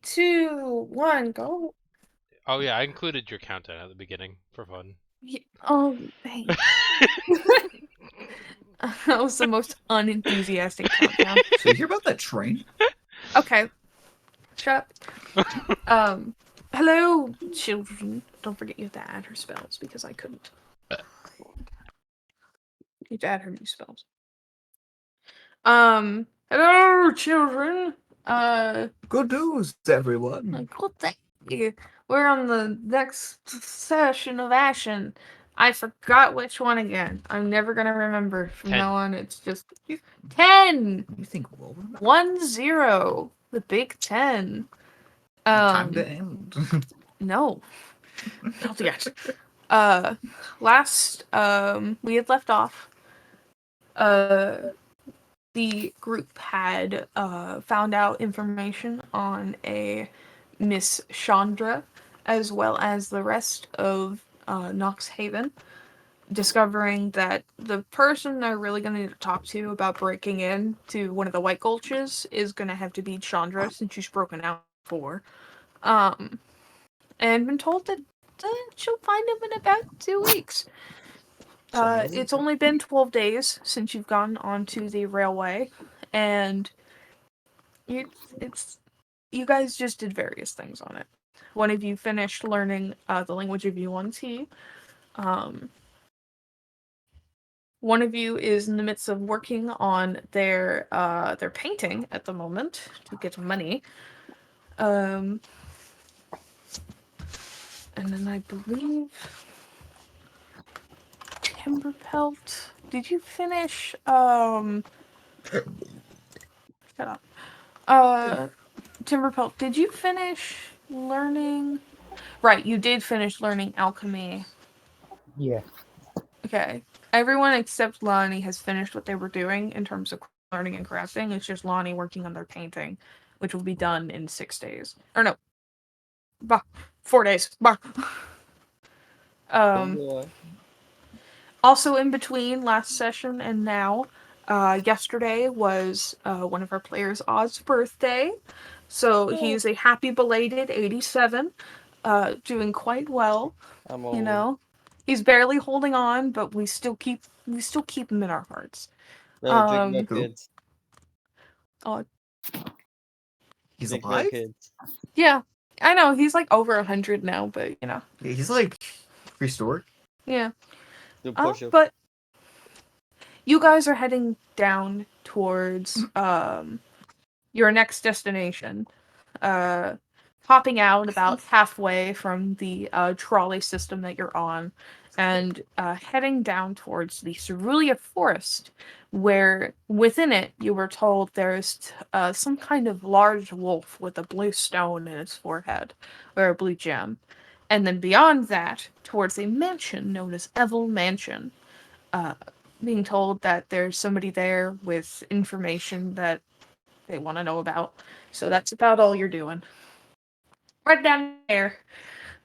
2, 1, go. Oh yeah, I included your countdown at the beginning for fun. Oh, thanks. That was the most unenthusiastic countdown. So you hear about that train? Okay, shut up. Hello, children. Don't forget you have to add her spells because I couldn't. You have to add her new spells. Hello, children. Good news, everyone. Cool, thank you. We're on the next session of Ashen. I forgot which one again. I'm never gonna remember from 10. now on. It's just 10. You think we'll remember? 1-0. The Big 10. Time to end. No. Not yet. Last we had left off. The group had found out information on a Miss Chandra, as well as the rest of Knox Haven, discovering that the person they're really going to need to talk to about breaking in to one of the White Gulches is going to have to be Chandra, since she's broken out before. And been told that she'll find him in about 2 weeks. It's only been 12 days since you've gone onto the railway, and you guys just did various things on it. One of you finished learning the language of E11. One of you is in the midst of working on their painting at the moment to get money. And then I believe Timberpelt. Did you finish shut up. Timberpelt, did you finish learning? Right, you did finish learning alchemy. Yeah. Okay. Everyone except Lonnie has finished what they were doing in terms of learning and crafting. It's just Lonnie working on their painting, which will be done in 6 days. Or no. 4 days. Oh, Also in between last session and now, yesterday was one of our players' Oz's birthday. So he's a happy belated 87, doing quite well. I'm You old. know, he's barely holding on, but we still keep him in our hearts. No, drink no Who? kids. Oh He's Drink no alive? kids. yeah, I know he's like over 100 now, but you know, Yeah, he's like prehistoric. yeah. Do push-ups. But you guys are heading down towards your next destination. Hopping out about halfway from the trolley system that you're on, and heading down towards the Cerulean Forest, where within it you were told there's some kind of large wolf with a blue stone in its forehead, or a blue gem. And then beyond that, towards a mansion known as Evil Mansion, being told that there's somebody there with information that they want to know about. So that's about all you're doing. Right down there.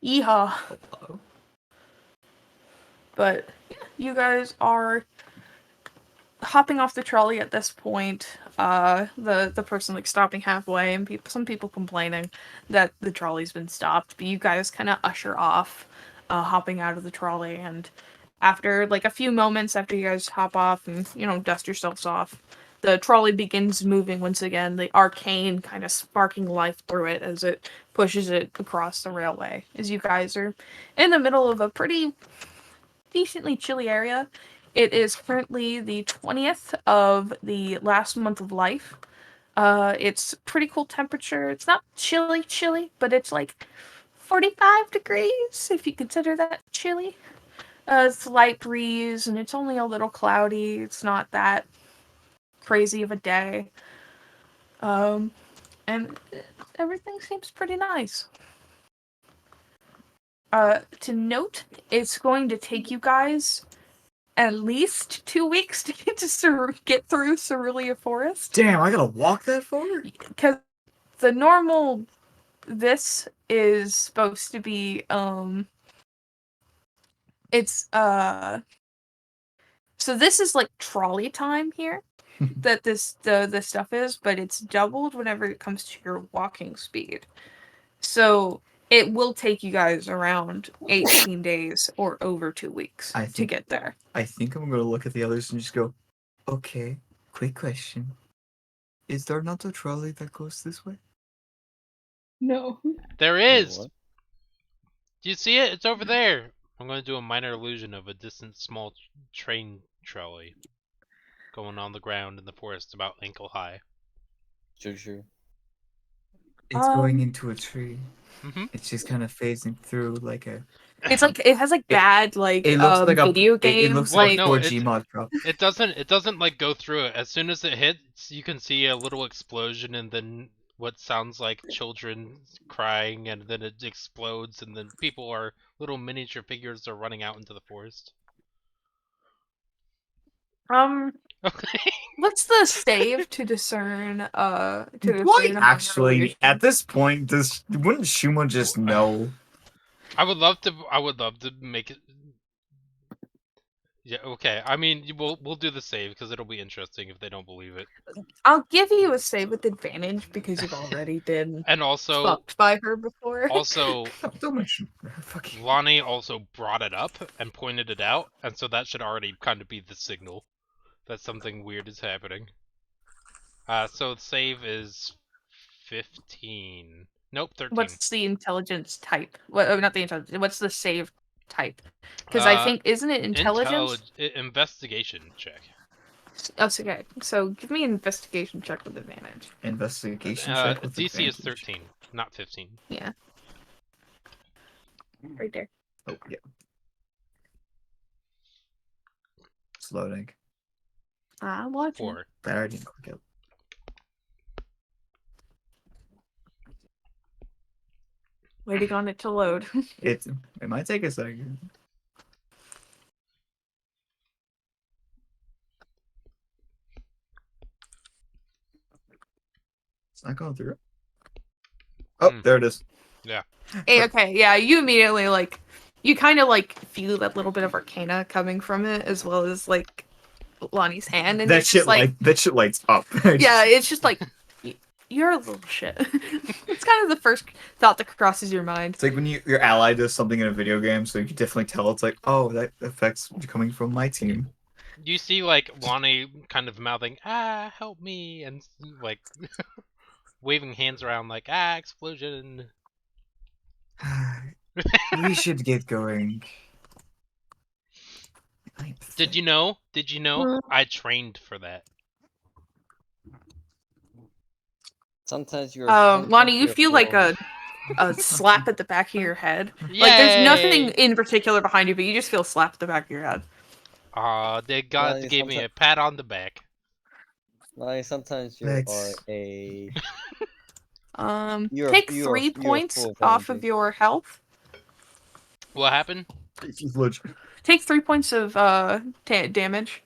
Yeehaw. Hello. But you guys are hopping off the trolley at this point. The person like stopping halfway, and some people complaining that the trolley's been stopped. But you guys kind of usher off, hopping out of the trolley, and after like a few moments after you guys hop off and dust yourselves off, the trolley begins moving once again. The arcane kind of sparking life through it as it pushes it across the railway. As you guys are in the middle of a pretty decently chilly area. It is currently the 20th of the last month of life. It's pretty cool temperature. It's not chilly, but it's like 45 degrees, if you consider that chilly. It's a light breeze, and it's only a little cloudy. It's not that crazy of a day. And everything seems pretty nice. To note, it's going to take you guys at least 2 weeks to get through Cerulean Forest. Damn, I gotta walk that far? Because the normal this is supposed to be it's so this is like trolley time here. that this stuff is, but it's doubled whenever it comes to your walking speed. So it will take you guys around 18 days or over 2 weeks to get there. I think I'm gonna look at the others and just go, okay, quick question. Is there not a trolley that goes this way? No. There Wait, is. what? Do you see it? It's over there. I'm going to do a minor illusion of a distant small train trolley going on the ground in the forest about ankle high. Sure. It's going into a tree. Mm-hmm. It's just kind of phasing through like a. It's like it has like bad like It looks like video it games. looks Well, like no, 4G mod prop. It doesn't like go through it. As soon as it hits, you can see a little explosion and then what sounds like children crying, and then it explodes, and then little miniature figures are running out into the forest. Okay. What's the save to discern Why a minor actually illusion? at this point wouldn't Shuma just know? I would love to make it. Yeah, okay. I mean, we'll do the save because it'll be interesting if they don't believe it. I'll give you a save with advantage because you've already been And also, fucked by her before. also, Don't mention fuck you. Lonnie also brought it up and pointed it out, and so that should already kind of be the signal that something weird is happening. So the save is 15. Nope, 13. What's the intelligence type? What? Not the intelligence. What's the save type? Because I think isn't it intelligence? Investigation check. Oh, it's okay. So give me an investigation check with advantage. Investigation check with DC is advantage. 13, not 15. Yeah. Right there. Oh yeah. It's loading. I'm watching. 4. That already didn't click out. Waiting on it to load. It might take a second. It's not going through. Oh, there it is. Yeah. Hey, okay, yeah, you immediately like you kind of like feel that little bit of arcana coming from it, as well as like Lonnie's hand, and That it's shit just like that shit lights up. yeah, it's just like you're a little shit. It's kind of the first thought that crosses your mind. It's like when your ally does something in a video game, so you can definitely tell it's like, oh, that affect's coming from my team. You see, like, Lonnie kind of mouthing, help me, and, like, waving hands around like, explosion. We should get going. Did you know? I trained for that. Sometimes you're. Lonnie, you feel like a slap at the back of your head. Yay! Like there's nothing in particular behind you, but you just feel slapped at the back of your head. They gave me a pat on the back. Like sometimes you are a. Take 3 points off of your health. What happened? Take 3 points of damage.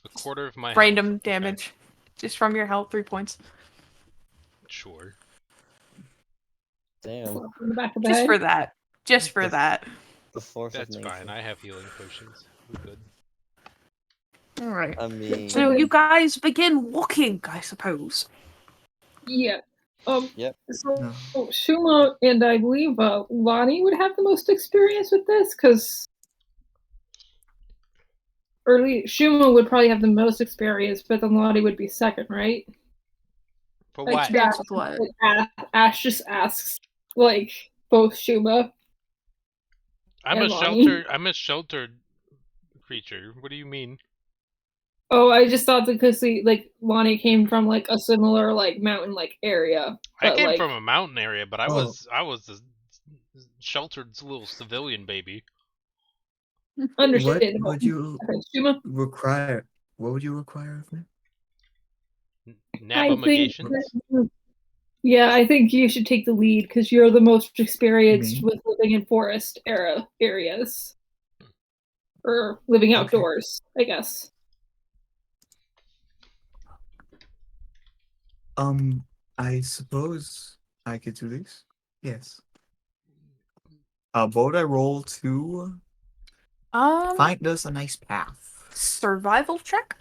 A quarter of my random health. damage, Okay. just from your health. 3 points. Sure. Damn. On the back of the Just head. for that. Just for that. The force That's of nature. fine. I have healing potions. We're good. All right. I mean. So you guys begin walking, I suppose. Yeah. Yep. So No. Shuma and I believe Lonnie would have the most experience with this, because Shuma would probably have the most experience, but then Lonnie would be second, right? For Like, what? Experience with what? Like, Ash just asks, like, both Shuma. I'm and a Lonnie. sheltered creature. What do you mean? Oh, I just thought that because Lonnie came from like a similar like mountain like area. I But, came like, from a mountain area, but I Oh. was a sheltered little civilian baby. What understandable. would you Okay, Shuma, require? What would you require of me? I think Navigations? yeah, I think you should take the lead because you're the most experienced Me? with living in forest areas or living Okay. outdoors, I guess. I suppose I could do this. Yes. What would I roll to find us a nice path? Survival check.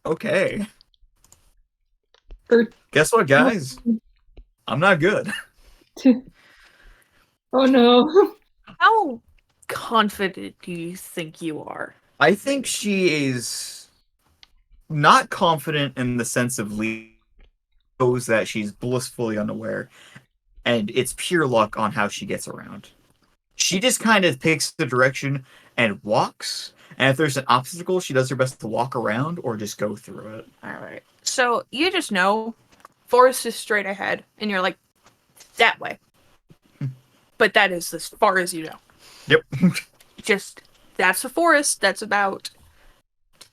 Okay. Or Guess what, guys? I'm not good. oh no. How confident do you think you are? I think she is not confident in the sense of knows that she's blissfully unaware, and it's pure luck on how she gets around. She just kind of picks the direction and walks, and if there's an obstacle, she does her best to walk around or just go through it. Alright. So you just know forest is straight ahead, and you're like, that way. But that is as far as you know. Yep. Just, that's the forest. That's about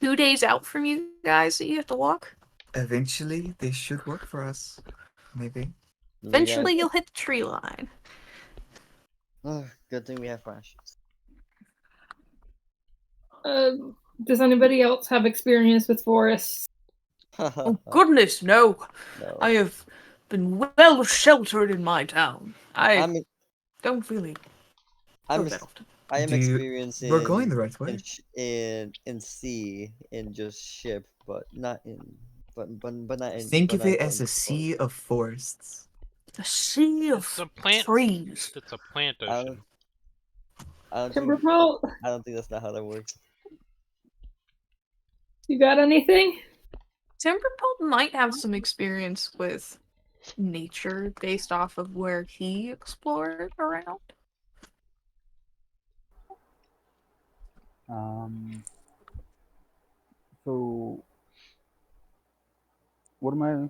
2 days out from you guys that you have to walk. Eventually, they should work for us. Maybe. Eventually, you'll hit the tree line. Good thing we have flashes. Does anybody else have experience with forests? Oh, goodness, no. No. I have been well sheltered in my town. I I'm don't really I'm go that often. I am experiencing. We're going the right way. In sea, in just ship, but not in, but not in. Think but of not it as in a sea of forests. A sea of It's a plant. trees. It's a plant I ocean. don't think Timberpelt, I don't think that's not how that works. you got anything? Timberpelt might have some experience with nature based off of where he explored around. So what are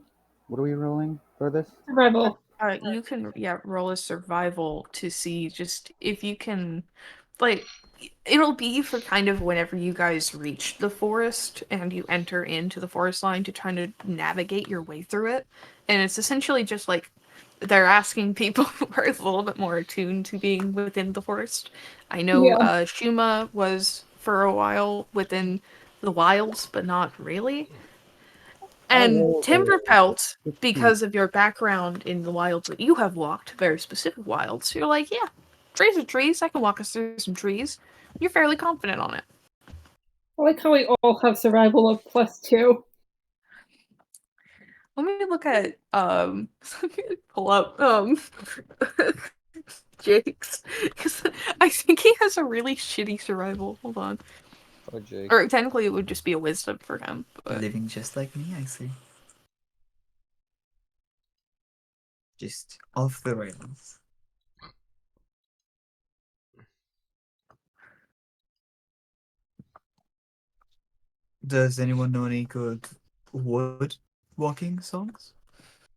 we rolling for this? Survival. You can roll a survival to see just if you can, like, it'll be for kind of whenever you guys reach the forest and you enter into the forest line to try to navigate your way through it. And it's essentially just like they're asking people who are a little bit more attuned to being within the forest. I know Yeah. Shuma was for a while within the wilds, but not really. And Timberpelt, because of your background in the wilds that you have walked, very specific wilds, you're like, yeah, trees are trees. I can walk us through some trees. You're fairly confident on it. I like how we all have survival of +2. Let me look at pull up Jake's, because I think he has a really shitty survival. Hold on. Oh, Jake. Or technically it would just be a wisdom for him. But... Living just like me, I see. Just off the rails. Does anyone know any good wood walking songs?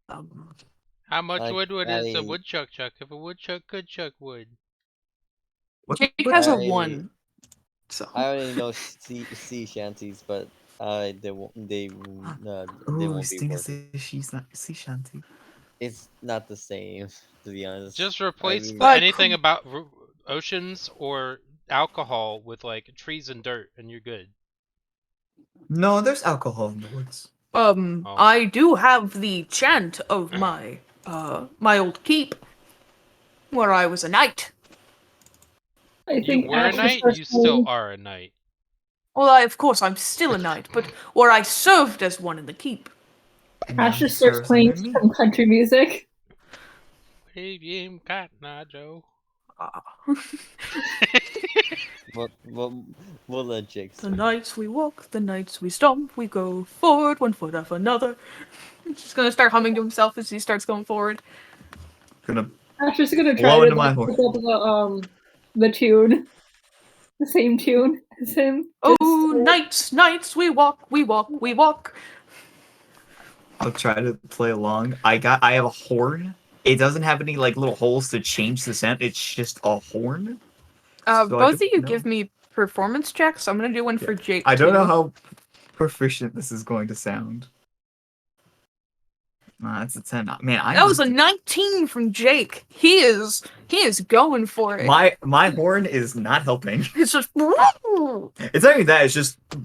How much I- wood is a I- woodchuck chuck if a woodchuck could chuck wood? Jake has a I- 1. So. I only know sea shanties, but they won't they won't be Sting working. she's not sea shanty. It's not the same, to be honest. Just replace mean- But- anything about oceans or alcohol with like trees and dirt, and you're good. No, there's alcohol in the woods. Oh. I do have the chant of my my old keep, where I was a knight. I You think were a Ash is knight. first You still name. are a knight. Well, of course, I'm still a knight, but where I served as one in the keep. And now Ash he just starts serves playing under me. some country music. Hey, Cotton Eye Joe. We'll let Jake The say. nights we walk, the nights we stomp, we go forward, one foot after another. He's just gonna start humming to himself as he starts going forward. Gonna Ash is gonna blow try to into my like, horn. pick up the tune, the same tune as him. Oh, nights, we walk, we walk, we walk. I'll try to play along. I have a horn. It doesn't have any like little holes to change the scent. It's just a horn. So I Both of don't you know. give me performance checks. I'm gonna do one for Jake. I don't know too. how proficient this is going to sound. That's a 10. Man, That was a 19 from Jake. He is going for it. my horn is not helping. It's just It's not even that.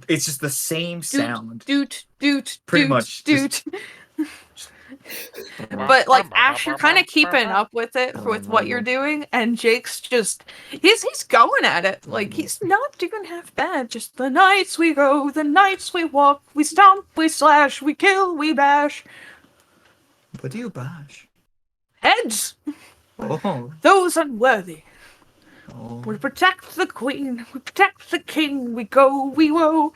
It's just the same sound. doot. Pretty much, Doot. But like Ash, you're kind of keeping up with it with what you're doing, and Jake's just he's going at it. Like he's not doing half bad. Just the nights we go, the nights we walk, we stomp, we slash, we kill, we bash. What do you bash? Heads, Oh, those unworthy. oh. We protect the queen, we protect the king, we go, we woe.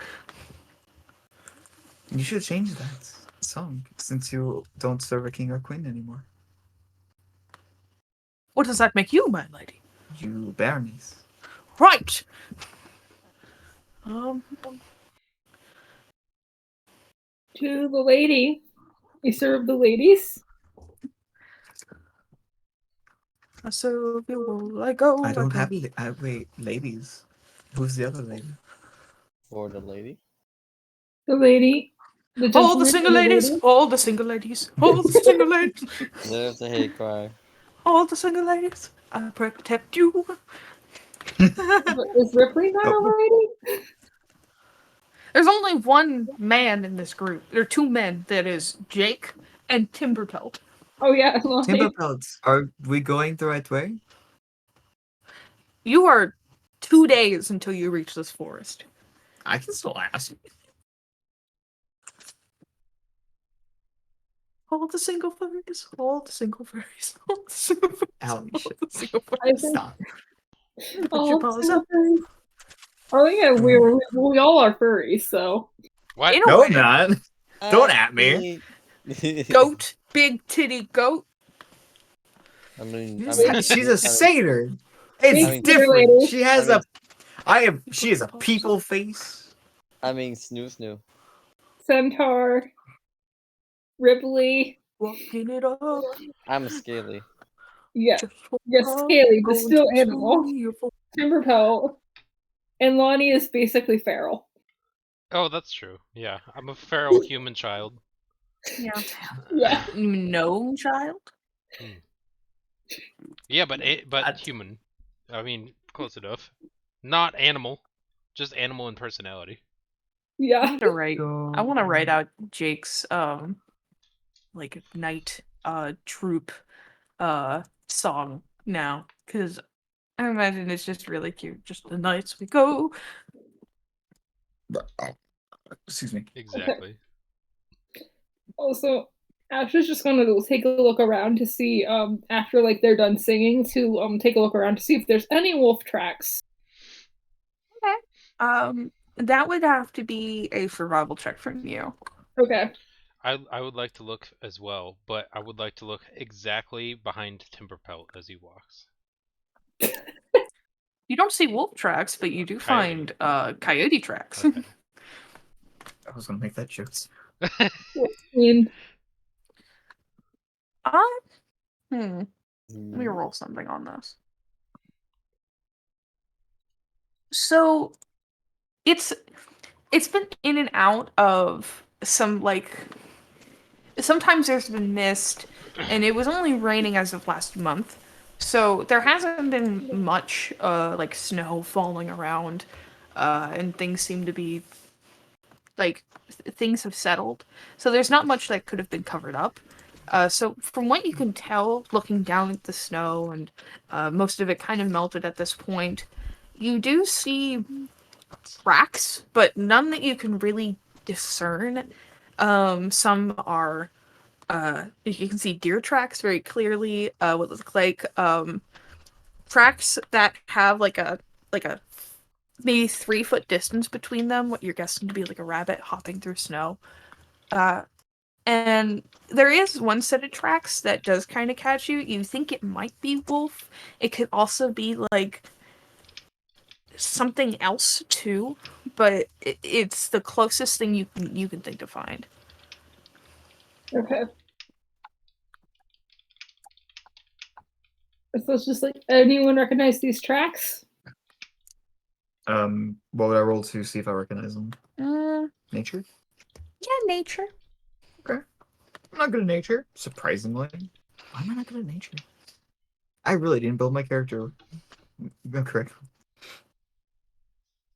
You should change that song since you don't serve a king or queen anymore. What does that make you, my lady? You baronies. Right. To the lady. You serve the ladies? I serve you all I go. I don't go. have. Wait, ladies. Who's the other lady? For the lady. The lady. The All the gentleman single and the ladies, lady? all the single ladies, all the single ladies, There's a hate cry. all the single ladies. I protect you. Is Ripley not a lady? There's only one man in this group. There are two men. That is Jake and Timberpelt. Oh yeah, Lonnie. Timberpelts. Are we going the right way? You are 2 days until you reach this forest. I can still ask. All the single furries, all the single furries, all the single furries, Allie, all shit. the single I furries. think Stop. Put your paws up. Oh yeah, we all are furries, so What? In a No, way. I'm not. Don't at me. Goat, big titty goat. I mean, She's a satyr. It's Big different. lady. She has she has a Paws people face. I mean, snoo. Centaur, Ripley, Walking it up. I'm a scaly. yeah, Just yes, walk up, scaly, but going still to animal. school. Timberpelt, and Lonnie is basically feral. Oh, that's true. Yeah, I'm a feral human child. Yeah. Yeah, Gnome child? Yeah, but human. I mean, close enough. Not animal, just animal in personality. I yeah. need to write. I want to write out Jake's like night troop song now, because I imagine it's just really cute. Just the nights we go. Excuse me. Exactly. Also, Ash is just gonna take a look around to see, after like they're done singing, to take a look around to see if there's any wolf tracks. That would have to be a survival check from you. Okay. I would like to look as well, but I would like to look exactly behind Timberpelt as he walks. You don't see wolf tracks, but you do Coyote. find coyote tracks. Okay. I was gonna make that joke. I mean, Let me roll something on this. So it's been in and out of some like sometimes there's been mist, and it was only raining as of last month. So there hasn't been much like snow falling around, and things seem to be like things have settled. So there's not much that could have been covered up. So from what you can tell, looking down at the snow, and most of it kind of melted at this point, you do see tracks, but none that you can really discern. Some are, you can see deer tracks very clearly. What look like tracks that have like a maybe 3 foot distance between them. What you're guessing to be like a rabbit hopping through snow. And there is one set of tracks that does kind of catch you. You think it might be wolf. It could also be like something else too, but it's the closest thing you can think to find. okay. So it's just like, anyone recognize these tracks? What would I roll to see if I recognize them? Uh, Nature? yeah, nature. Okay. I'm not good at nature, surprisingly. Why am I not good at nature? I really didn't build my character correctly.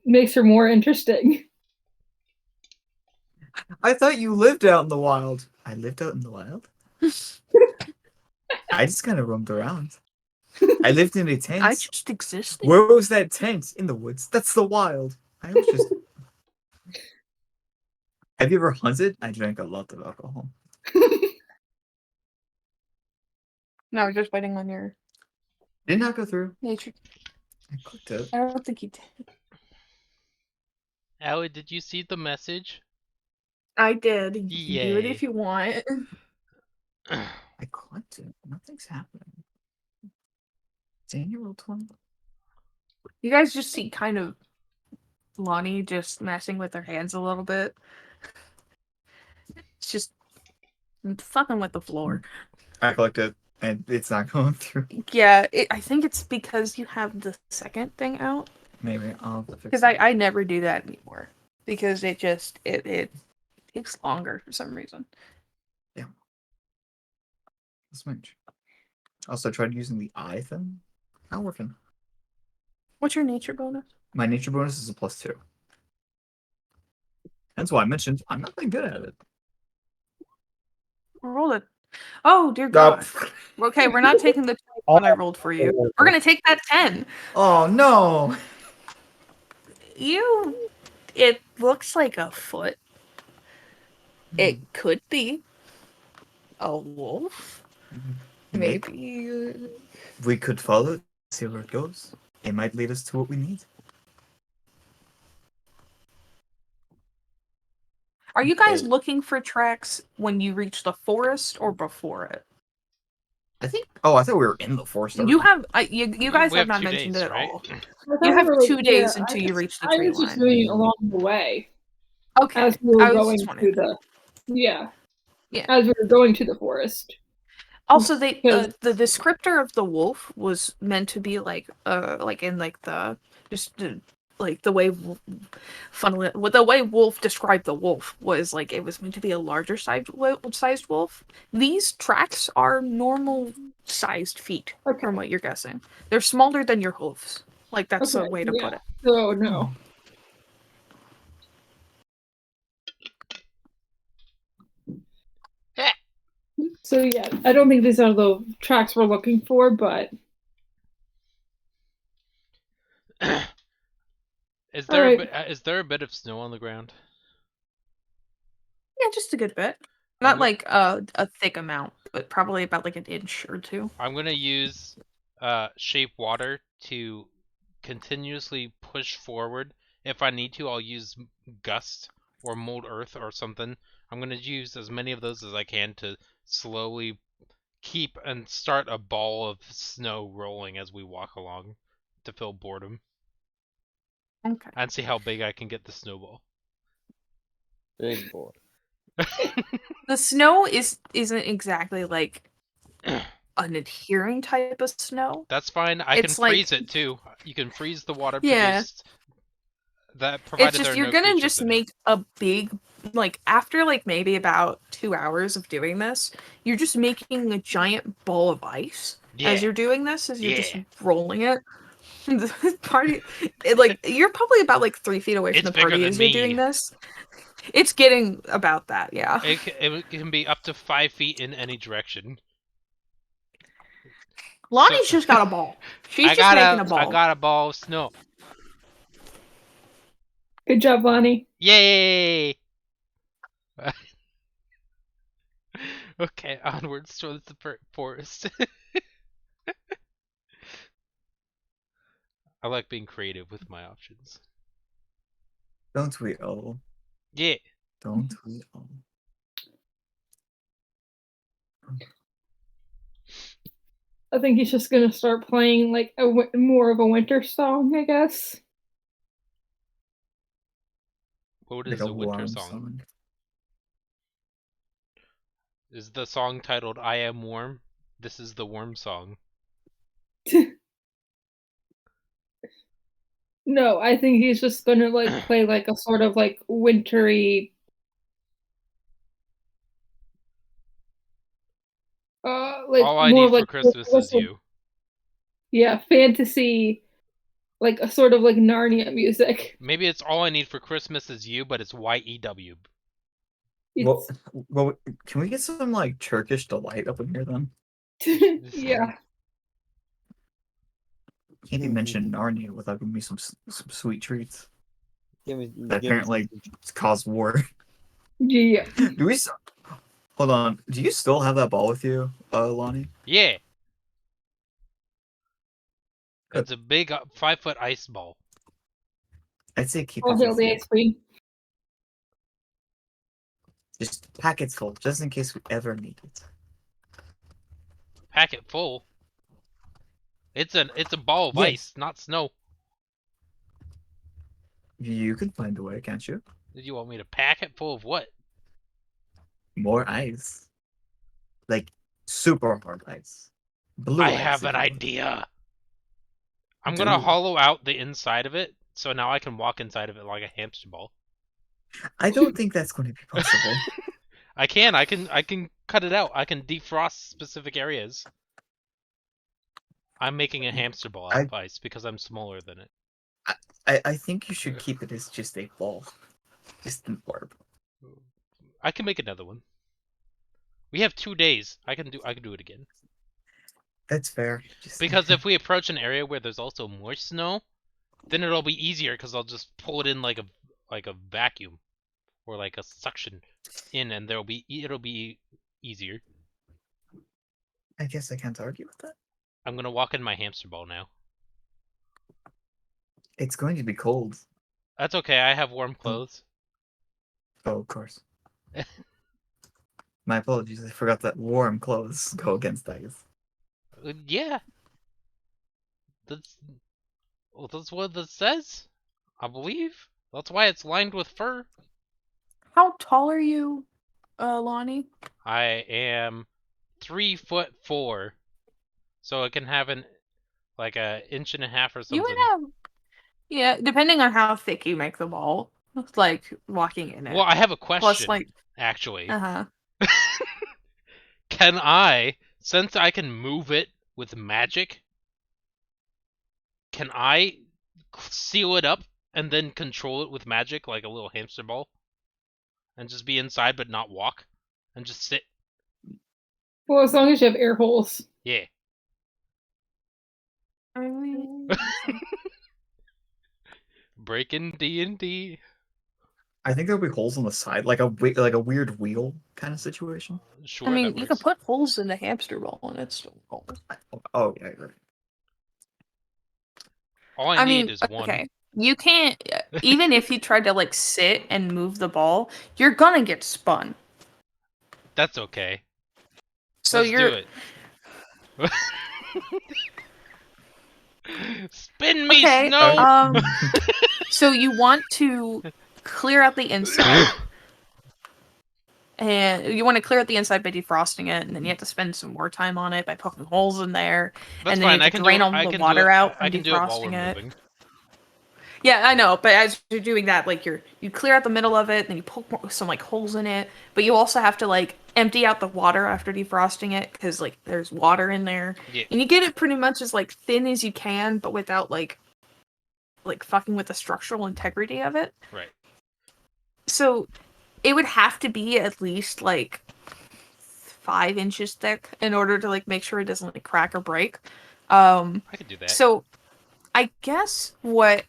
Makes her more interesting. I thought you lived out in the wild. I lived out in the wild? I just kind of roamed around. I lived in a tent. I just existed. Where was that tent? In the woods. That's the wild. I was just. Have you ever hunted? I drank a lot of alcohol. No, we're just waiting on your Did not go through. nature. I clicked it. I don't think you did. Allie, did you see the message? I did. You can do it Yay. if you want. I clicked it. Nothing's happening. Daniel rolled 20. You guys just see kind of Lonnie just messing with her hands a little bit. It's just fucking with the floor. I clicked it, and it's not going through. Yeah, I think it's because you have the second thing out. Maybe I'll have to fix Because it. I never do that anymore. Because it takes longer for some reason. Smidge. Also tried using the eye thing. Not working. What's your nature bonus? My nature bonus is a +2. That's why I mentioned I'm not that good at it. Roll it. Oh dear God. Okay, we're not taking the 21 I rolled for you. We're gonna take that 10. Oh no! It looks like a foot. It could be a wolf. Maybe. We could follow it, see where it goes. It might lead us to what we need. Are you guys looking for tracks when you reach the forest or before it? I think. Oh, I thought we were in the forest. You already. have you guys We have have not 2 mentioned days, it at right? all. I You thought have we were- 2 days yeah, until you reach the I tree was just line. doing it along the way Okay, as we were I was going just to wondering. the. Yeah. Yeah. As we were going to the forest. Also, Because- the descriptor of the wolf was meant to be like in like the just like the way the way Wolf described the wolf was like it was meant to be a larger sized wolf. These tracks are normal sized feet, Okay. from what you're guessing. They're smaller than your hoofs. Like that's a Okay, way to yeah. put it. So no. So yeah, I don't think these are the tracks we're looking for, but Is Alright. there a bit of snow on the ground? Yeah, just a good bit. I'm Not go- like a thick amount, but probably about like an inch or two. I'm gonna use shape water to continuously push forward. If I need to, I'll use gust or mold earth or something. I'm gonna use as many of those as I can to slowly keep and start a ball of snow rolling as we walk along to fill boredom Okay. and see how big I can get the snowball. Big boy. The snow isn't exactly like an adhering type of snow. That's fine. I can It's like- freeze it too. You can freeze the water Yeah. produced. That provided It's just there are you're no gonna creatures just in it. make a big like after like maybe about 2 hours of doing this, you're just making a giant ball of ice Yeah. as you're doing this, as you're just Yeah. rolling it. The party, like you're probably about like 3 feet away from It's the party bigger as than you're doing me. this. It's getting about that, yeah. It can be up to 5 feet in any direction. Lonnie's So- just got a ball. She's I just got making a ball. I got a ball of snow. good job, Lonnie. Yay! Okay, onwards towards the forest. I like being creative with my options. Don't we all? Yeah. Don't we all? I think he's just gonna start playing like more of a winter song, I guess. What Like is a a winter warm song? Is the song titled I Am Warm? This is the warm song. No, I think he's just gonna like play like a sort of like wintry like All I more need like for Christmas is you. Yeah, fantasy, like a sort of like Narnia music. Maybe it's all I need for Christmas is you, but it's YEW. Well, It's well, can we get some like Turkish delight up in here then? yeah. Can't even mention Narnia without giving me some sweet treats Give me, that give me apparently some- cause war. Yeah. Do we? Hold on. Do you still have that ball with you, Lonnie? Yeah, Good. it's a big 5-foot ice ball. I'd say keep All it hail with the you. ice queen. Just packets full, just in case we ever need it. Pack it full. It's a ball of Yes. ice, not snow. You can find a way, can't you? Did you want me to pack it full of what? More ice. Like super hard ice. Blue I ice. have if an you will. idea. I'm Do gonna it. hollow out the inside of it, so now I can walk inside of it like a hamster ball. I don't think that's going to be possible. I can cut it out. I can defrost specific areas. I'm making a hamster ball out of ice because I'm smaller than it. I think you should keep it as just a ball. Just an orb. I can make another one. We have 2 days. I can do it again. That's fair. Just Because if we approach an area where there's also more snow, then it'll be easier because I'll just pull it in like a vacuum or like a suction in, and it'll be easier. I guess I can't argue with that. I'm gonna walk in my hamster ball now. It's going to be cold. That's okay. I have warm clothes. Oh, of course. My apologies. I forgot that warm clothes go against ice. Yeah. That's what that says. I believe. That's why it's lined with fur. How tall are you, Lonnie? I am 3'4", so it can have like a inch and a half or You something. would have, yeah, depending on how thick you make the ball, like walking in it. Well, I have a question. Plus, like, actually, huh. can I, since I can move it with magic, can I seal it up and then control it with magic like a little hamster ball, and just be inside but not walk, and just sit? Well, as long as you have air holes. Yeah. I mean, Breaking D&D. I think there'll be holes on the side, like a weird wheel kind of situation. Sure, I that mean, you works. could put holes in the hamster ball and it's still cold. Oh yeah, you're right. All I I need mean, is one. okay, you can't. Even if you tried to like sit and move the ball, you're gonna get spun. That's okay. So Let's you're do it. Spin me, okay. snow! So you want to clear out the inside, and you want to clear out the inside by defrosting it, and then you have to spend some more time on it by poking holes in there, That's and then fine. you have to drain all the water out I from can do it while we're defrosting it. moving. Yeah, I know, but as you're doing that, like you clear out the middle of it, then you poke some like holes in it, but you also have to like empty out the water after defrosting it because like there's water in there, Yeah. and you get it pretty much as like thin as you can, but without like fucking with the structural integrity of it. Right. So it would have to be at least like 5 inches thick in order to like make sure it doesn't like crack or break. I could do that. So I guess what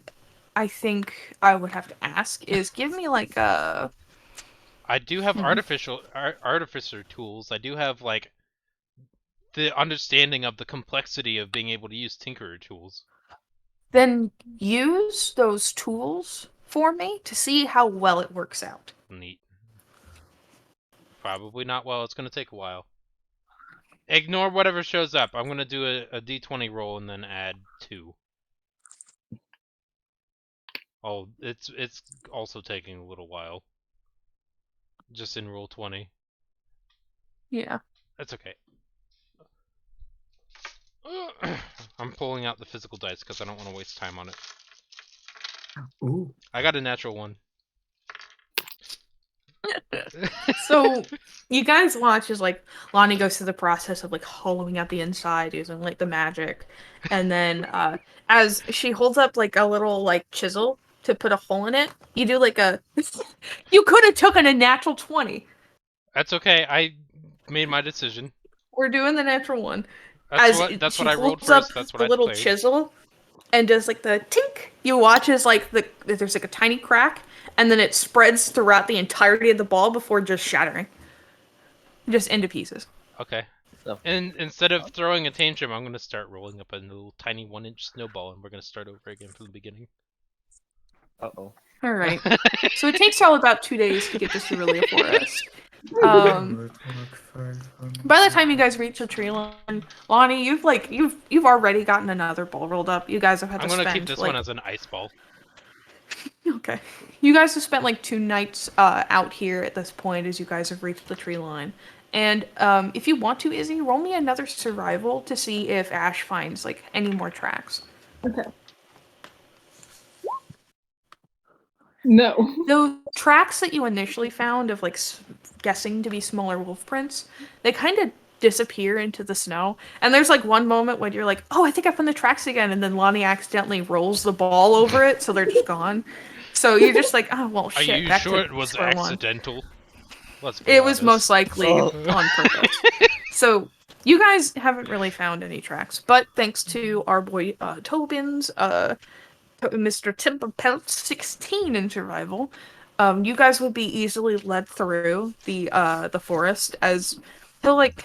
I think I would have to ask is give me like a. I do have artificer tools. I do have like the understanding of the complexity of being able to use tinkerer tools. Then use those tools for me to see how well it works out. Neat. Probably not well. It's going to take a while. Ignore whatever shows up. I'm going to do a d20 roll and then add 2. Oh, it's also taking a little while. Just in roll 20. Yeah. That's okay. I'm pulling out the physical dice because I don't want to waste time on it. Ooh. I got a natural 1. So you guys watch as like Lonnie goes through the process of like hollowing out the inside using like the magic, and then as she holds up like a little like chisel to put a hole in it, you do like a. You could have taken a natural 20. That's okay. I made my decision. We're doing the natural one. That's She what I rolled holds first. up That's what the I little declared. chisel and does like the tink. You watch as like there's like a tiny crack, and then it spreads throughout the entirety of the ball before just shattering, just into pieces. Okay. So, And instead of throwing a tantrum, I'm gonna start rolling up a little tiny 1-inch snowball, and we're gonna start over again from the beginning. uh-oh. All right. So it takes all about 2 days to get to Cerulean Forest. By the time you guys reach the tree line, Lonnie, you've already gotten another ball rolled up. You guys have had I'm to gonna spend keep this like one as an ice ball. okay. You guys have spent like 2 nights out here at this point as you guys have reached the tree line. And if you want to, Izzy, roll me another survival to see if Ash finds like any more tracks. Okay. No. Those tracks that you initially found of like guessing to be smaller wolf prints, they kind of disappear into the snow. And there's like one moment when you're like, "Oh, I think I found the tracks again," and then Lonnie accidentally rolls the ball over it, so they're just gone. So you're just like, "Oh well, Are shit." you Back sure to it was square one. accidental? Let's be It was most honest. likely Oh. on purpose. So you guys haven't really found any tracks, but thanks to our boy Tobin's Mr. Timberpelt 16 in survival, you guys would be easily led through the forest as he'll like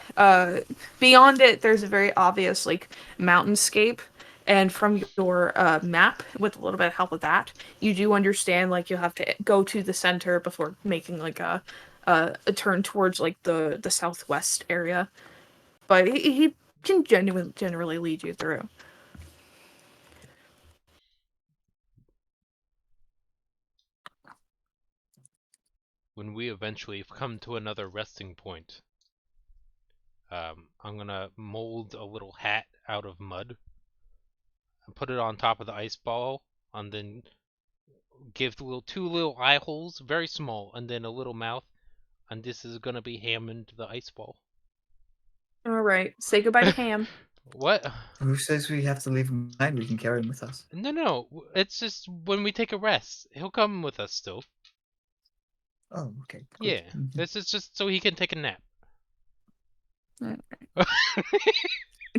beyond it there's a very obvious like mountainscape, and from your map with a little bit of help with that you do understand like you'll have to go to the center before making like a turn towards like the southwest area, but he can generally lead you through. When we eventually come to another resting point, I'm gonna mold a little hat out of mud and put it on top of the ice ball, and then give two little eye holes, very small, and then a little mouth, and this is gonna be Hammond the ice ball. All right, say goodbye to Ham. What? Who says we have to leave him behind? We can carry him with us. No. It's just when we take a rest, he'll come with us still. Oh, okay. Good. Yeah. Mhm. This is just so he can take a nap.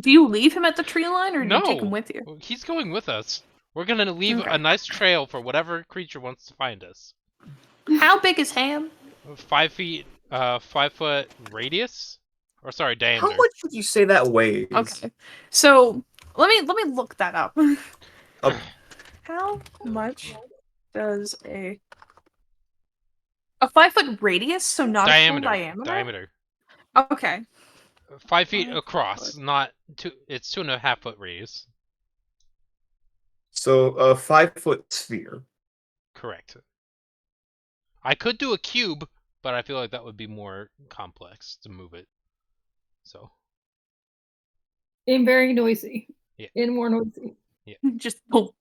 Do you leave him at the tree line, or do you take him No, with you? he's going with us. We're gonna leave Okay. a nice trail for whatever creature wants to find us. How big is Ham? 5 feet, 5 foot radius, or sorry, How diameter. much would you say that weighs? Okay, so let me look that up. Oh. How much does a 5 foot radius? So not a full Diameter. diameter. Diameter. Okay. 5 feet 5 across, foot. not two. It's 2.5 foot radius. So a 5-foot sphere. Correct. I could do a cube, but I feel like that would be more complex to move it. So. And very noisy. Yeah. And more noisy. Just oh.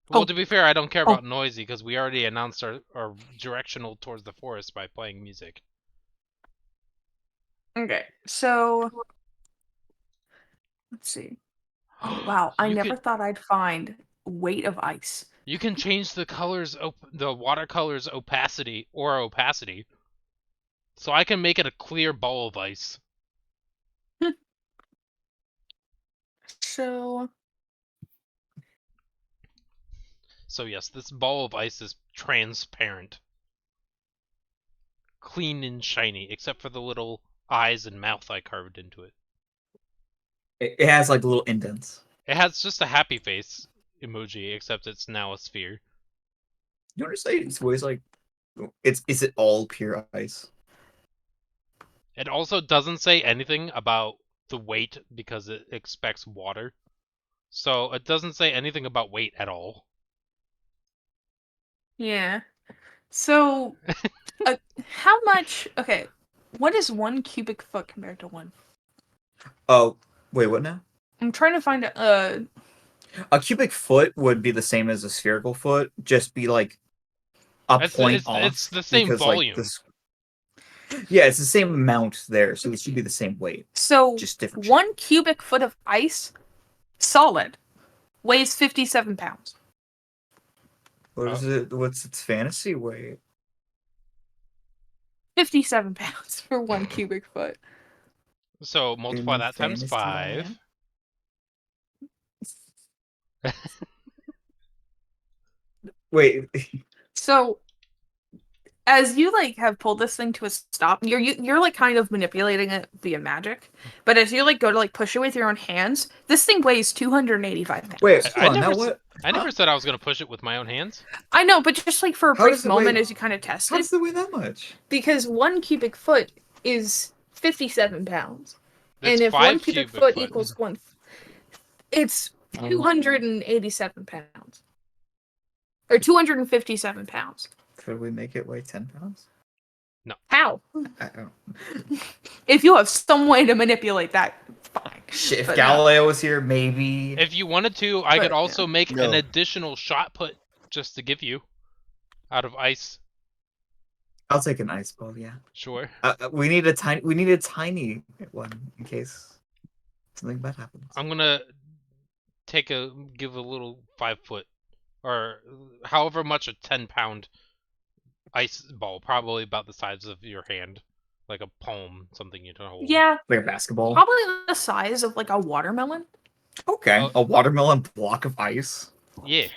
Well, Oh. to be fair, I don't care Oh. about noisy because we already announced our directional towards the forest by playing music. Okay. So let's see. Oh wow! I You never could thought I'd find weight of ice. you can change the colors, the watercolor's opacity or opacity, so I can make it a clear ball of ice. So So yes, this ball of ice is transparent, clean and shiny, except for the little eyes and mouth I carved into it. It has like little indents. It has just a happy face emoji, except it's now a sphere. You want to say it's weighs like is it all pure ice? It also doesn't say anything about the weight because it expects water. So it doesn't say anything about weight at all. yeah. So how much? Okay. What is 1 cubic foot compared to one? Oh, wait, what now? I'm trying to find A cubic foot would be the same as a spherical foot, just be like a point off. It's the same because, volume. Like, yeah, it's the same amount there, so it should be the same weight. So Just different. 1 cubic foot of ice, solid, weighs 57 pounds. What is it? What's its fantasy weight? 57 pounds for 1 cubic foot. So multiply In that times fantasy 5. land. Wait, So as you like have pulled this thing to a stop, you're like kind of manipulating it via magic. But as you like go to like push it with your own hands, this thing weighs 285 pounds. wait, I hold on. never Now s- what? I never said I was gonna push it with my own hands. I know, but just like for a How brief does it weigh- moment as you kind of test How it, does it weigh that much? because 1 cubic foot is 57 pounds. That's And if 1 5 cubic cubic foot foot. equals 1, it's 287 pounds. Or 257 pounds. Could we make it weigh 10 pounds? How? I don't. If you have some way to manipulate that, fine. Shit, if But Galileo was here, maybe. If you wanted to, I could But, also make No. an additional shot put just to give you out of ice. I'll take an ice ball. Yeah. Sure. We need a tiny one in case something bad happens. I'm gonna give a little 5 foot or however much a 10-pound ice ball, probably about the size of your hand, like a palm, something you can hold. yeah, Like a basketball. probably the size of like a watermelon. Okay. Oh. A watermelon block of ice. Yeah.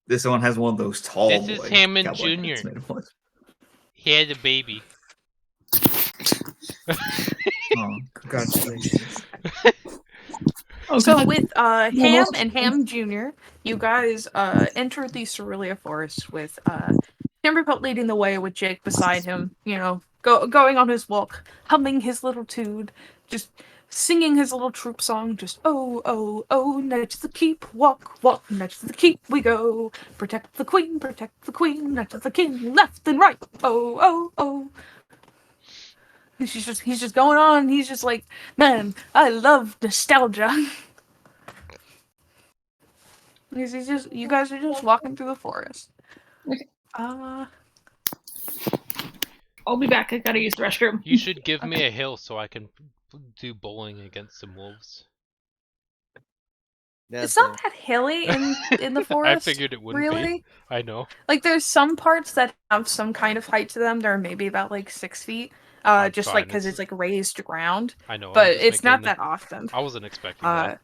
This one has one of those tall. This is like, Hammond cowboy Jr.. hats made of wood. He had a baby. Oh, congratulations. Oh, So God. with Ham Almost. and Ham Jr., you guys entered the Cerulean Forest with Timberpelt leading the way with Jake beside him, you know, going on his walk, humming his little tune, just singing his little troop song, just oh, oh, oh, knights of the keep, walk, walk, knights of the keep we go, protect the queen, knights of the king, left and right, oh, oh, oh. He's just going on, he's just like, man, I love nostalgia. You guys are just walking through the forest. Okay. Uh, I'll be back. I gotta use the restroom. You should give me a hill so I can do bowling against some wolves. it's not that hilly in the forest. I figured it wouldn't really. be. I know. Like there's some parts that have some kind of height to them. They're maybe about like 6 feet. I'm Just fine, like because it's- it's like raised ground. I know. But I'm just it's not making that often. I wasn't expecting that.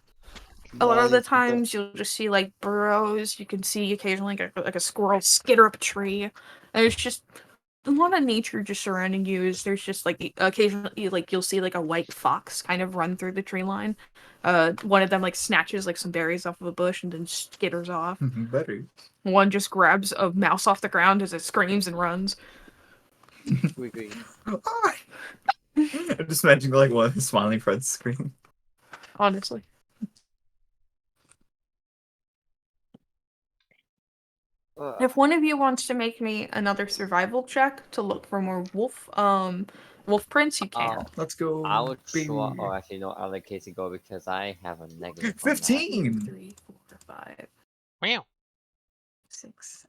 A lot of the times you'll just see like burrows. You can see occasionally like a squirrel skitter up a tree. And there's just a lot of nature just surrounding you. There's just like occasionally like you'll see like a white fox kind of run through the tree line. One of them like snatches like some berries off of a bush and then skitters off. Better. One just grabs a mouse off the ground as it screams and runs. Squeaky. Ah! I'm just imagining like one of the smiling friends scream. Honestly. If one of you wants to make me another survival check to look for more wolf prints, you can. Let's go. I would baby. try. Oh, actually, no. I'll let Casey go because I have a negative. on that. 15. 3, 4, 5, Wow. 6.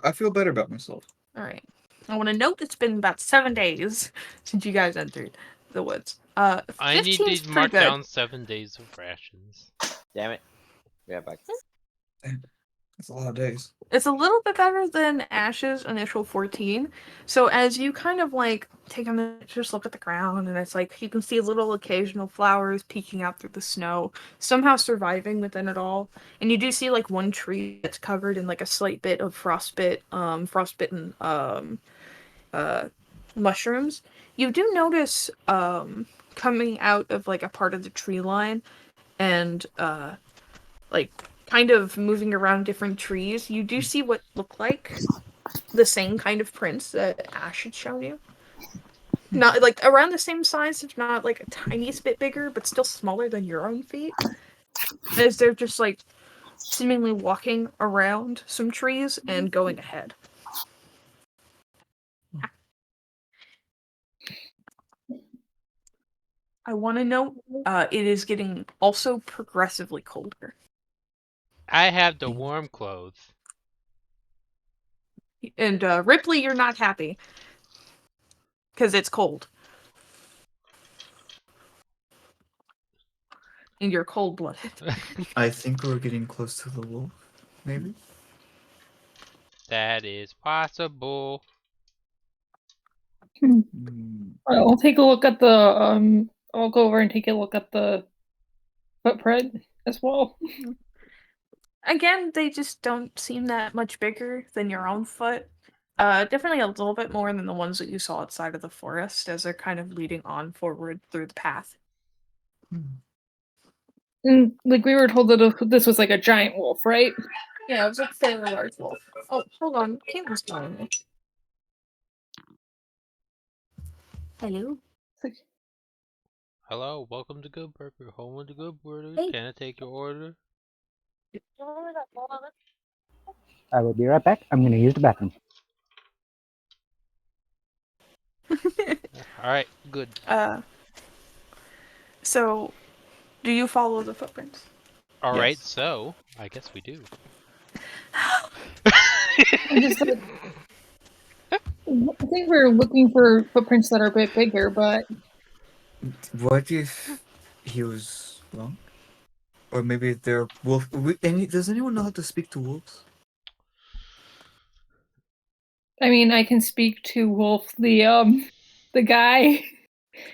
I feel better about myself. All right. I want to note it's been about 7 days since you guys entered the woods. I need 15's to pretty mark good. down 7 days of rations. Damn it. Yeah, back. That's a lot of days. It's a little bit better than Ash's initial 14. So as you kind of like take a minute to just look at the ground, and it's like you can see little occasional flowers peeking out through the snow, somehow surviving within it all. And you do see like one tree that's covered in like a slight bit of frostbitten mushrooms. You do notice coming out of like a part of the tree line and like kind of moving around different trees, you do see what look like the same kind of prints that Ash had shown you. Not like around the same size, if not like a tiniest bit bigger, but still smaller than your own feet. As they're just like seemingly walking around some trees and going ahead. I want to note, it is getting also progressively colder. I have the warm clothes. And Ripley, you're not happy. Because it's cold. And you're cold-blooded. I think we're getting close to the wolf, maybe? That is possible. I'll take a look at the I'll go over and take a look at the footprint as well. Again, they just don't seem that much bigger than your own foot. Definitely a little bit more than the ones that you saw outside of the forest as they're kind of leading on forward through the path. And like we were told that this was like a giant wolf, right? Yeah, it was a fairly large wolf. Oh, hold on. Caitlin's calling me. Hello? Hello, welcome to Good Burger, home of the Good Burger. Hey. Can I take your order? I will be right back. I'm gonna use the bathroom. Alright, good. So, do you follow the footprints? Alright, Yes. so I guess we do. I just I think we're looking for footprints that are a bit bigger, but What if he was wrong? Or maybe they're wolf. Does anyone know how to speak to wolves? I mean I can speak to Wolf, the guy.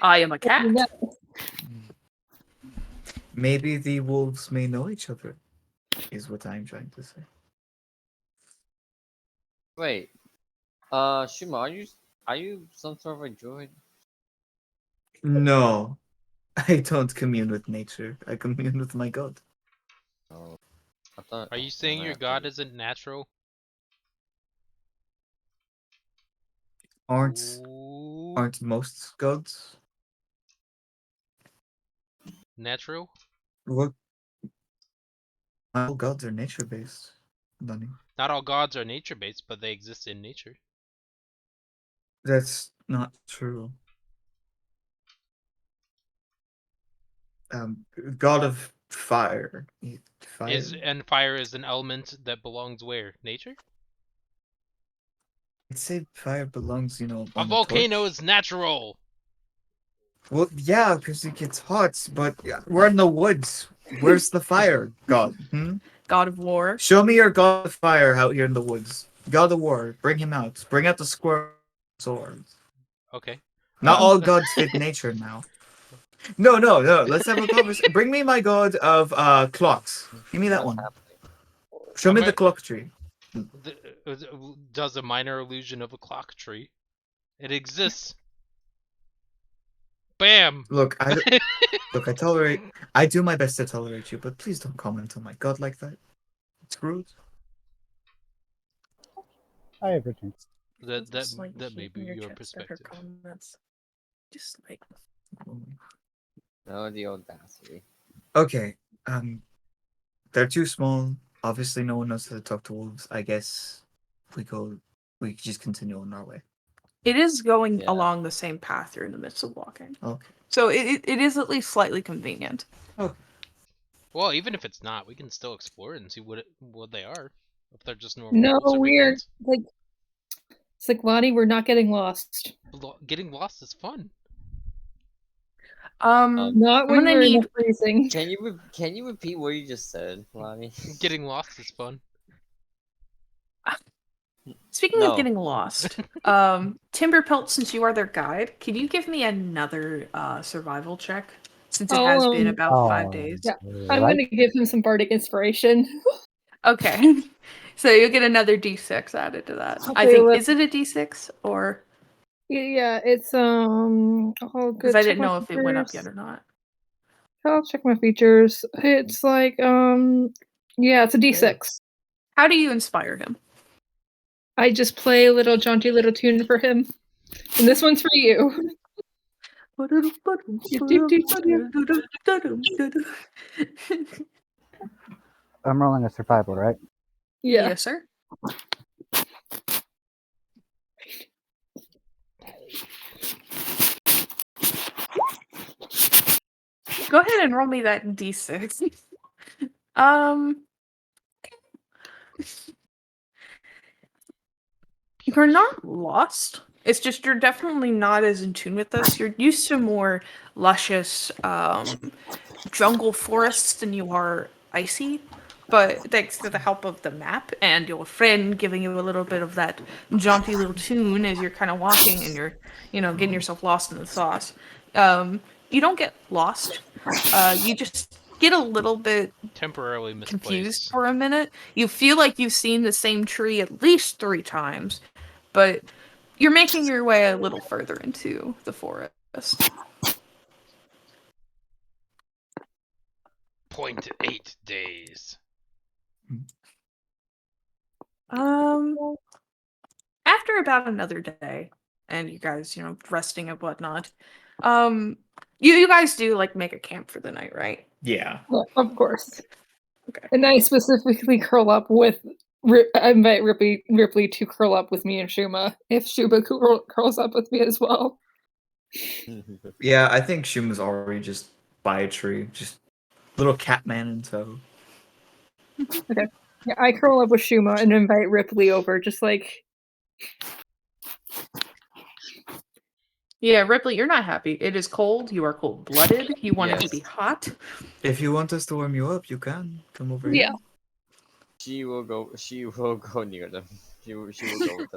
I am a cat. Maybe the wolves may know each other, is what I'm trying to say. Wait. Shuma, are you some sort of a droid? No, I don't commune with nature. I commune with my god. Oh, I thought. Are you saying your god isn't natural? Aren't Ooh, most gods? natural? What? All gods are nature based, Dunny. Not all gods are nature based, but they exist in nature. That's not true. God of fire. Fire. And fire is an element that belongs where? Nature? I'd say fire belongs, A on a volcano torch. is natural. Well, yeah, because it gets hot, but we're in the woods. Where's the fire god? God of War. Show me your god of fire out here in the woods. God of war, bring him out. Bring out the squirrel sword. Okay. Not all gods fit nature now. No. Let's have a conversation. Bring me my god of clocks. Give me that What's one. happening? Show me Okay. the clock tree. Does a minor illusion of a clock tree. It exists. Bam! Look, I tolerate. I do my best to tolerate you, but please don't comment on my god like that. It's rude. I have returned. That may be your chest at her perspective. comments. Just like No, the audacity. Okay. They're too small. Obviously, no one knows how to talk to wolves. I guess we just continue on our way. it is going Yeah. along the same path you're in the midst of walking. Okay. So it is at least slightly convenient. Well, even if it's not, we can still explore it and see what they are. If they're just normal No, wolves or big we're ones. like it's like Lonnie, we're not getting lost. Getting lost is fun. Not I'm when gonna we're in need- the freezing. Can you repeat what you just said, Lonnie? Getting lost is fun. Speaking No. of getting lost, Timberpelt, since you are their guide, can you give me another survival check? Since it has been about 5 days. Yeah, I'm Right? gonna give him some bardic inspiration. Okay. So you'll get another D6 added to that. I Okay, think let's- is it a D6 or Yeah, it's oh because good. I check didn't my know if it went up features. yet or not. I'll check my features. It's like yeah, it's a D6. How do you inspire him? I just play a little jaunty little tune for him. And this one's for you. I'm rolling a survival, right? Yeah. Yes, sir. Go ahead and roll me that D6. You're not lost. It's just you're definitely not as in tune with this. You're used to more luscious jungle forests than you are icy. But thanks to the help of the map and your friend giving you a little bit of that jaunty little tune as you're kind of walking and you're, getting yourself lost in the sauce, you don't get lost. You just get a little bit Temporarily confused misplaced. for a minute. You feel like you've seen the same tree at least 3 times, but you're making your way a little further into the forest. 0.8 days. After about another day, and you guys, resting and whatnot, you guys do like make a camp for the night, right? Yeah. Yeah, of course. Okay. And I specifically curl up with invite Ripley to curl up with me and Shuma if Shuma curls up with me as well. Yeah, I think Shuma's already just by a tree, just little cat man in tow. Okay. Yeah, I curl up with Shuma and invite Ripley over, just like Yeah, Ripley, you're not happy. It is cold. You are cold-blooded. You want it to be Yes. hot. If you want us to warm you up, you can come over yeah. here. She will go. She will go near them. She will go with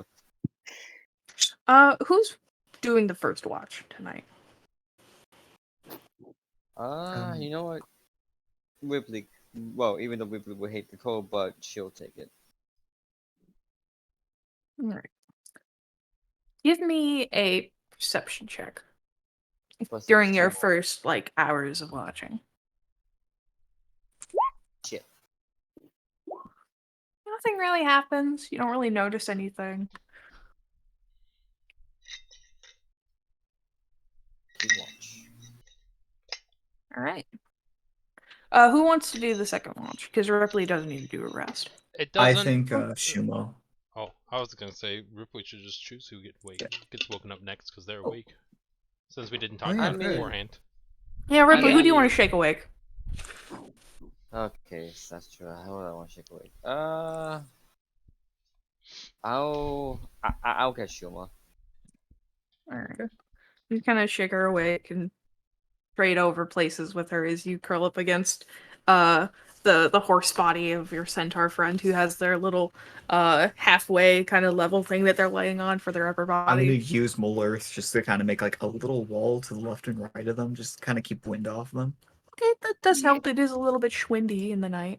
them. Who's doing the first watch tonight? You know what? Ripley. Well, even though Ripley will hate the cold, but she'll take it. All right. Give me a perception check during your Perception. first hours of watching. Shit. Nothing really happens. You don't really notice anything. Keep watch. All right. Who wants to do the second watch? Because Ripley doesn't need to do a rest. It I doesn't. think Shumo. Oh, I was gonna say Ripley should just choose who gets woken up next because they're awake. Since we didn't talk yeah, about it okay. beforehand. Yeah, Ripley, who do you want mean- to shake awake? Okay, so that's true. How would I want to shake away? I'll get Shuma. All right. You kind of shake her awake and trade over places with her as you curl up against the horse body of your centaur friend who has their little halfway kind of level thing that they're laying on for their upper I'm gonna body. use Mole Earth just to kind of make like a little wall to the left and right of them, just kind of keep wind off them. Okay, that does help. It is a little bit schwindy in the night.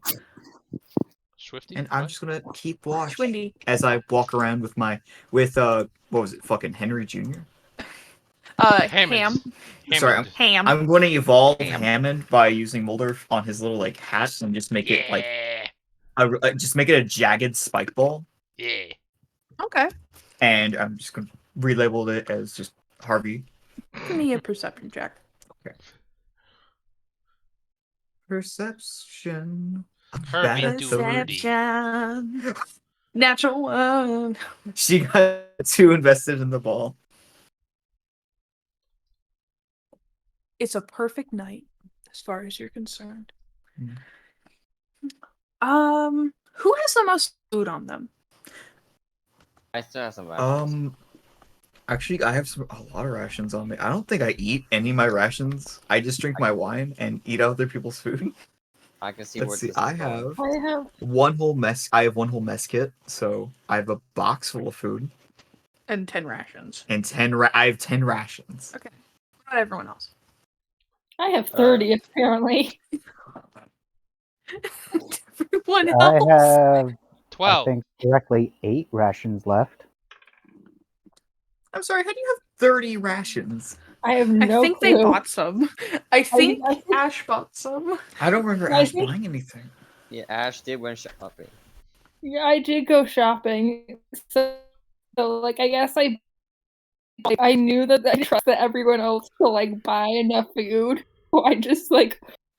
Swifty? And I'm What? just gonna keep watch Schwindy. as I walk around with what was it, fucking Henry Jr. Hammond. Sorry, Hammond. Ham. I'm going to evolve Ham. Hammond by using Molder on his little hat and just make it like Yeah. just make it a jagged spike ball, Yeah. Okay. and I'm just gonna relabel it as just Harvey. Give me a perception check. Perception. Harvey Bad Doherty. Perception. Natural one. She got too invested in the ball. It's a perfect night, as far as you're concerned. Mm. Who has the most food on them? I still have some rations. Actually, I have a lot of rations on me. I don't think I eat any of my rations. I just drink my wine and eat other people's food. I can see Let's where see. this I is going. have I have one whole mess. I have one whole mess kit, so I have a box full of food And 10 rations. and I have 10 rations. Okay. What about everyone else? I have 30 apparently. Everyone I else? have, I 12. think, directly 8 rations left. I'm sorry. How do you have 30 rations? I have I no think clue. they bought some. I think I think- Ash bought some. I don't remember I Ash think- buying anything. Yeah, Ash did went shopping. Yeah, I did go shopping. So I guess I knew that I trusted everyone else to buy enough food. So I just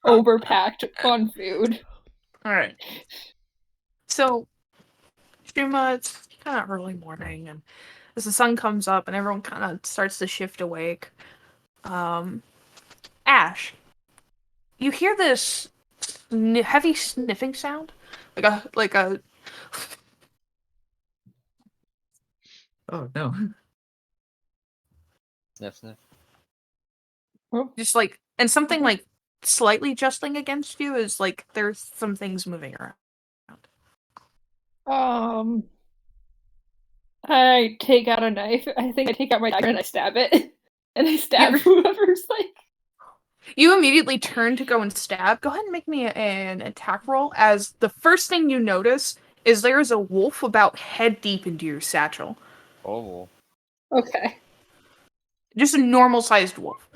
overpacked on food. Alright. So, Shuma, it's kind of early morning, and as the sun comes up and everyone kind of starts to shift awake, Ash, you hear this heavy sniffing sound? Like a Oh no. Sniff, sniff. just and something slightly justling against you is there's some things moving around. I take out a knife. I think I take out my dagger and I stab it. And I stab whoever's like. You immediately turn to go and stab. Go ahead and make me an attack roll, as the first thing you notice is there is a wolf about head deep into your satchel. Oh. Okay. Just a normal-sized wolf.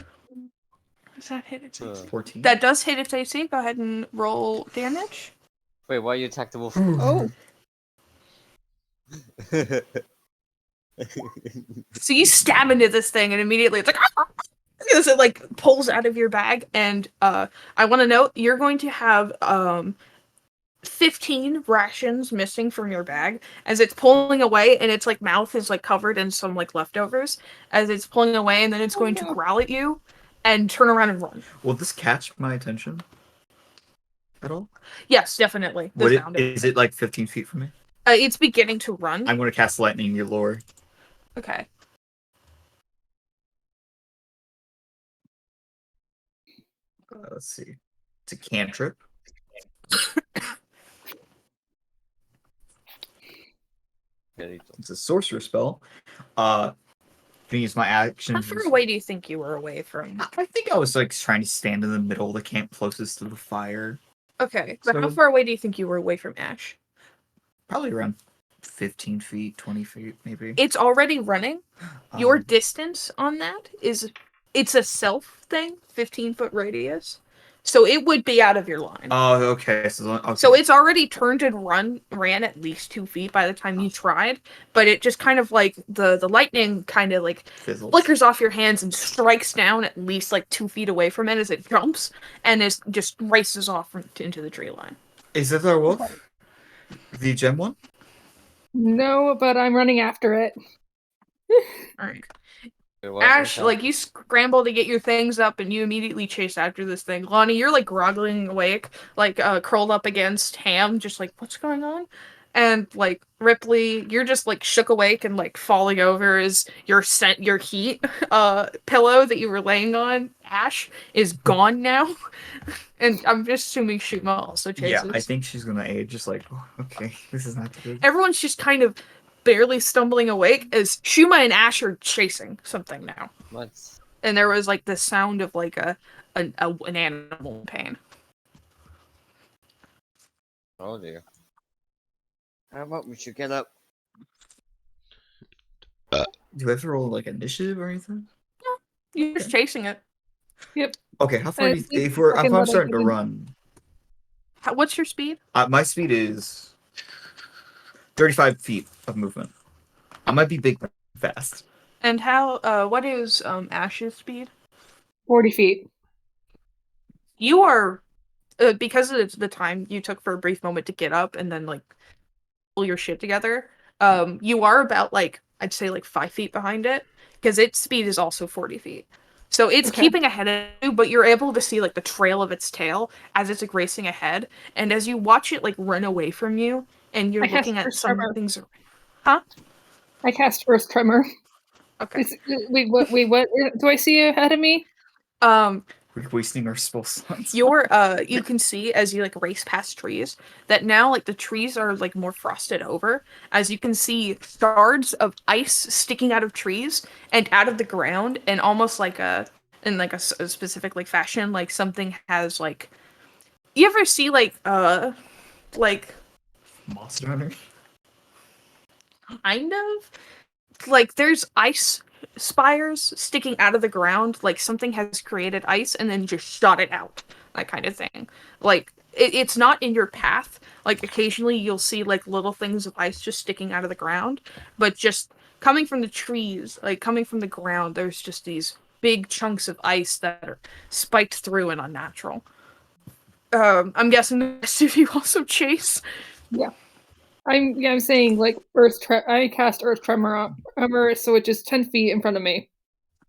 Does that hit its AC? 14. That does hit its AC. Go ahead and roll damage. Wait, why you attack the wolf? Oh. So you stab into this thing, and immediately it's like, as it like pulls out of your bag. And I want to note you're going to have 15 rations missing from your bag as it's pulling away, and its like mouth is like covered in some like leftovers as it's pulling away, and then it's going to growl at you and turn around and run. Will this catch my attention at all? Yes, definitely. The Would it, sound of is it like 15 feet from me? it's beginning to run. I'm going to cast Lightning Galore. Okay. Let's see. It's a cantrip. It's a sorcerer spell. Can use my action. How far away do you think you were away from? I think I was like trying to stand in the middle of the camp closest to the fire. Okay, but So- how far away do you think you were away from Ash? Probably around 15 feet, 20 feet, maybe. It's already running. Your Um, distance on that is, it's a self thing, 15-foot radius. So it would be out of your line. Oh, okay. Okay. So it's already turned and ran at least 2 feet by the time you tried, but it just kind of like the lightning kind of like fizzles. flickers off your hands and strikes down at least like 2 feet away from it as it jumps and is just races off into the tree line. Is that our wolf? The gem one? No, but I'm running after it. All right. Wait, Ash, like, you scramble to get your things up and you immediately chase after this thing. Lonnie, you're like groggling awake, like curled up against Ham, just like, what's going on? And like Ripley, you're just like shook awake and like falling over as your heat pillow that you were laying on, Ash, is gone now. And I'm just assuming Shuma also chases. Yeah, I think she's gonna age. Just like, oh, okay, this is not good. Everyone's just kind of barely stumbling awake as Shuma and Ash are chasing something now. What? And there was like the sound of like an animal in pain. Oh dear. How about we should get up? Do I have to roll like initiative or anything? You're just chasing it. Okay, how far do you, it's if we're fucking if I'm what I starting to do. run? What's your speed? My speed is 35 feet of movement. I might be big but fast. And what is Ash's speed? 40 feet. You are because of the time you took for a brief moment to get up and then like pull your shit together. You are about like I'd say like 5 feet behind it because its speed is also 40 feet. So it's Okay. keeping ahead of you, but you're able to see like the trail of its tail as it's like racing ahead. And as you watch it like run away from you, and you're I cast looking at First some Tremor. things. I cast Earth Tremor. Okay. Wait, what do I see ahead of me? We're wasting our spell slots. You can see as you like race past trees that now like the trees are like more frosted over, as you can see shards of ice sticking out of trees and out of the ground, and almost like in like a specific like fashion, like something has like, you ever see like Monster Hunter. kind of like there's ice spires sticking out of the ground, like something has created ice and then just shot it out, that kind of thing. Like it's not in your path, like occasionally you'll see like little things of ice just sticking out of the ground, but just coming from the trees, like coming from the ground, there's just these big chunks of ice that are spiked through and unnatural. I'm guessing the rest of you also chase. I'm saying like I cast Earth Tremor, so it's just 10 feet in front of me.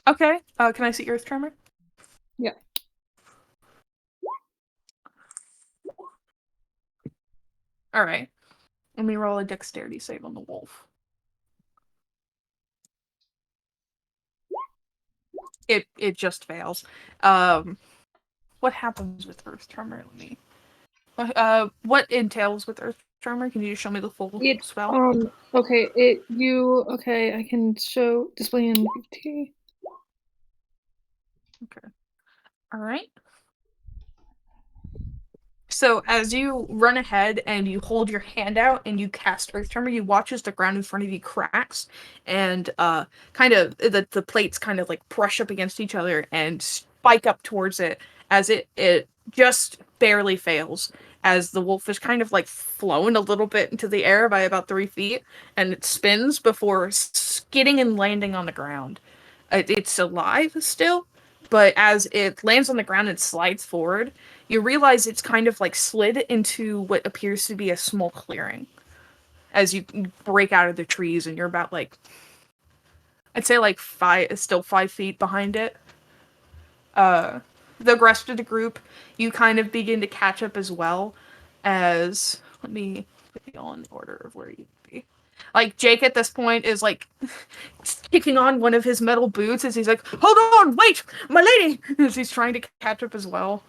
Okay, can I see Earth Tremor? Yeah. All right. Let me roll a dexterity save on the wolf. It just fails. What happens with Earth Tremor? What entails with Earth Charmer? Can you just show me the full It spell? okay, I can show display in PPT. All right. So as you run ahead and you hold your hand out and you cast Earth Tremor, you watch as the ground in front of you cracks and kind of the plates kind of like brush up against each other and spike up towards it as it just barely fails as the wolf is kind of like flown a little bit into the air by about 3 feet and it spins before skidding and landing on the ground. It's alive still, but as it lands on the ground and slides forward, you realize it's kind of like slid into what appears to be a small clearing as you break out of the trees and you're about like, I'd say like 5 feet behind it. The rest of the group, you kind of begin to catch up as well as, let me put you all in order of where you'd be. Like, Jake at this point is like kicking on one of his metal boots as he's like, hold on, wait, my lady, as he's trying to catch up as well.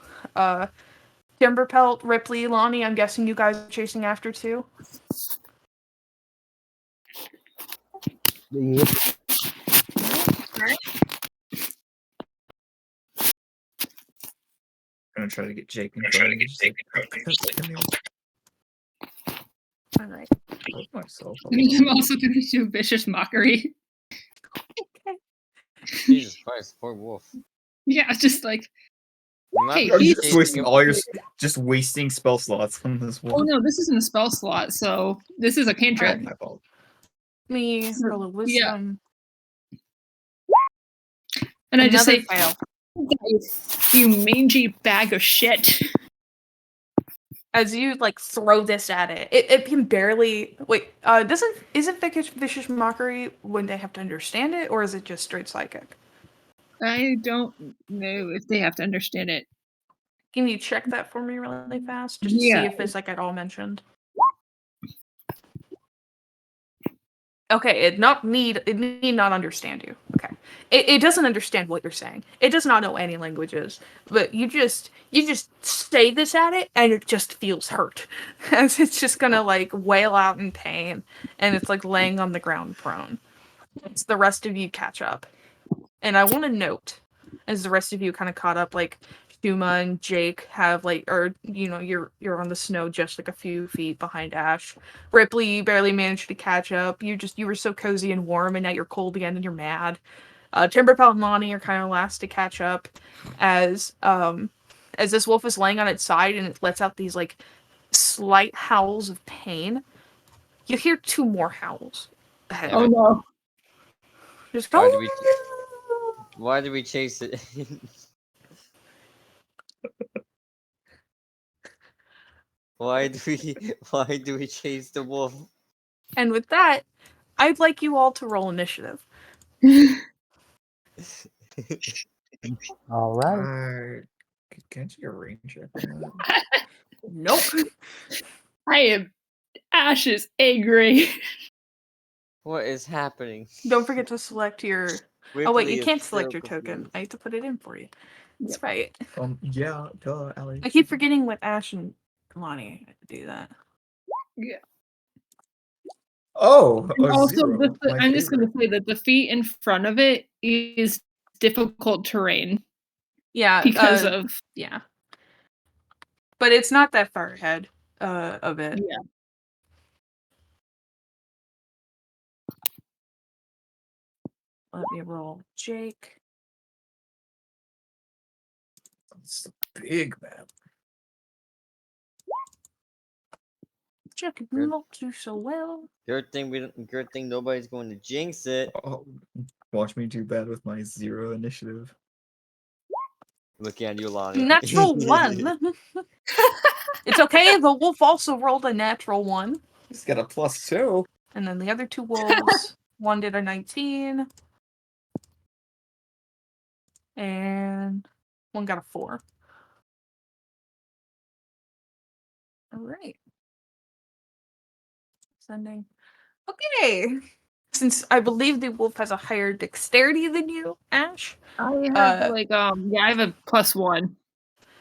Timberpelt, Ripley, Lonnie, I'm guessing you guys are chasing after too? Yep. I'm gonna try to get Jake in front of me. Just like, come here. Alright. Help myself. I'm also going to do vicious mockery. Jesus Christ, poor wolf. Yeah, just like, Not Hey, You're he's- just wasting all your just wasting spell slots on this one. oh no, this isn't a spell slot, so this is a cantrip. My fault. Me roll a wisdom. And I just Another say, fail. you mangy bag of shit. As you like throw this at it, it can barely wait. Isn't vicious mockery when they have to understand it, or is it just straight psychic? I don't know if they have to understand it. Can you check that for me really fast, just to Yeah. see if it's like at all mentioned? Okay, it need not understand you. Okay, it doesn't understand what you're saying. It does not know any languages, but you just say this at it, and it just feels hurt, as it's just gonna like wail out in pain, and it's like laying on the ground prone. It's the rest of you catch up, and I want to note, as the rest of you kind of caught up, like Shuma and Jake have like, or you're on the snow just like a few feet behind Ash. Ripley, you barely managed to catch up. You were so cozy and warm, and now you're cold again and you're mad. Timberpelt and Lonnie are kind of last to catch up, as this wolf is laying on its side and it lets out these like slight howls of pain. You hear 2 more howls ahead. Oh no. Just Why do we chase it? Why do we chase the wolf? And with that, I'd like you all to roll initiative. All right. Can't you arrange it? On that? Nope. I am Ash's angry. What is happening? Don't forget to select your. Oh wait, Ripley you is can't so select your token. confused. I have to put it in for you. That's right. Yeah, duh, Alex. I keep forgetting with Ash and Lonnie to do that. Oh, And a also, zero. My I'm just going favorite. to say that the feet in front of it is difficult terrain Yeah. because of Yeah. But it's not that far ahead of it. yeah. Let me roll Jake. It's a big map. Jake did not do so well. Good thing nobody's going to jinx it. Oh, watch me do bad with my 0 initiative. Looking at you, Lonnie. Natural 1. It's okay. The wolf also rolled a natural 1. He's got a +2. And then the other 2 wolves, one did a 19. And one got a 4. All right. Sending. Okay. Since I believe the wolf has a higher dexterity than you, Ash. I have I have a +1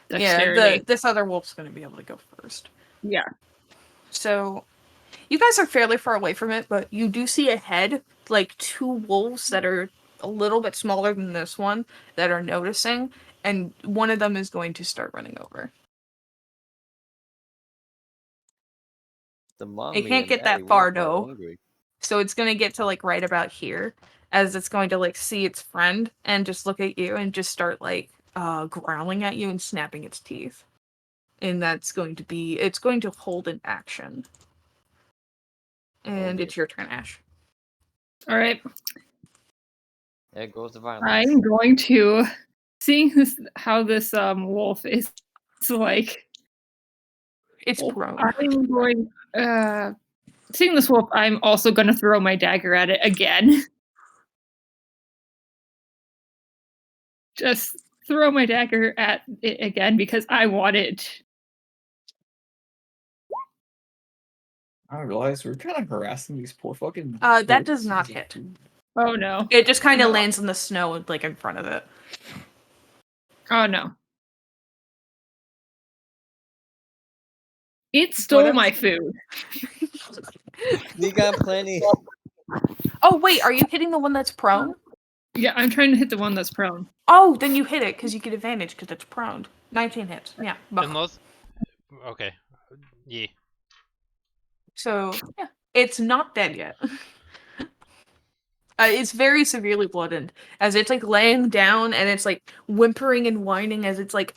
dexterity. Yeah, this other wolf's going to be able to go first. Yeah. So you guys are fairly far away from it, but you do see ahead, like 2 wolves that are a little bit smaller than this one that are noticing, and one of them is going to start running over. The It mommy can't and get daddy that wolf far are though, hungry. so it's gonna get to like right about here, as it's going to like see its friend and just look at you and just start like growling at you and snapping its teeth. And it's going to hold an action. And Okay. it's your turn, Ash. All right. There goes the violence. I'm going to, seeing this how this wolf is like. It's prone. I'm going. Seeing this wolf, I'm also going to throw my dagger at it again. Just throw my dagger at it again because I want it. I realize we're kind of harassing these poor fucking. That does not hit. Oh no. It just kind of No. lands in the snow, like in front of it. Oh no. It stole my food. We got plenty. Oh wait, are you hitting the one that's prone? Yeah, I'm trying to hit the one that's prone. Oh, then you hit it because you get advantage because it's prone. 19 hits. Yeah. Unless, okay, yeah. So yeah, it's not dead yet. It's very severely blooded as it's like laying down and it's like whimpering and whining as it's like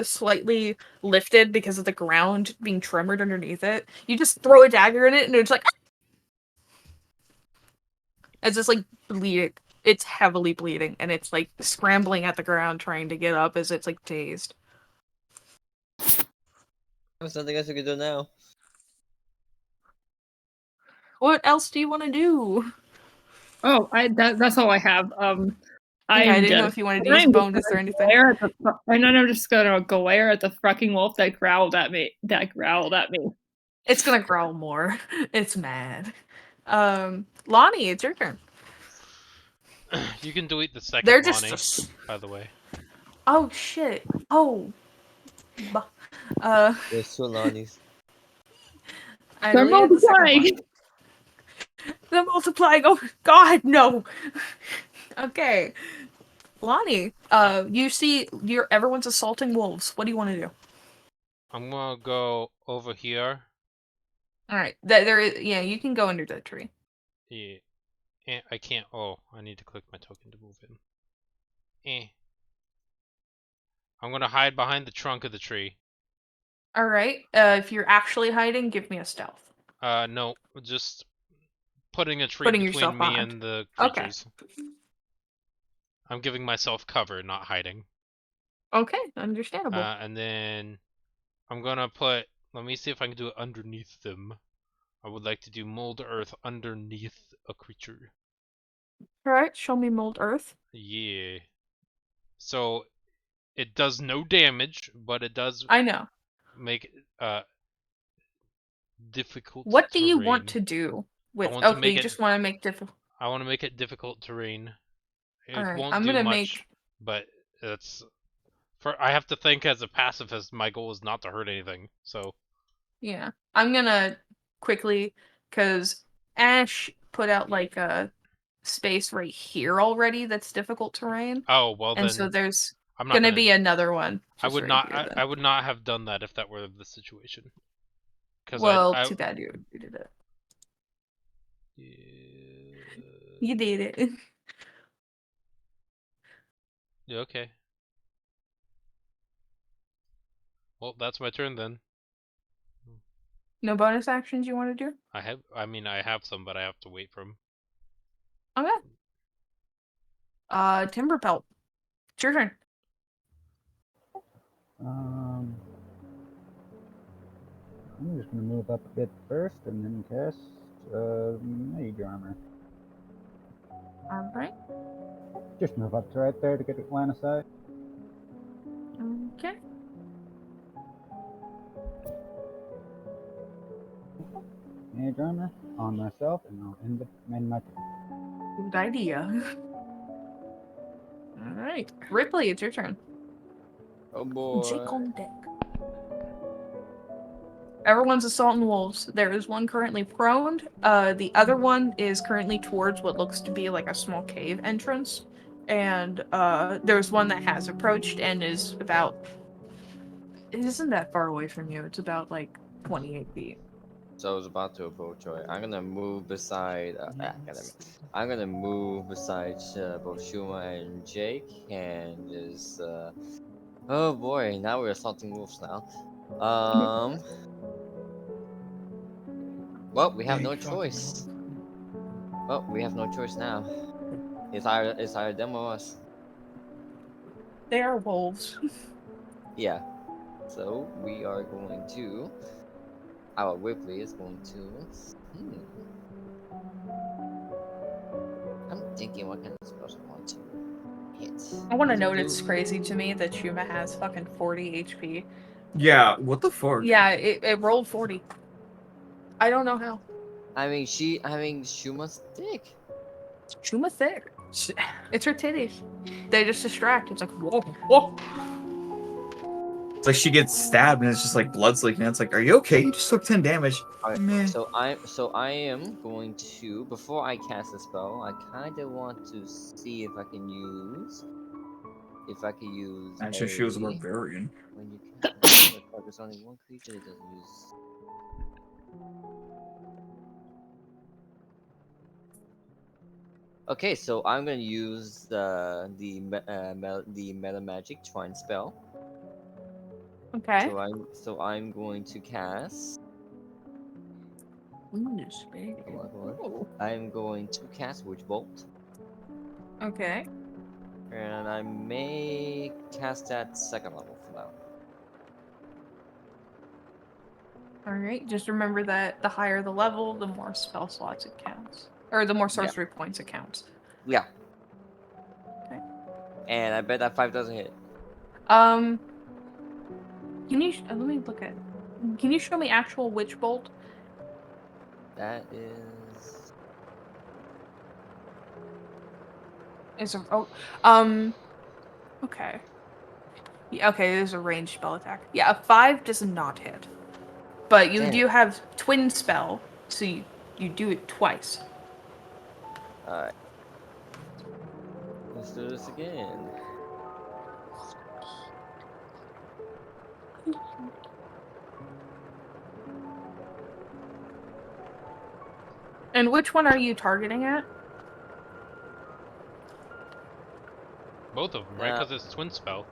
slightly lifted because of the ground being tremoured underneath it. You just throw a dagger in it and it's like as it's like bleeding. It's heavily bleeding and it's like scrambling at the ground trying to get up as it's like dazed. There's nothing else we can do now. What else do you want to do? Oh, that's all I have. I I'm didn't know just if you wanted to use bonus or anything. And then I'm just gonna glare at the fucking wolf that growled at me. It's gonna growl more. It's mad. Lonnie, it's your turn. You can delete the second They're Lonnie, just. by the way. Oh shit. Oh. There's two Lonnies. I They're deleted the second one. multiplying. They're multiplying. Oh God, no. Okay, Lonnie. You see, everyone's assaulting wolves. What do you want to do? I'm gonna go over here. All right. There is. Yeah, you can go under the tree. Yeah. I can't. Oh, I need to click my token to move in. I'm gonna hide behind the trunk of the tree. All right. If you're actually hiding, give me a stealth. No, just putting a tree Putting between yourself me behind. and the Okay. creatures. I'm giving myself cover, not hiding. Okay, understandable. And then I'm gonna put. Let me see if I can do it underneath them. I would like to do mold earth underneath a creature. All right. Show me mold earth. Yeah. So it does no damage, but it does I know. make difficult What do terrain. you want to do with? want to Okay, make you it- just want to make difficult. I want to make it difficult terrain. It All right, won't I'm do gonna much, but it's I have to think as a pacifist. My goal is not to hurt anything. So Yeah, I'm gonna quickly because Ash put out like a space right here already that's difficult terrain, oh well and then so there's I'm not gonna be another one. I Just would right not. Here, then. I would not have done that if that were the situation. Because Well, I too bad you did it. yeah, You did it. yeah, okay. Well, that's my turn then. No bonus actions you want to do? I mean, I have some, but I have to wait for them. Okay. Timberpelt. It's your turn. I'm just gonna move up a bit first and then cast Mage Armor. All right. Just move up to right there to get line of sight. Okay. Mage Armor on myself, and I'll end my turn. Good idea. All right, Ripley, it's your turn. Oh boy. Jake on deck. Everyone's assaulting wolves. There is one currently prone. The other one is currently towards what looks to be like a small cave entrance. And there's one that has approached and is about. It isn't that far away from you. It's about like 28 feet. So I was about to approach her. I'm gonna move beside. I'm gonna move beside both Shuma and Jake, and just. Oh boy, now we're assaulting wolves now. Well, we have no choice. Well, we have no choice now. It's either them or us. They are wolves. Yeah. So we are going to. Our Ripley is going to. I'm thinking what kind of spells I want to hit. I want to note Do- it's crazy to me that Shuma has fucking 40 HP. Yeah, what the fuck? Yeah, it rolled 40. I don't know how. I mean, Shuma's thick. Shuma thick. It's her titties. They just distract. It's like, whoa, whoa. It's like she gets stabbed and it's just like blood's leaking. It's like, are you okay? You just took 10 damage. Alright, Meh. so I am going to, before I cast a spell, I kind of want to see if I can use Actually, she was a barbarian. when you cast a spell, there's only one creature that doesn't use. Okay, so I'm gonna use the meta magic twine spell. Okay. So I'm going to cast. Goodness, baby. Come on. I'm going to cast Witch Bolt, Okay. and I may cast that second level for now. Alright, just remember that the higher the level, the more spell slots it counts. Or the more sorcery points it counts. Yeah. Okay. And I bet that 5 doesn't hit. Can you let me look at. Can you show me actual witch bolt? That is. Is a okay. Yeah, okay, there's a ranged spell attack. Yeah, a 5 does not hit. But you Damn. do have twin spell, so you do it twice. Alright. Let's do this again. And which one are you targeting at? Both of them, right? Because it's twin spell.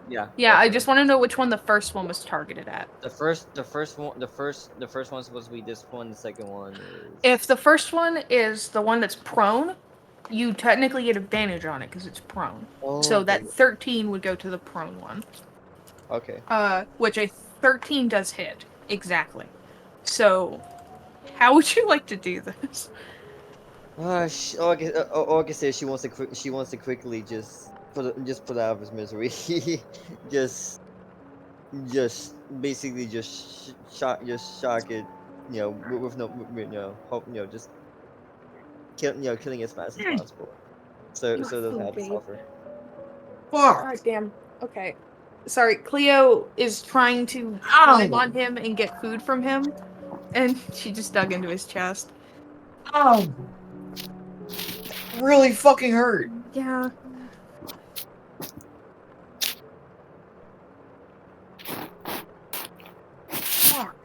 Yeah. Yeah, I just want to know which one the first one was targeted at. The first one's supposed to be this one. The second one is. If the first one is the one that's prone, you technically get advantage on it because it's prone. Oh, So okay. that 13 would go to the prone one. Okay. Which a 13 does hit. Exactly. So, how would you like to do this? Orca says she wants to quickly just put out of his misery. just basically shock it, with no hope, just killing as fast as possible. So doesn't have to suffer. Fuck! Alright, damn. Okay. Sorry, Cleo is trying to climb on him and get food from him, and she just dug into his chest. Ow! Really fucking hurt. Yeah. Fuck.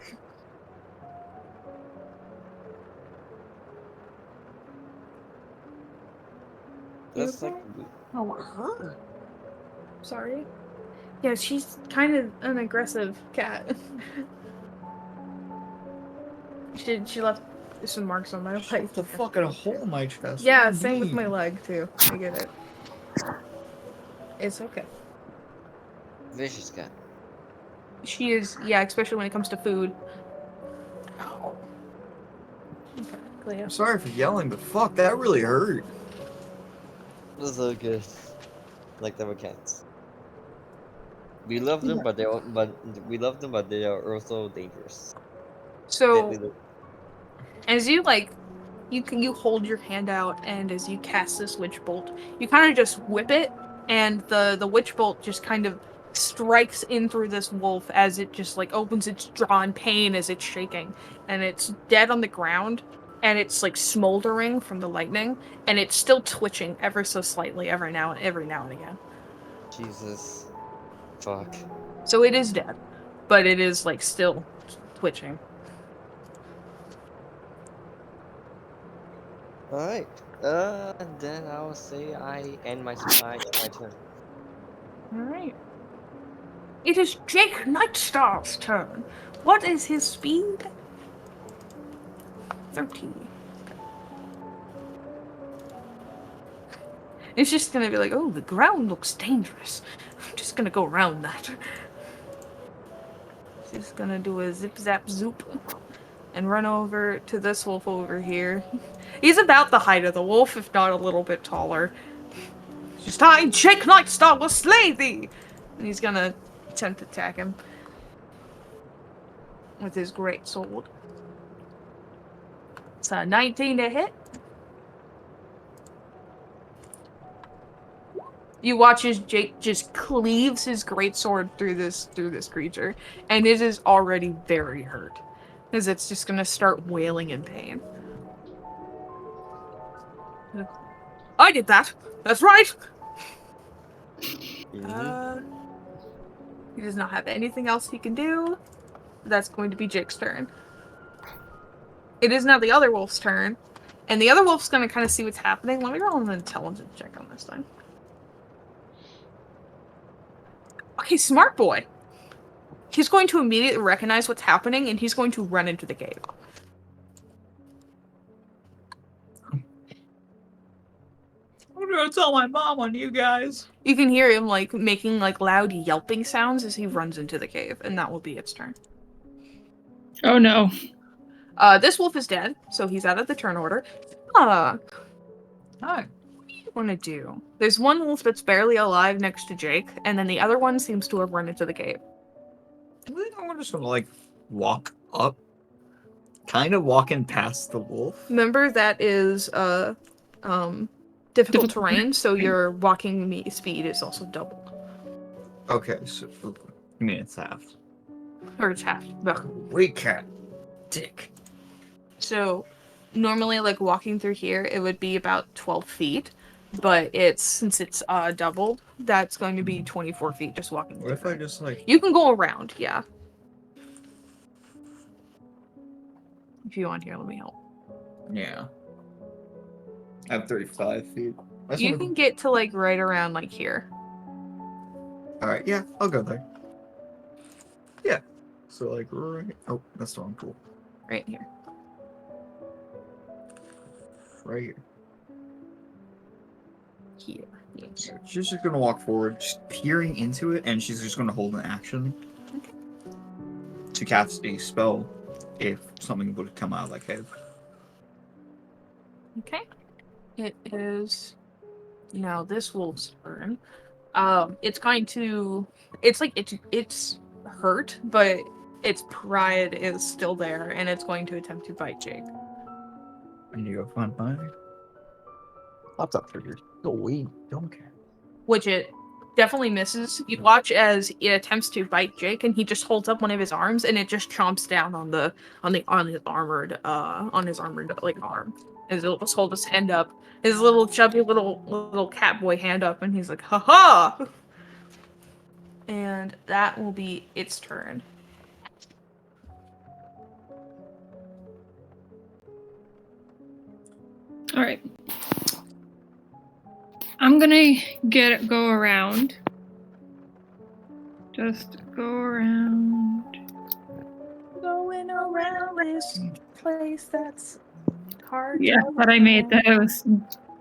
That's like. Oh, her. Sorry. Yeah, she's kind of an aggressive cat. she left some marks on my leg. What the fuck? In a hole in my chest. Yeah, What do you same with mean? my leg too. I get it. It's okay. Vicious cat. She is, yeah, especially when it comes to food. Okay, Cleo. I'm sorry for yelling, but fuck, that really hurt. That's so good. Like them cats. We love them, but they are also dangerous. So, as you you hold your hand out, and as you cast this witch bolt, you kind of just whip it, and the witch bolt just kind of strikes in through this wolf as it just like opens its jaw in pain as it's shaking, and it's dead on the ground, and it's like smoldering from the lightning, and it's still twitching ever so slightly every now and again. Jesus. Fuck. So it is dead, but it is like still twitching. Alright. Then I'll say I end my turn. All right. It is Jake Nightstar's turn. What is his speed? 13. It's just gonna be like, oh, the ground looks dangerous. I'm just gonna go around that. Just gonna do a zip zap zoop and run over to this wolf over here. He's about the height of the wolf, if not a little bit taller. Just I, Jake Nightstar, will slay thee! And he's gonna attempt to attack him with his great sword. It's a 19 to hit. You watch as Jake just cleaves his greatsword through this creature, and it is already very hurt, because it's just gonna start wailing in pain. I did that. That's right. He does not have anything else he can do. That's going to be Jake's turn. It is now the other wolf's turn, and the other wolf's gonna kind of see what's happening. Let me roll an intelligence check on this thing. Okay, smart boy. He's going to immediately recognize what's happening, and he's going to run into the cave. I'm gonna tell my mom on you guys. You can hear him like making like loud yelping sounds as he runs into the cave, and that will be its turn. Oh no. This wolf is dead, so he's out of the turn order. Hi. What do you want to do? There's one wolf that's barely alive next to Jake, and then the other one seems to have run into the cave. I think I'm just gonna like walk up, kind of walking past the wolf. Remember that is difficult terrain, so your walking speed is also doubled. Okay, so I mean it's half. Or it's half. Ugh. We can't. Dick. So normally like walking through here it would be about 12 feet, but since it's doubled, that's going to be 24 feet just walking through. What if I just like You can go around, yeah. If you want here, let me help. yeah. I have 35 feet. You can get to like right around like here. Alright, yeah, I'll go there. Yeah. So like right oh, that's the wrong pool. Right here. Right here. Here. Yes. So she's just gonna walk forward, just peering into it, and she's just gonna hold an action. Okay. To cast a spell if something would come out of that cave. Okay. It is now this wolf's turn. It's going to it's hurt, but its pride is still there, and it's going to attempt to bite Jake. And you go find my laptop figures. Oh, we don't care. Which it definitely misses. You watch as it attempts to bite Jake, and he just holds up one of his arms, and it just chomps down on his armored like arm. As it'll just hold his hand up, his little chubby little cat boy hand up, and he's like, "Ha ha!" And that will be its turn. All right. I'm gonna go around. Just go around. Going around this place that's hard. Yeah, but I made that. It was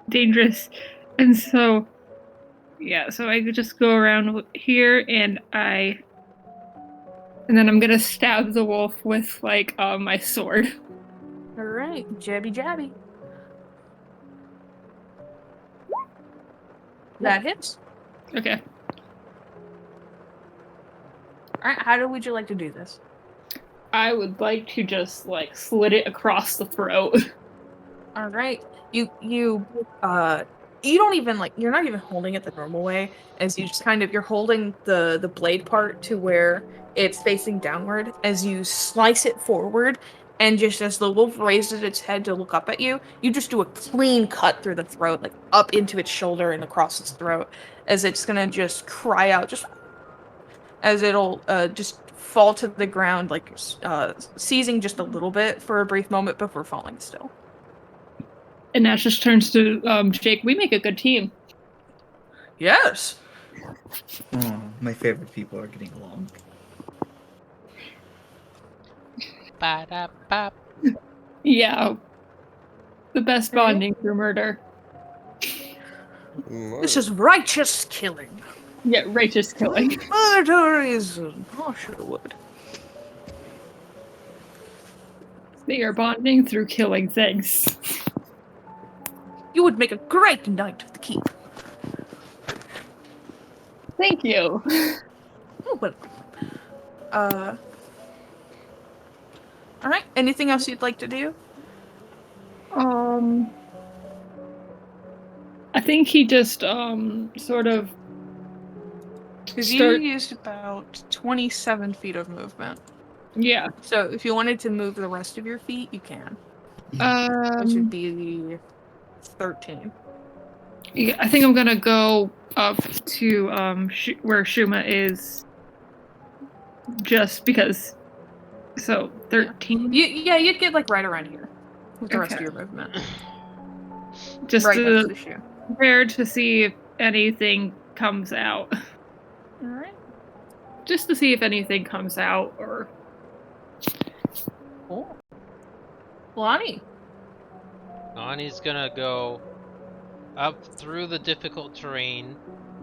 dangerous. And so, yeah, so I could just go around here and then I'm gonna stab the wolf with like my sword. Alright, jabby jabby. That hits. Okay. Alright, how would you like to do this? I would like to just like slit it across the throat. Alright. You you don't even like you're not even holding it the normal way, as you just kind of you're holding the blade part to where it's facing downward as you slice it forward, and just as the wolf raises its head to look up at you, you just do a clean cut through the throat, like up into its shoulder and across its throat, as it's gonna just cry out, just as it'll just fall to the ground, like seizing just a little bit for a brief moment before falling still. And Ash just turns to Jake. We make a good team. Yes. Oh, my favorite people are getting along. Ba-da-ba. Yeah. The best Right. bonding through murder. This is righteous killing. Yeah, righteous killing. Murder is Marshallwood. They are bonding through killing things. You would make a great knight of the keep. Thank you. Oh, well. Alright, anything else you'd like to do? I think he just sort of Because you used about 27 feet of movement. yeah. So if you wanted to move the rest of your feet, you can. Which would be 13. Yeah, I think I'm gonna go up to where Shuma is, just because. So 13. You'd get like right around here with the rest of Okay. your movement. Just right next to to the shoe. prepare to see if anything comes out. Alright. Just to see if anything comes out, or Cool. Lonnie. Lonnie's gonna go up through the difficult terrain,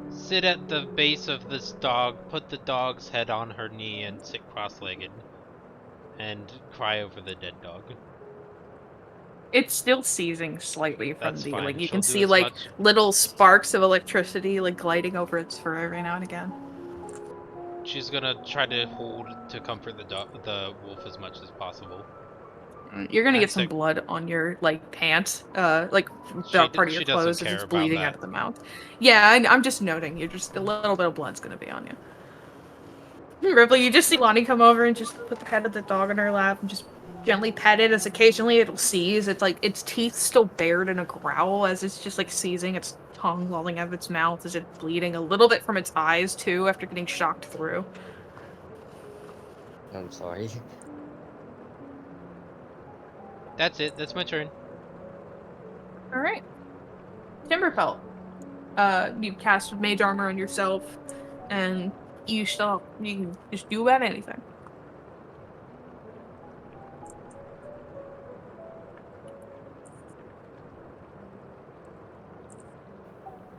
sit at the base of this dog, put the dog's head on her knee, and sit cross-legged, and cry over the dead dog. It's still seizing slightly from That's the fine. like you She'll can do see as like much- little sparks of electricity like gliding over its fur every now and again. She's gonna try to hold to comfort the wolf as much as possible. You're gonna get And some to- blood on your like pants, like She that part of she your doesn't clothes as care it's about bleeding that. out of the mouth. Yeah, I'm just noting. You're just a little bit of blood's gonna be on you. Ripley, you just see Lonnie come over and just put the head of the dog in her lap and just gently pet it as occasionally it'll seize. It's like its teeth still bared in a growl as it's just like seizing, its tongue lolling out of its mouth as it's bleeding a little bit from its eyes too after getting shocked through. I'm sorry. That's it. That's my turn. Alright. Timberfelt. You cast mage armor on yourself and you can just do about anything.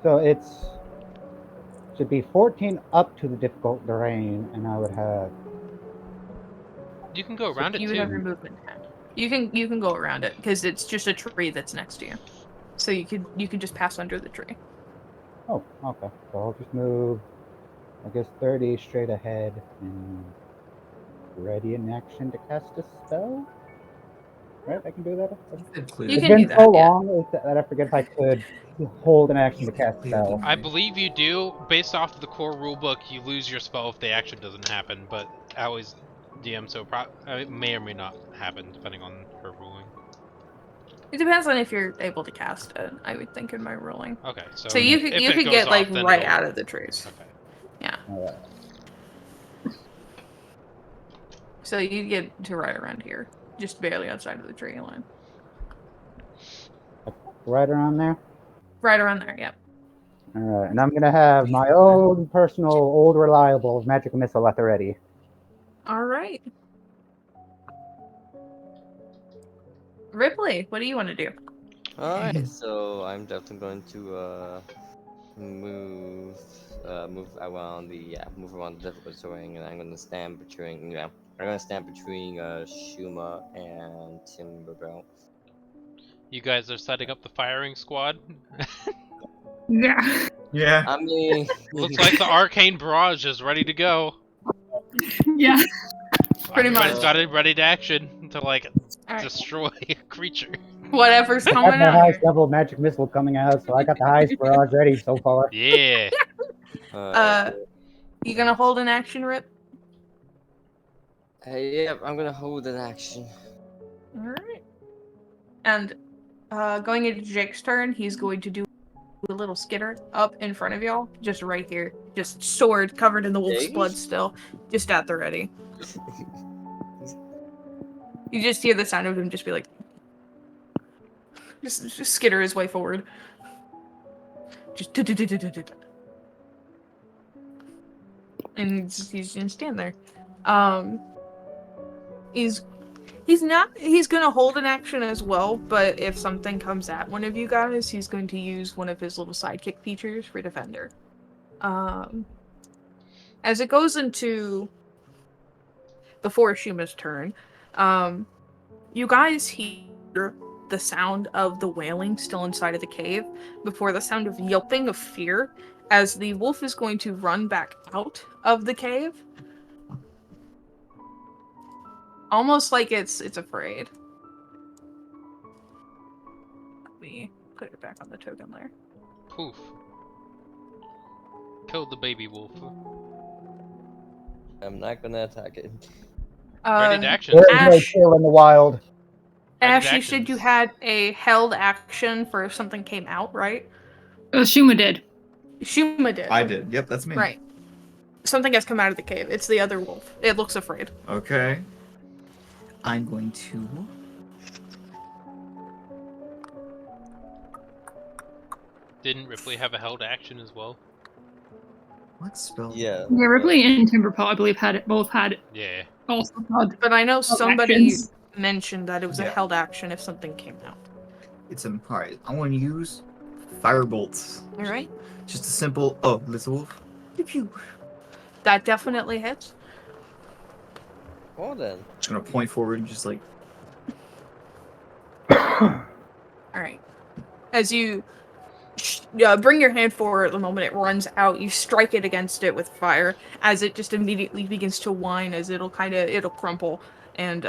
So it's should be 14 up to the difficult terrain, and I would have. You can go around it You would have your too. movement in hand. You can go around it because it's just a tree that's next to you. So you could just pass under the tree. Oh, okay. So I'll just move, I guess, 30 straight ahead and ready in action to cast a spell. Right, I can do that. You It's can been do that, so yeah. long that I forget if I could hold an action to cast a spell. I believe you do. Based off of the core rulebook, you lose your spell if the action doesn't happen, but I always DM, so it may or may not happen depending on her ruling. It depends on if you're able to cast it, I would think, in my ruling. Okay, so So you if could it goes get like off, then right it'll- out of the trees. Okay. Yeah. Alright. So you get to right around here. Just barely outside of the tree line. Right around there? Right around there, yep. Alright, and I'm gonna have my own personal old reliable magical missile at the ready. Alright. Ripley, what do you want to do? Alright, so I'm definitely going to move around move around the difficult terrain, and I'm gonna stand between Shuma and Timberbelt. You guys are setting up the firing squad. yeah, Yeah. I mean, Looks like the arcane barrage is ready to go. yeah. Pretty Everybody's much. got it ready to action to like Alright. destroy a creature. Whatever's I coming have the out highest here. level of magic missile coming out, so I got the highest barrage ready so far. Yeah. Uh, you gonna hold an action, Rip? Yep, I'm gonna hold an action. Alright. And going into Jake's turn, he's going to do a little skitter up in front of y'all, just right here. Just sword covered in the wolf's Jake? blood still, just at the ready. You just hear the sound of him just be like... Just skitter his way forward. Just... And he's gonna stand there. He's gonna hold an action as well, but if something comes at one of you guys, he's going to use one of his little sidekick features for Defender. As it goes into before Shuma's turn, you guys hear the sound of the wailing still inside of the cave before the sound of yelping of fear as the wolf is going to run back out of the cave. Almost like it's afraid. Let me put it back on the token layer. Poof. Killed the baby wolf. I'm not gonna attack it. Ready to action. There is no Ash, kill in the wild. Ready to Ash, you said you actions. had a held action for if something came out, right? Shuma did. Shuma did. I did. Yep, that's me. Right. Something has come out of the cave. It's the other wolf. It looks afraid. Okay. I'm going to... Didn't Ripley have a held action as well? What spell? Yeah. Yeah, Ripley and Timberpaw, I believe, both had Yeah. also held But I know somebody actions. mentioned that it was a Yeah. held action if something came out. It's a... Alright, I want to use Firebolts. Alright. Just a simple... Oh, little wolf. Pew. That definitely hits. Well then. Just gonna point forward and just like... Alright. As you bring your hand forward the moment it runs out, you strike it against it with fire as it just immediately begins to whine as it'll crumple and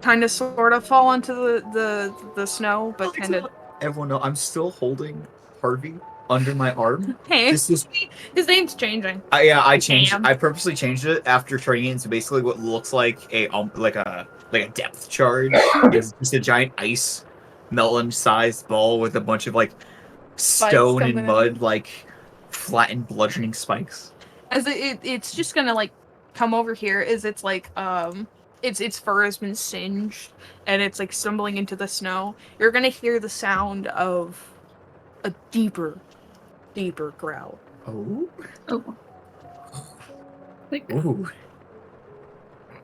kind of sort of fall onto the snow, but kind of... Everyone know I'm still holding Harvey under my arm. Hey, This is... his name's changing. I changed. Damn. I purposely changed it after turning it into basically what looks like a depth charge. It's just a giant ice melon-sized ball with a bunch of like stone and coming mud, like flattened bludgeoning spikes. As it's just gonna like come over here as it's like its fur has been singed and it's like stumbling into the snow. You're gonna hear the sound of a deeper growl. Oh. Oh. Like, Ooh.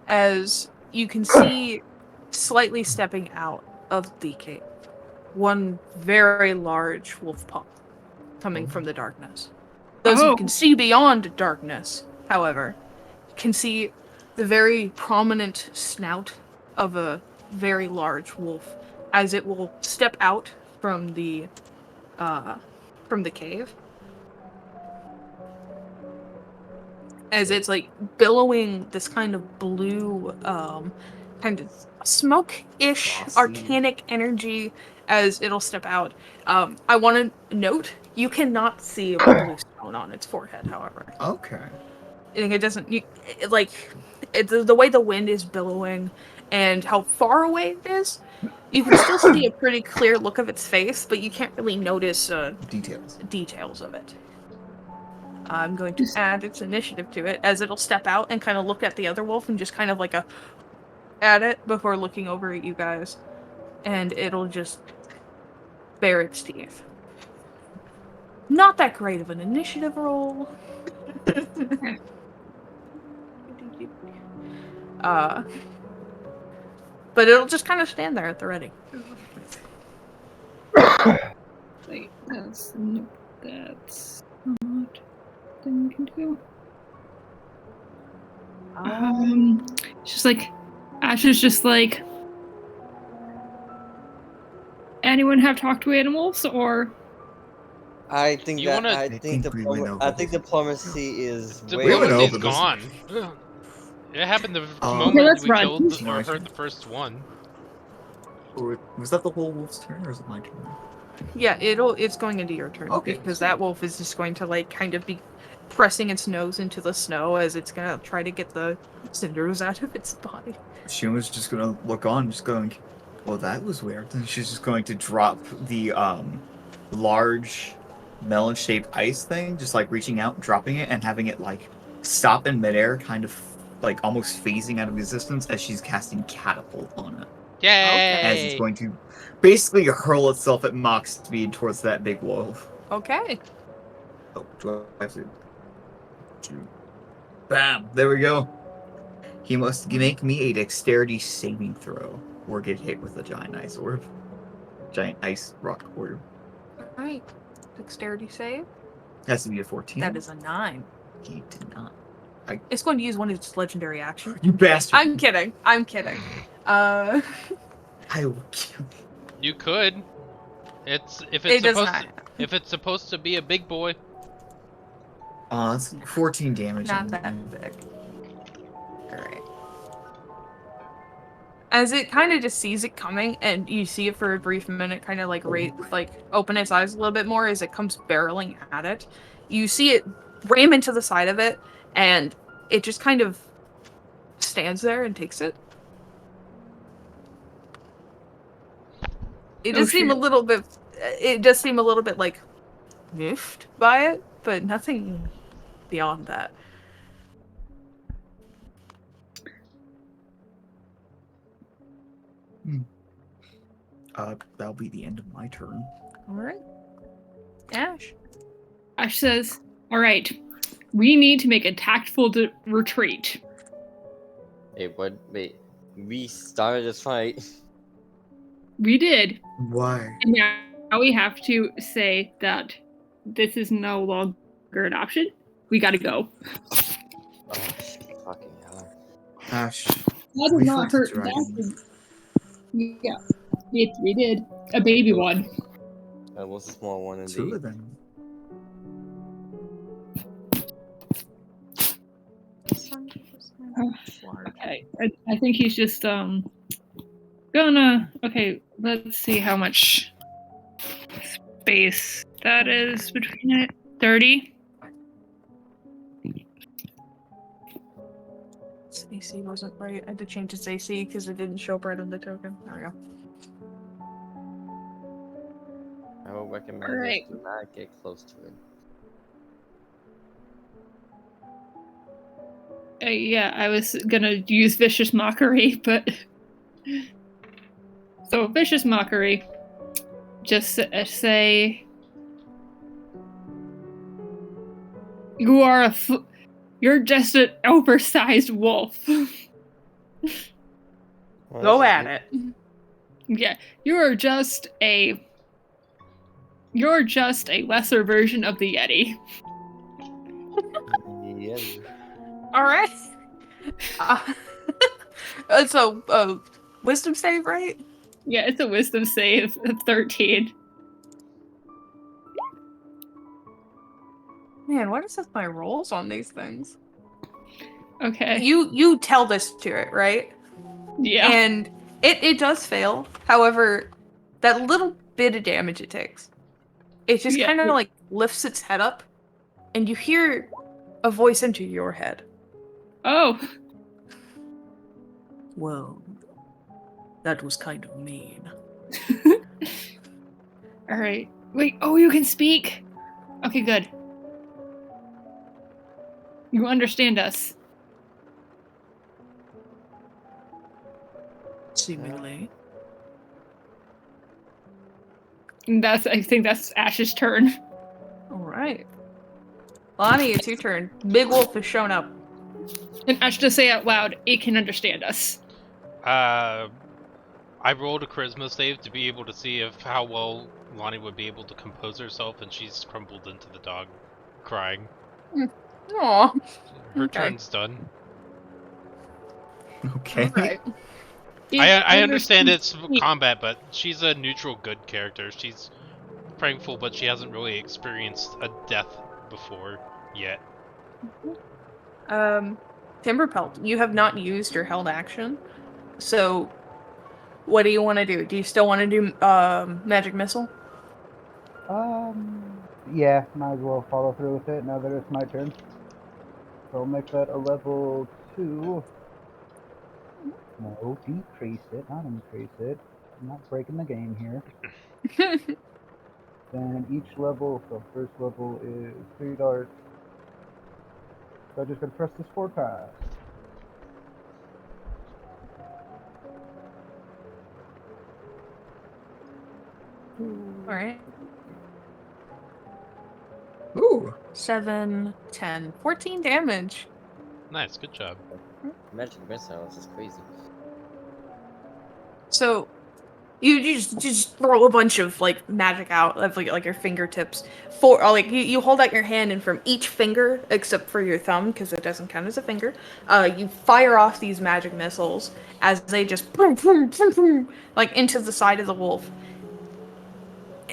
As you can see, slightly stepping out of the cave, one very large wolf paw coming from the darkness. Those who can see beyond darkness, however, can see the very prominent snout of a very large wolf as it will step out from the cave. As it's like billowing this kind of blue, kind of smoke-ish arcanic energy as it'll step out. I want to note you cannot see a blue stone on its forehead, however. Okay. I think it doesn't. The way the wind is billowing and how far away it is, you can still see a pretty clear look of its face, but you can't really notice details of it. I'm going to add its initiative to it as it'll step out and kind of look at the other wolf and just kind of like at it before looking over at you guys, and it'll just bare its teeth. Not that great of an initiative roll. But it'll just kind of stand there at the ready. wait, that's not thing we can do. It's just like Ash is just like, anyone have talked to animals or? I think You that wanna- I think diplomacy is way Diplomacy's but this- gone. It happened the Okay, moment let's we run. killed or hurt the first one. Or was that the whole wolf's turn, or is it my turn? Yeah, it's going into your turn. Okay, Because sweet. that wolf is just going to like kind of be pressing its nose into the snow as it's gonna try to get the cinders out of its body. Shuma's just gonna look on, just going, well, that was weird. And she's just going to drop the large melon-shaped ice thing, just like reaching out, dropping it, and having it like stop in midair, kind of like almost phasing out of existence as she's casting catapult on it. Yay! As it's going to basically hurl itself at Mach speed towards that big wolf. Okay. Oh, do I have to? Bam! There we go. He must make me a dexterity saving throw, or get hit with a giant ice orb. Giant ice rock orb. Alright. Dexterity save. Has to be a 14. That is a 9. He did not. It's going to use one of its legendary actions. You bastard! I'm kidding. I'm kidding. I will kill you. You could. It's if It it's does supposed not. to, if it's supposed to be a big boy. It's 14 damage. Not that big. Alright. As it kind of just sees it coming, and you see it for a brief minute kind of like open its eyes a little bit more as it comes barreling at it. You see it ram into the side of it, and it just kind of stands there and takes it. It does seem a little bit. It does seem a little bit like miffed by it, but nothing beyond that. That'll be the end of my turn. All right, Ash. Ash says, "All right, we need to make a tactful retreat." Wait, what? Wait, we started this fight. We did, Why? and now we have to say that this is no longer an option. We gotta go. Oh, fucking hell. Ash. That We did not fought the hurt. dragon. Yeah, we did a baby one. That was a small one indeed. 2 of them. Okay, I think he's just gonna. Okay, let's see how much space that is between it. 30. Its AC wasn't right. I had to change its AC because it didn't show up right on the token. There we go. I would recommend Alright. just do not get close to it. Yeah, I was gonna use vicious mockery, but so vicious mockery. Just say you are you're just an oversized wolf. Well, Go that's at good. it. Yeah, you're just a lesser version of the Yeti. Yeah. All right. It's a wisdom save, right? Yeah, it's a wisdom save of 13. Man, what is with my rolls on these things? Okay. You tell this to it, right? Yeah. And it does fail. However, that little bit of damage it takes, it just Yeah. kind of like lifts its head up, and you hear a voice enter your head. Oh. Well, that was kind of mean. All right. Wait. Oh, you can speak. Okay, good. You understand us. Seemingly. I think that's Ash's turn. All right. Lonnie, it's your turn. Big Wolf has shown up. And Ash, to say out loud, it can understand us. I rolled a charisma save to be able to see how well Lonnie would be able to compose herself, and she's crumpled into the dog, crying. Aw. Her Okay. turn's done. Okay. All right. I understand it's combat, but she's a neutral good character. She's prideful, but she hasn't really experienced a death before yet. Timberpelt, you have not used your held action, so What do you want to do? Do you still want to do magic missile? Yeah, might as well follow through with it now that it's my turn. So I'll make that a level 2. No, decrease it, not increase it. I'm not breaking the game here. Then each level, so first level is 3 darts. So I just gotta press this 4 times. All right. Ooh. 7, 10, 14 damage. Nice, good job. Magic missiles is crazy. So you just throw a bunch of like magic out of like your fingertips. For or, like you hold out your hand, and from each finger except for your thumb, because it doesn't count as a finger, you fire off these magic missiles as they just boom, boom, boom, boom, like into the side of the wolf.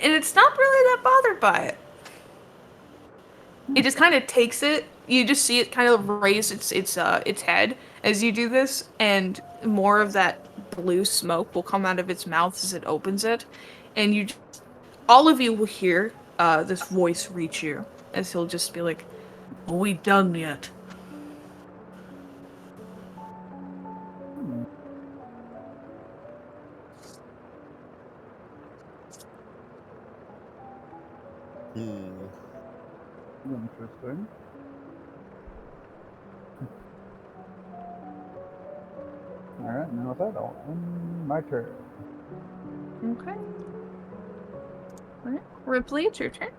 And it's not really that bothered by it. It just kind of takes it. You just see it kind of raise its head as you do this, and more of that blue smoke will come out of its mouth as it opens it, and all of you will hear this voice reach you as he'll just be like, "Are we done yet?" Hmm. Interesting. Alright, now with that, I'll end my turn. Okay. Alright. Ripley, it's your turn.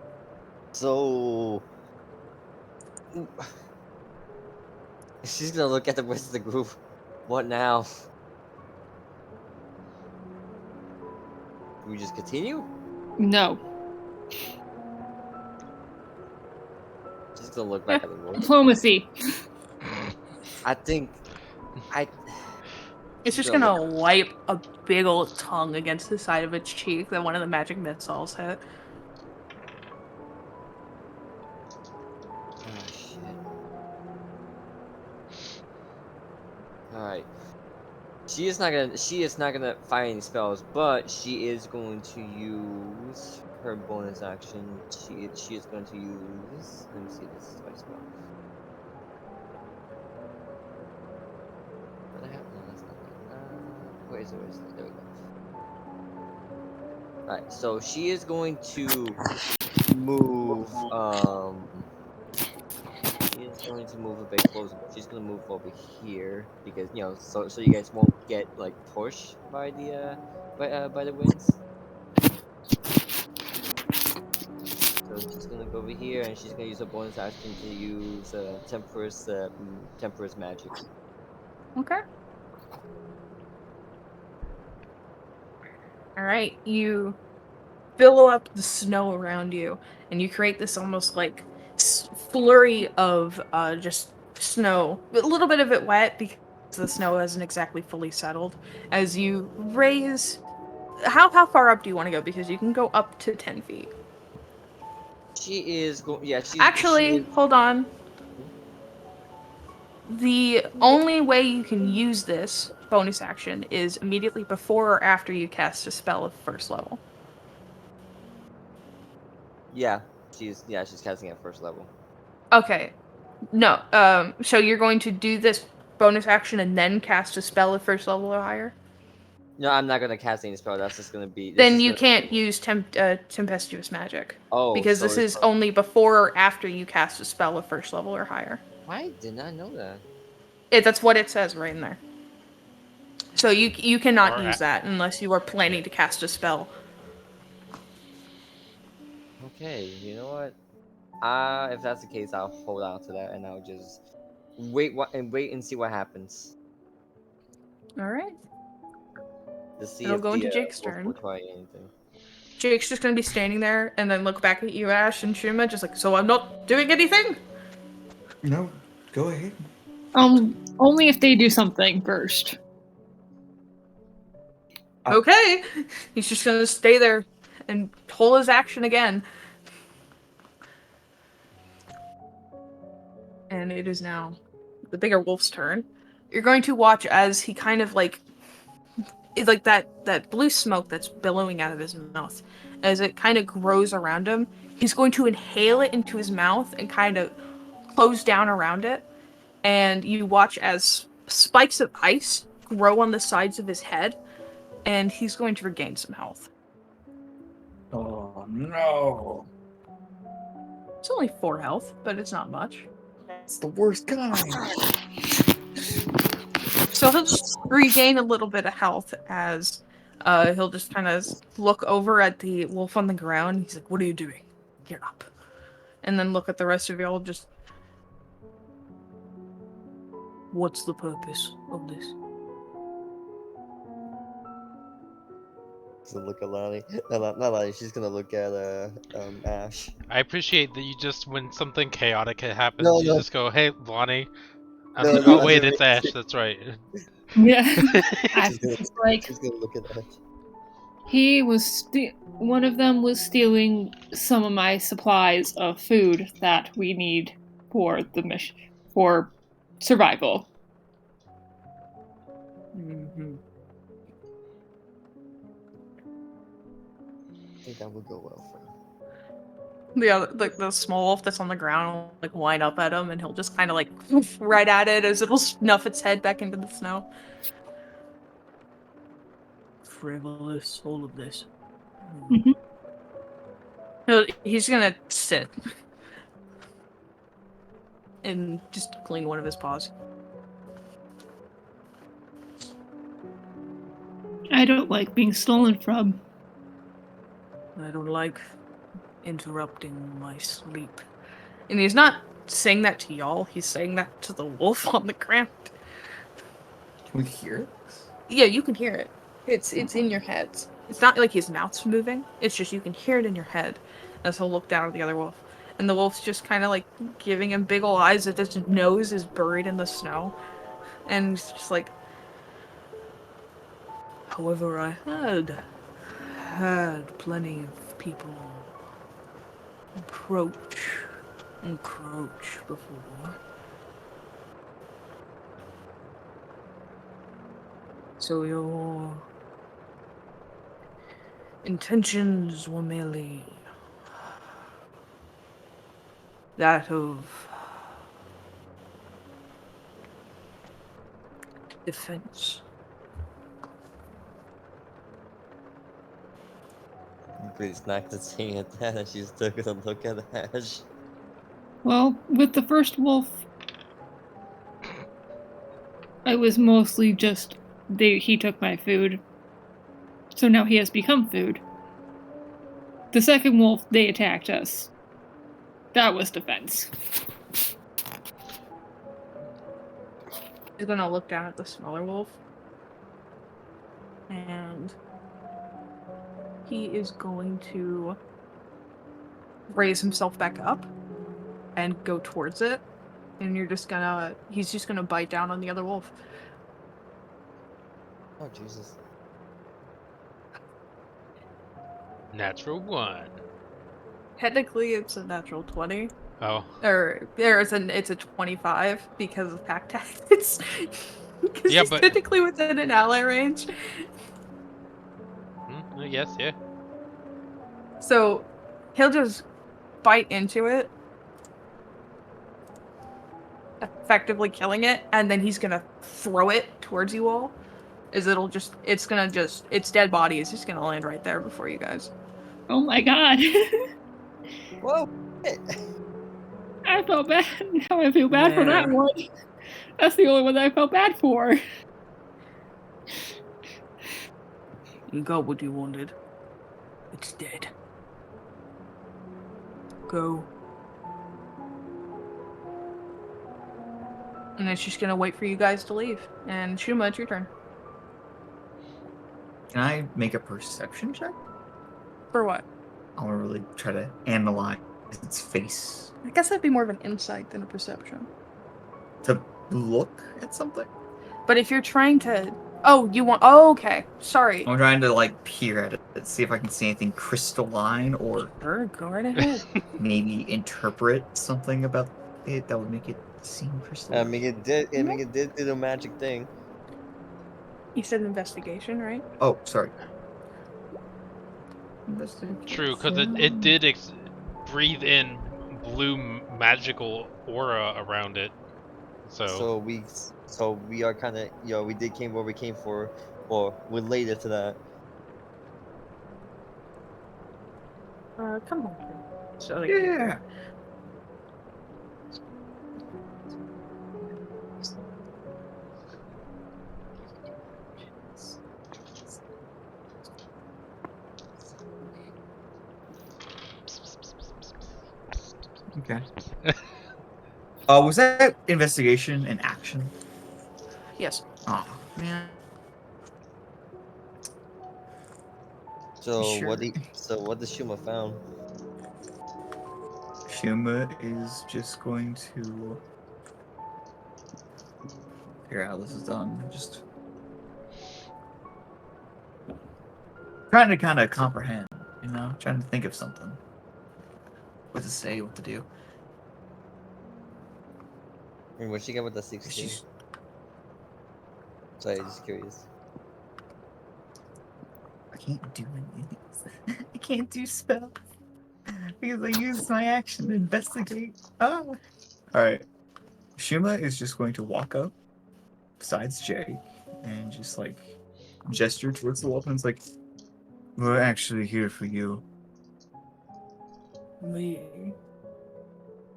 So she's gonna look at the rest of the group. What now? Do we just continue? No. She's gonna look back at the wolf. Diplomacy. I think I. It's She's just gonna look. gonna wipe a big old tongue against the side of its cheek that one of the magic missiles hit. Oh shit. All right. She is not gonna. She is not gonna fire any spells, but she is going to use her bonus action. She is going to use. Let me see. This is my spell. What the hell? No, that's not it. Where is it? Where is it? There we go. All right. So she is going to move. She is going to move a bit closer. She's gonna move over here because so you guys won't get like pushed by by the winds. So she's gonna go over here and she's gonna use a bonus action to use temperance magic. Okay. Alright, you fill up the snow around you, and you create this almost like flurry of just snow. A little bit of it wet because the snow hasn't exactly fully settled. As you raise, how far up do you want to go? Because you can go up to 10 feet. She is going. Yeah, she Actually, is. hold on. Hmm? The only way you can use this bonus action is immediately before or after you cast a spell of first level. Yeah, she's casting at first level. Okay. No. So you're going to do this bonus action and then cast a spell at first level or higher? No, I'm not gonna cast any spell. That's just gonna be. This Then is you gonna. can't use tempestuous magic. Oh, Because so this it's. is only before or after you cast a spell of first level or higher. I did not know that. That's what it says right in there. So you cannot Or use that unless you are planning to cast a spell. Okay, you know what? If that's the case, I'll hold on to that and I'll just wait and see what happens. Alright. To see It'll if go the into Jake's wolf will turn. try anything. Jake's just gonna be standing there and then look back at you, Ash and Shuma, just like, so I'm not doing anything? No, go ahead. Only if they do something first. Okay. He's just gonna stay there and hold his action again. And it is now the bigger wolf's turn. You're going to watch as he kind of like it's like that blue smoke that's billowing out of his mouth. As it kind of grows around him, he's going to inhale it into his mouth and kind of close down around it. And you watch as spikes of ice grow on the sides of his head, and he's going to regain some health. Oh no! It's only 4 health, but it's not much. It's the worst kind. So he'll just regain a little bit of health as he'll just kind of look over at the wolf on the ground. He's like, "What are you doing? Get up." And then look at the rest of y'all. Just, what's the purpose of this? So look at Lonnie. No, not Lonnie. She's gonna look at Ash. I appreciate that you just, when something chaotic happens, No, you no. just go, "Hey, Lonnie." No, no, Oh I wait, didn't it's Ash. That's right. Yeah. I She's gonna, was like, she's gonna look at Ash. he was one of them was stealing some of my supplies of food that we need for the mission for survival. Mm-hmm. I think that would go well for him. The small wolf that's on the ground will like wind up at him, and he'll just kind of like right at it as it'll snuff its head back into the snow. Frivolous, all of this. Mhm. He's gonna sit and just clean one of his paws. I don't like being stolen from. I don't like interrupting my sleep. And he's not saying that to y'all, he's saying that to the wolf on the ground. Can we hear it? Yeah, you can hear it. It's in your heads. It's not like his mouth's moving, it's just you can hear it in your head as he'll look down at the other wolf. And the wolf's just kind of like giving him big ol' eyes that his nose is buried in the snow. And he's just like, however, I had plenty of people encroach before. So your intentions were merely that of defense. Bree's not gonna see at that, and she's still gonna look at Ash. Well, with the first wolf, it was mostly just he took my food. So now he has become food. The second wolf, they attacked us. That was defense. He's gonna look down at the smaller wolf. And he is going to raise himself back up and go towards it. And he's just gonna bite down on the other wolf. Oh Jesus! Natural 1. Technically, it's a natural 20. Oh. Or it's a 25 because of pack tactics. Because Yeah, he's but technically within an ally range. I guess, yeah. So he'll just bite into it, effectively killing it, and then he's gonna throw it towards you all. Its dead body is just gonna land right there before you guys. Oh my god. Whoa! I felt bad. Now I feel bad for that There. one. That's the only one that I felt bad for. You got what you wanted. It's dead. Go. And it's just gonna wait for you guys to leave. And Shuma, it's your turn. Can I make a perception check? For what? I want to really try to analyze its face. I guess that'd be more of an insight than a perception. To look at something? But if you're trying to... Oh, you want... Oh, okay. Sorry. I'm trying to, like, peer at it, see if I can see anything crystalline or Sure, go right ahead. maybe interpret something about it that would make it seem crystalline. I mean, it did do the magic thing. You said investigation, right? Oh, sorry. Investigation. True, because it did breathe in blue magical aura around it. So So we are kind of, we did came where we came for, or related to that. Come on. So Yeah. Okay. Was that investigation an action? Yes. Oh man. So Sure. what does Shuma found? Shuma is just going to figure out how this is done. Just trying to kind of comprehend, trying to think of something. What to say, what to do. I mean, what she got with the 16? She's, Sorry, just curious. I can't do anything. I can't do spells because I used my action to investigate. Ah. All right. Shuma is just going to walk up besides Jay and just like gesture towards the wolf and it's like, we're actually here for you. Me.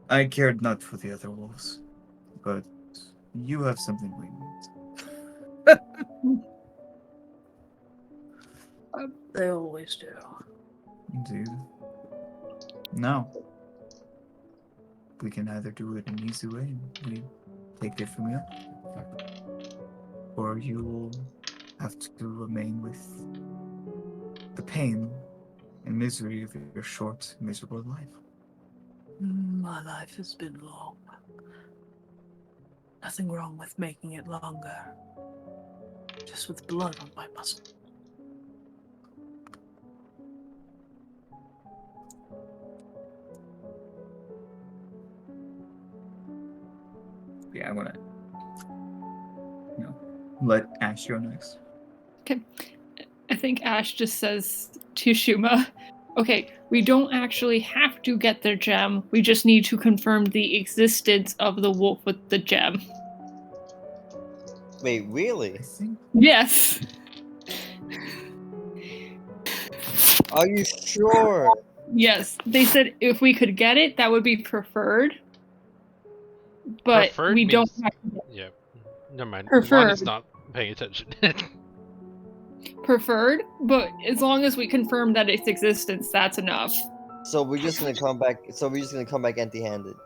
I cared not for the other wolves, but you have something we need. They always do. Indeed. Now, we can either do it an easy way and we take it from you, or you will have to remain with the pain and misery of your short, miserable life. My life has been long. Nothing wrong with making it longer. Just with blood on my muscle. Yeah, I'm gonna, let Ash go next. Okay. I think Ash just says to Shuma, okay, we don't actually have to get their gem. We just need to confirm the existence of the wolf with the gem. Wait, really? I think. Yes. Are you sure? Yes. They said if we could get it, that would be preferred. But preferred we don't means have to get yeah. Never mind. preferred. Lonnie's not paying attention. Preferred, but as long as we confirm that its existence, that's enough. So we're just gonna come back. So we're just gonna come back empty-handed.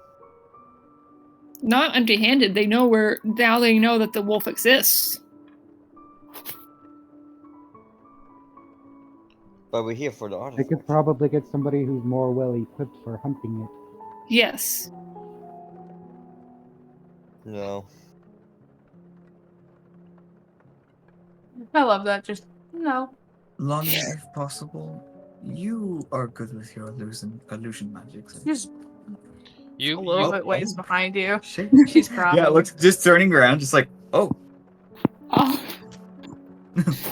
Not empty-handed. They know now they know that the wolf exists. But we're here for the They artifact. could probably get somebody who's more well equipped for hunting it. Yes. No. I love that. Just no. Lonnie, if possible, you are good with your illusion magics. Just you a little you bit ways behind you. Shit. She's crying. Yeah, looks just turning around, just like, oh, Oh,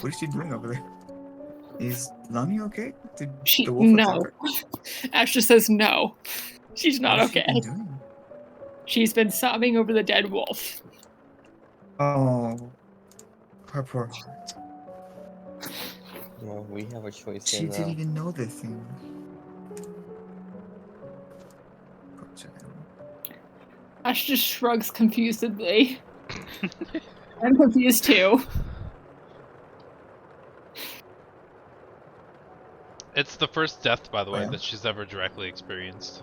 what is she doing over there? Is Lonnie okay? Did she the wolf attack no. her? Ash just says no. She's not What has okay. she been doing? She's been sobbing over the dead wolf. Oh, her poor heart. Well, we have a choice She here didn't now. even know the thing. Poor child. Ash just shrugs confusedly. I'm confused too. It's the first death, by the way, yeah. that she's ever directly experienced.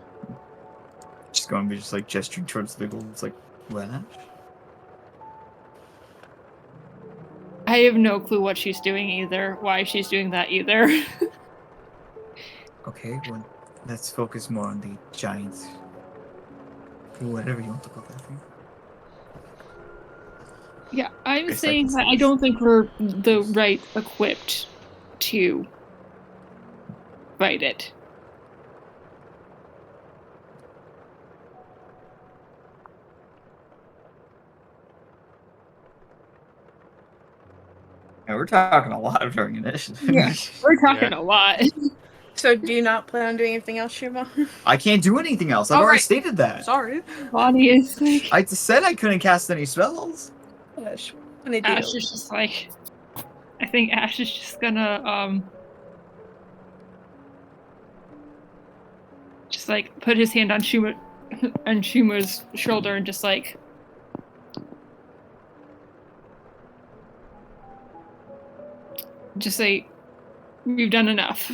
She's going to be just like gesturing towards the wolf. It's like, what? I have no clue what she's doing either, why she's doing that either. Okay, well, let's focus more on the giant. Whatever you want to call that thing. Yeah, I'm It's like saying that I don't think we're the right equipped to fight it. Yeah, we're talking a lot during initiative. Yeah, we're talking a lot. So do you not plan on doing anything else, Shiva? I can't do anything else. I've Oh, already right. stated that. Sorry. Bonnie is like, I said I couldn't cast any spells. Gosh, what an Ash idiot. is just like, I think Ash is just gonna just like put his hand on Schumer's shoulder and just like say, we've done enough.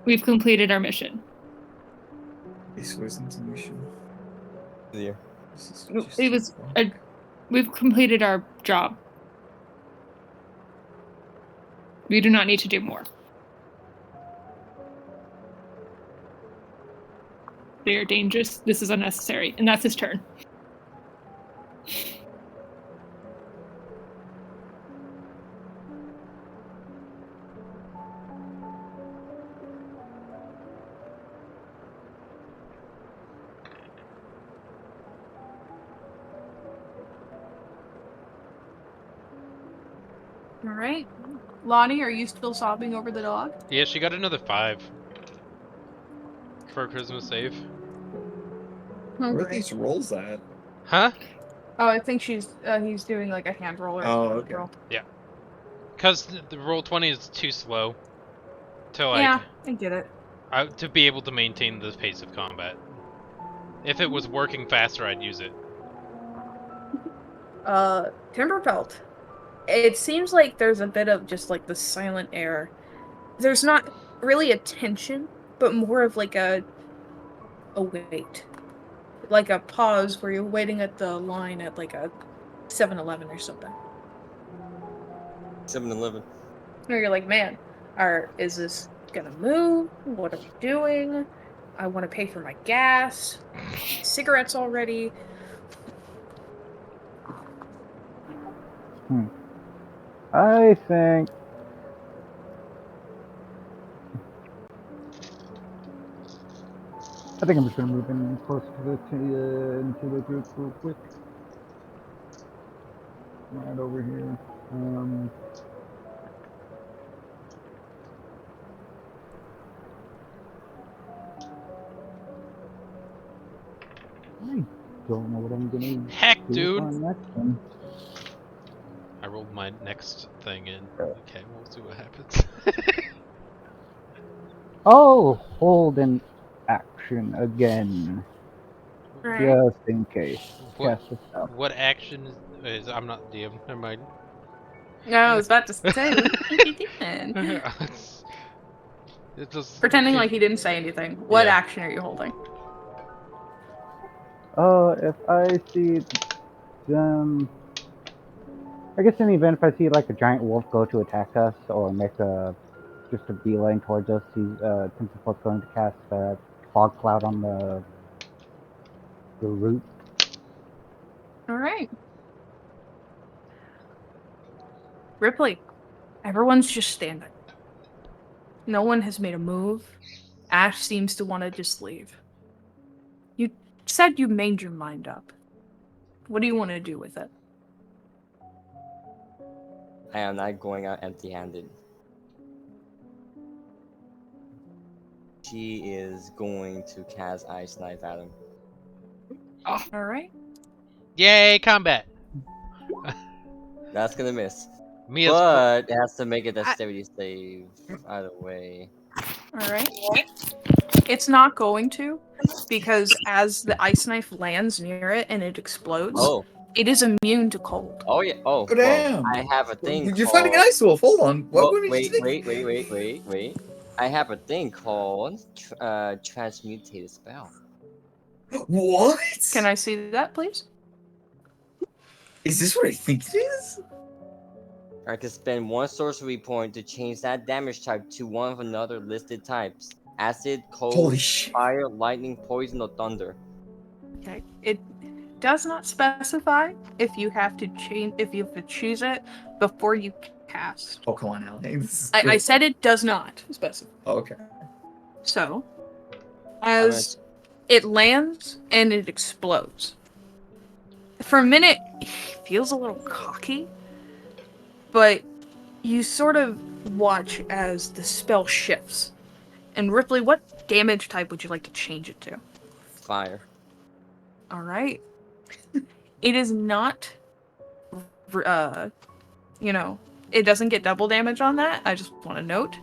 We've completed our mission. This wasn't a mission. Yeah. This is just It was we've completed our job. We do not need to do more. They are dangerous. This is unnecessary. And that's his turn. All right. Lonnie, are you still sobbing over the dog? Yeah, she got another 5 for a Christmas save. Where are these rolls at? Huh? Oh, I think he's doing like a hand roll or Oh, a okay. roll. Because the roll 20 is too slow to like Yeah, I get it. to be able to maintain the pace of combat. If it was working faster, I'd use it. Timberfelt. It seems like there's a bit of just like the silent air. There's not really a tension, but more of like a wait. Like a pause where you're waiting at the line at like a 7-Eleven or something. 7-Eleven. Where you're like, man, is this gonna move? What are we doing? I want to pay for my gas. Cigarettes already. I think I'm just gonna move in close to the group real quick. Right over here. I don't know what I'm gonna Heck, do dude! on next one. I rolled my next thing in. Okay, we'll see what happens. Oh, hold an action again, Right. just in case. What? Cast a spell. What action is? I'm not DM. Never mind. No, I was about to say, what are you doing? It just Pretending like he didn't say anything. What Yeah. action are you holding? If I see them, I guess in the event if I see like a giant wolf go to attack us or make just a beeline towards us, Timberfelt's going to cast fog cloud on the root. All right. Ripley, everyone's just standing. No one has made a move. Ash seems to want to just leave. You said you made your mind up. What do you want to do with it? I am not going out empty-handed. She is going to cast Ice Knife at him. All right. Yay, combat! That's gonna miss. Me as But it has to make a dexterity save either way. All right. It's not going to, because as the ice knife lands near it and it explodes, Oh. it is immune to cold. Oh yeah. Oh. Oh, damn. Well, I have a thing. You're fighting an called... ice wolf. Hold on. What Well, would you wait, think? wait. I have a thing called transmutated spell. What? Can I see that, please? Is this what I think it is? I can spend 1 sorcery point to change that damage type to one of another listed types: acid, cold, Holy shit. fire, lightning, poison, or thunder. Okay. It does not specify if you have to choose it before you cast. Oh, come on, Alex. I said it does not specify. Oh, okay. For a minute, he feels a little cocky, but you sort of watch as the spell shifts. And Ripley, what damage type would you like to change it to? Fire. All right. It is not, you know, it doesn't get double damage on that. I just want to note.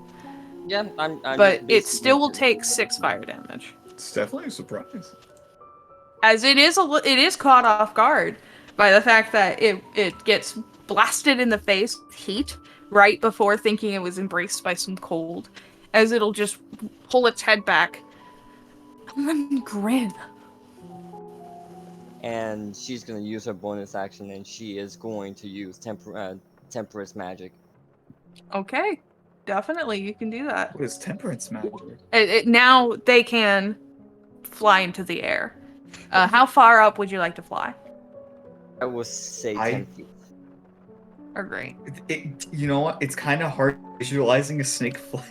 Yeah, I'm But just it basically still will going to- take 6 fire damage. It's definitely a surprise. As it is caught off guard by the fact that it gets blasted in the face with heat right before thinking it was embraced by some cold, as it'll just pull its head back and then grin. And she's gonna use her bonus action, and she is going to use temperance magic. Okay, definitely you can do that. What is temperance magic? Now they can fly into the air. How far up would you like to fly? I will say I- 10 feet. Or great. You know what? It's kind of hard visualizing a snake fly.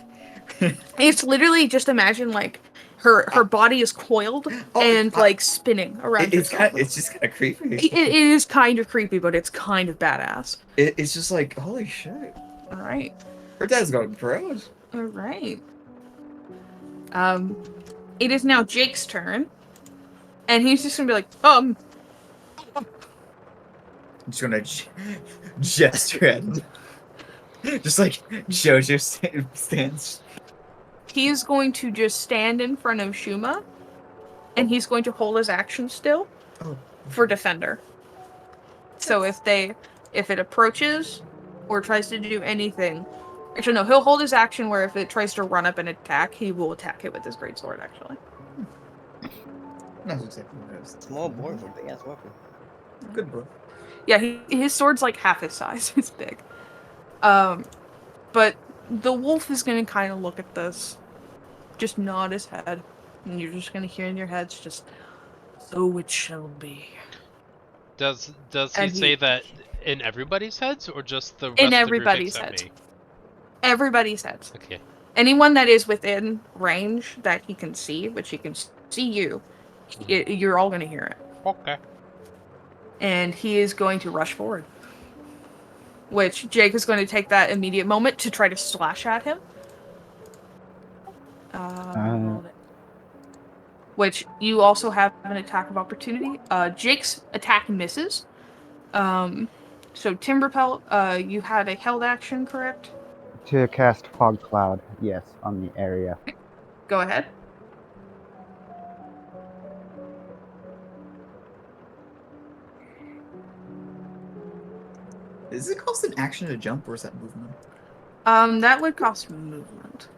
It's literally just imagine like her body is coiled and like spinning around. It's just kind of creepy. It is kind of creepy, but it's kind of badass. It's just like, holy shit. All right. Her dad's got bros. All right. It is now Jake's turn, and he's just gonna be like, I'm just gonna gesture at him. Just like Jojo stands. He's going to just stand in front of Shuma, and he's going to hold his action still for defender. So if it approaches or tries to do anything, actually no, he'll hold his action where if it tries to run up and attack, he will attack it with his greatsword. Actually, Not exactly what I was thinking. Small boy with a big ass weapon. Good bro. yeah, his sword's like half his size. It's big. But the wolf is gonna kind of look at this, just nod his head, and you're just gonna hear in your heads just, "So it shall be." Does he And say that in everybody's heads or just the rest In of the everybody's group except heads. me? Everybody's heads. Okay. Anyone that is within range that he can see, which he can see you, you're all gonna hear it. Okay. And he is going to rush forward. Which Jake is going to take that immediate moment to try to slash at him. Which you also have an attack of opportunity. Jake's attack misses. So Timberpelt, you had a held action, correct? To cast Fog Cloud, yes, on the area. Go ahead. Is it cost an action to jump or is that movement? That would cost movement.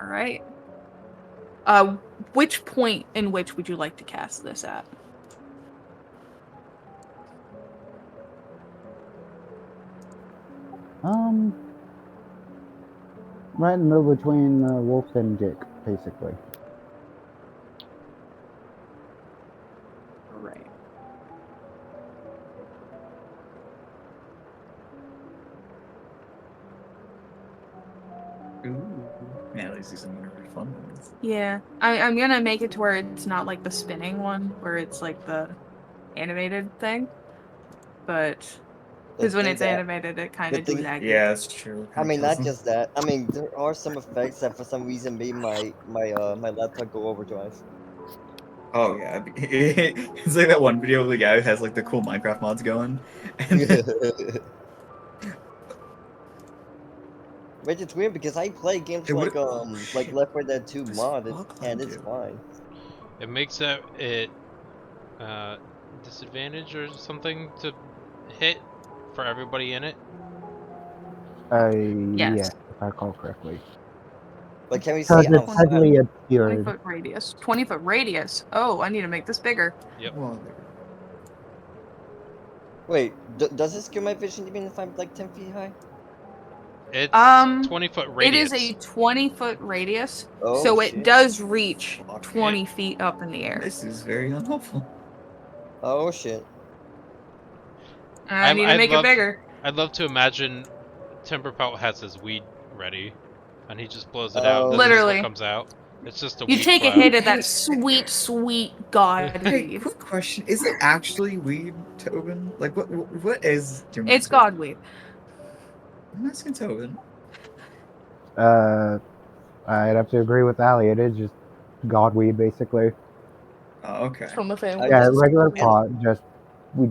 All right. Which point in which would you like to cast this at? Right in the middle between Wolf and Jake, basically. All right. Ooh. Man, at least these are more fun ones. Yeah, I'm gonna make it to where it's not like the spinning one, where it's like the animated thing. But because when thing it's that- animated, it kind of the do thing- that. Yeah, that's true. I mean, not just that. I mean, there are some effects that for some reason made my laptop go overdrive. Oh yeah, it's like that one video of the guy who has like the cool Minecraft mods going. And Which it's weird because I play games Hey, what- like Left 4 Dead 2 What's mod, Fog and Cloud it's do? fine. It makes it disadvantage or something to hit for everybody in it. Yes. Yeah, if I recall correctly. Like, can we see? Because it's heavily 20 obscured. foot radius. 20 foot radius. Oh, I need to make this bigger. Yep. well, Wait, does this give my vision even if I'm like 10 feet high? It's 20-foot It radius. is a 20-foot radius, Oh, so shit. it does reach Fuck. 20 feet up in the air. this is very unhelpful. Oh shit. I need to make it bigger. I'd love to imagine Timberpelt has his weed ready, and he just blows it out. And Literally. This is what comes out. It's just a You weed take a cloud. hit of that sweet, sweet god Hey, weed. quick question: is it actually weed, Tobin? Like, what is your? It's method? god weed. I'm asking Tobin. I'd have to agree with Ali. It is just godweed, basically. Oh, okay. From the family. Yeah, It's regular god weed. pot, just we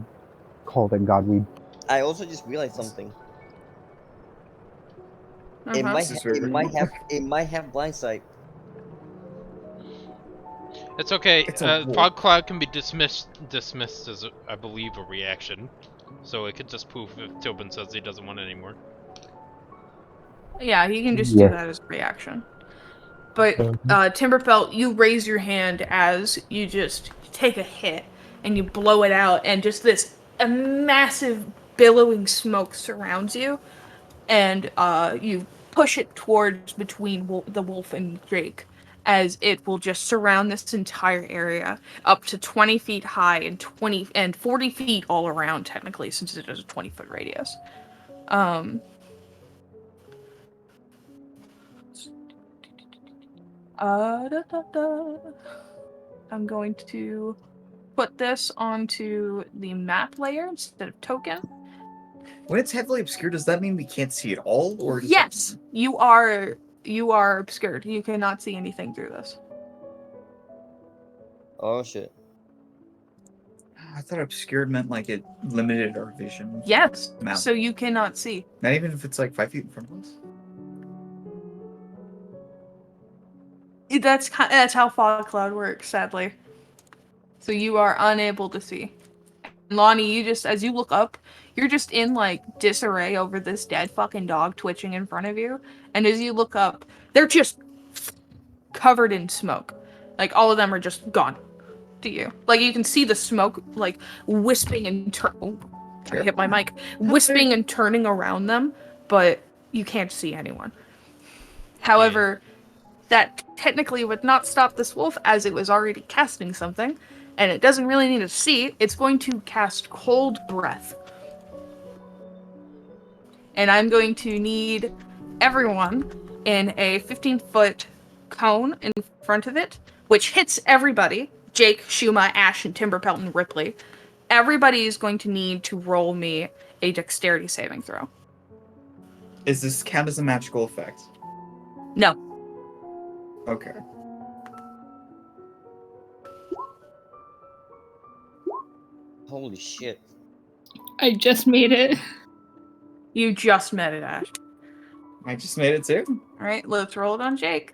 called it godweed. I also just realized something. It Uh-huh. might This is ha- it very might cool. have blind sight. It's okay. It's a wolf. Fog cloud can be dismissed as, I believe, a reaction. So it could just poof if Tobin says he doesn't want it anymore. Yeah, he can just do Yeah. that as a reaction. But Mhm. Timberfelt, you raise your hand as you just take a hit and you blow it out, and just this a massive billowing smoke surrounds you, and you push it towards between the wolf and Drake, as it will just surround this entire area up to 20 feet high and 40 feet all around, technically, since it is a 20-foot radius. Da, da, da. I'm going to put this onto the map layer instead of token. When it's heavily obscured, does that mean we can't see it all, or does Yes, you are obscured. You cannot see anything through this. Oh shit. I thought obscured meant like it limited our vision. Yes, Map. so you cannot see. Not even if it's like 5 feet in front of us. That's how fog cloud works, sadly. So you are unable to see. And Lonnie, you just as you look up, you're just in like disarray over this dead fucking dog twitching in front of you. And as you look up, they're just covered in smoke. Like all of them are just gone to you. Like you can see the smoke like wisping and I hit my mic. Wisping and turning around them, but you can't see anyone. However, that technically would not stop this wolf as it was already casting something, and it doesn't really need to see. It's going to cast Cold Breath. And I'm going to need everyone in a 15-foot cone in front of it, which hits everybody. Jake, Shuma, Ash, and Timberpelt and Ripley. Everybody is going to need to roll me a dexterity saving throw. Is this count as a magical effect? No. Okay. Holy shit. I just made it. You just met it, Ash. I just made it too. Alright, let's roll it on Jake.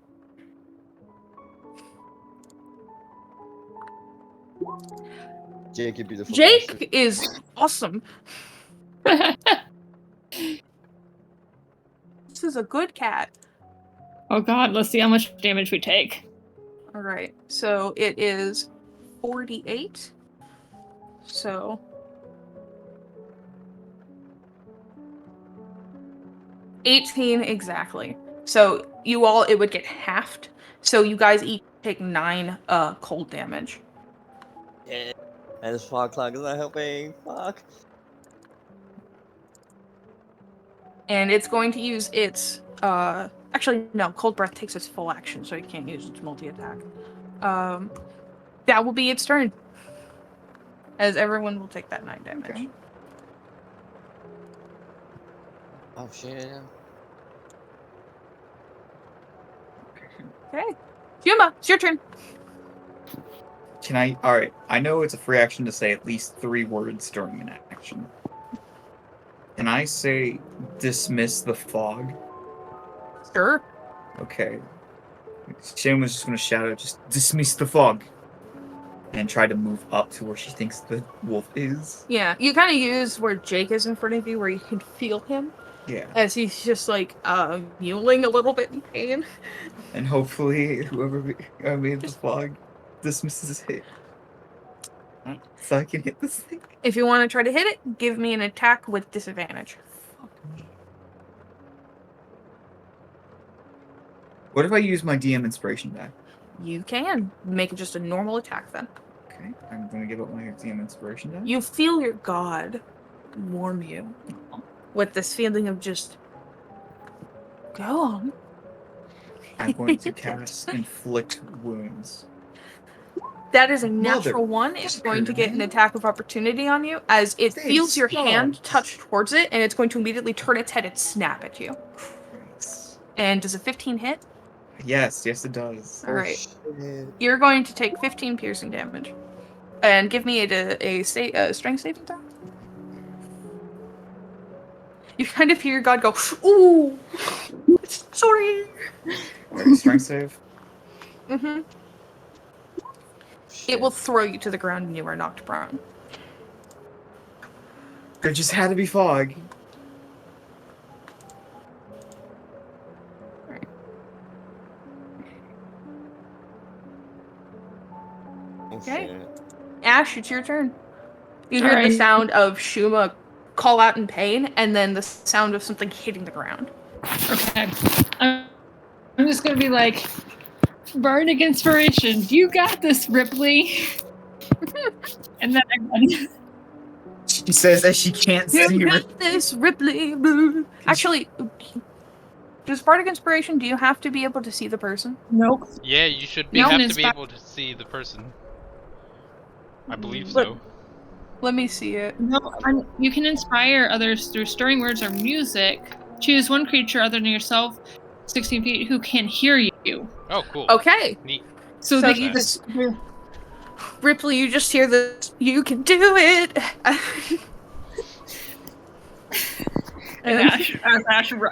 Jake, you beautiful Jake bastard. is awesome. This is a good cat. Oh god, let's see how much damage we take. Alright, so it is 48. So 18 exactly. So you all, it would get halved. So you guys each take 9 cold damage. Yeah. And this fog cloud is not helping. Fuck. And it's going to use its actually no, cold breath takes its full action, so it can't use its multi-attack. That will be its turn. As everyone will take that 9 damage. Okay. Oh shit. Okay. Yuma, it's your turn. Can I? Alright, I know it's a free action to say at least 3 words during an action. Can I say dismiss the fog? Sure. Okay. Shane was just gonna shout out, just dismiss the fog. And try to move up to where she thinks the wolf is. Yeah, you kind of use where Jake is in front of you, where you can feel him Yeah. as he's just like mewling a little bit in pain. And hopefully whoever made the fog dismisses it. So I can hit this thing. If you want to try to hit it, give me an attack with disadvantage. What if I use my DM inspiration die? You can make it just a normal attack then. Okay, I'm gonna give up my DM inspiration die. You feel your god warm you with this feeling of just go on. I'm going to cast Inflict Wounds. That is a natural one. It's going to get an attack of opportunity on you as it feels your hand touch towards it, and it's going to immediately turn its head and snap at you. Christ. And does a 15 hit? Yes, it does. All right. Shit. You're going to take 15 piercing damage. And give me a strength saving throw. You kind of hear your god go, ooh, sorry. Strength save. Mm-hmm. It will throw you to the ground and you are knocked prone. There just had to be fog. Okay. Shit. Ash, it's your turn. You hear the Alright. sound of Shuma call out in pain, and then the sound of something hitting the ground. Okay. I'm just gonna be like, Bardic Inspiration, you got this, Ripley. And then I run. She says as she can't see You her. got this, Ripley. Actually, does Bardic Inspiration, do you have to be able to see the person? Nope. Yeah, you should No, have it's to be fine. able to see the person. I believe But- so. Let me see it. No, you can inspire others through stirring words or music. Choose one creature other than yourself, 16 feet, who can hear you. Oh, cool. Okay. Neat. So So that you you just Ripley, you just hear this. You can do it. and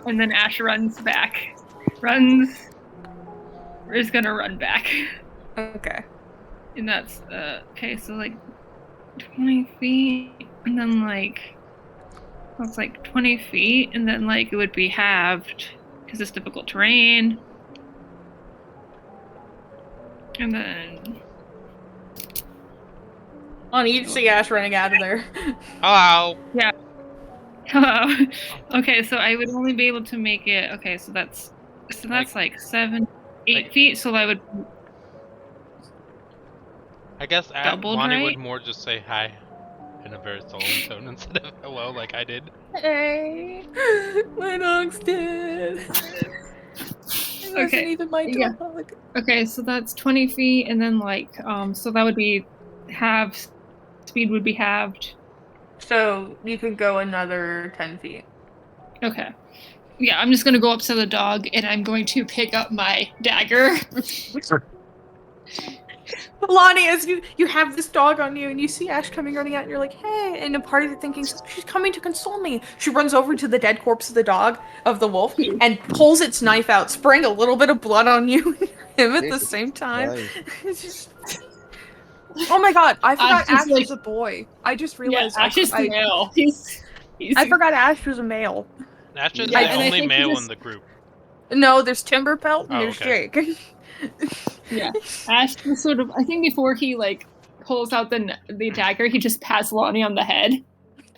and then Ash runs back. Is gonna run back. Okay. And that's okay, so like 20 feet, and then like that's like 20 feet, and then like it would be halved because it's difficult terrain. And then On each see Ash running out of there. Hello. hello. Okay, so I would only be able to make it. Okay, so that's like 7, 8 like- feet. So I would. I guess Doubled, Lonnie right? would more just say hi in a very solemn tone instead of hello like I did. Hey, my dog's dead. It wasn't Okay, even my yeah. dog. Okay, so that's 20 feet, and then like so that would be half. Speed would be halved. So you could go another 10 feet. Okay. Yeah, I'm just gonna go up to the dog and I'm going to pick up my dagger. Lonnie, as you have this dog on you and you see Ash coming running out and you're like, hey, and a part of it thinking, she's coming to console me. She runs over to the dead corpse of the dog, of the wolf, and pulls its knife out, spraying a little bit of blood on you and him at the Jesus same time. Christ. It's just... Oh my god, I forgot Ash is Ash like- was a boy. I just Yeah, realized Ash is the male. He's I forgot Ash was a male. Ash is Yeah, the and I only think he male just- in the group. No, there's Timberpelt and Oh, there's okay. Jake. Yeah, Ash was sort of. I think before he like pulls out the dagger, he just pats Lonnie on the head,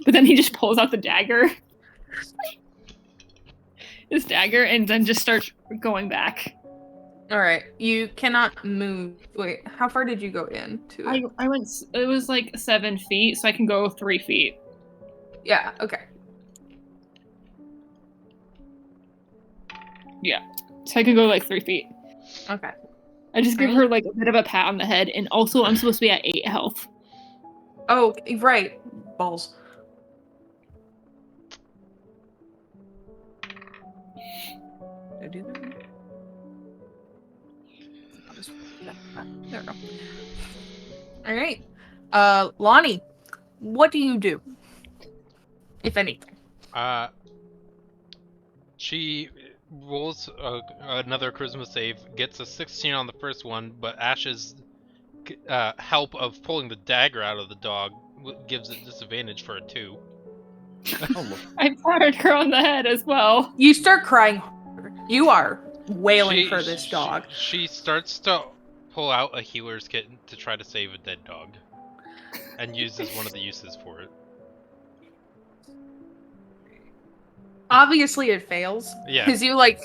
but then he just pulls out the dagger, his dagger, and then just starts going back. Alright, you cannot move. Wait, how far did you go into it? I went. It was like 7 feet, so I can go 3 feet. Yeah, okay. Yeah, so I can go like 3 feet. Okay. I just give her like a bit of a pat on the head, and also I'm supposed to be at 8 health. Oh, right. Balls. Did I do that? I'll just... There we go. Alright. Lonnie, what do you do? If anything. She rolls another charisma save, gets a 16 on the first one, but Ash's help of pulling the dagger out of the dog gives it disadvantage for a 2. I patted her on the head as well. You start crying harder. You are wailing for this dog. She starts to pull out a healer's kit to try to save a dead dog, and uses one of the uses for it. Obviously, it fails. Yeah. Because you, like...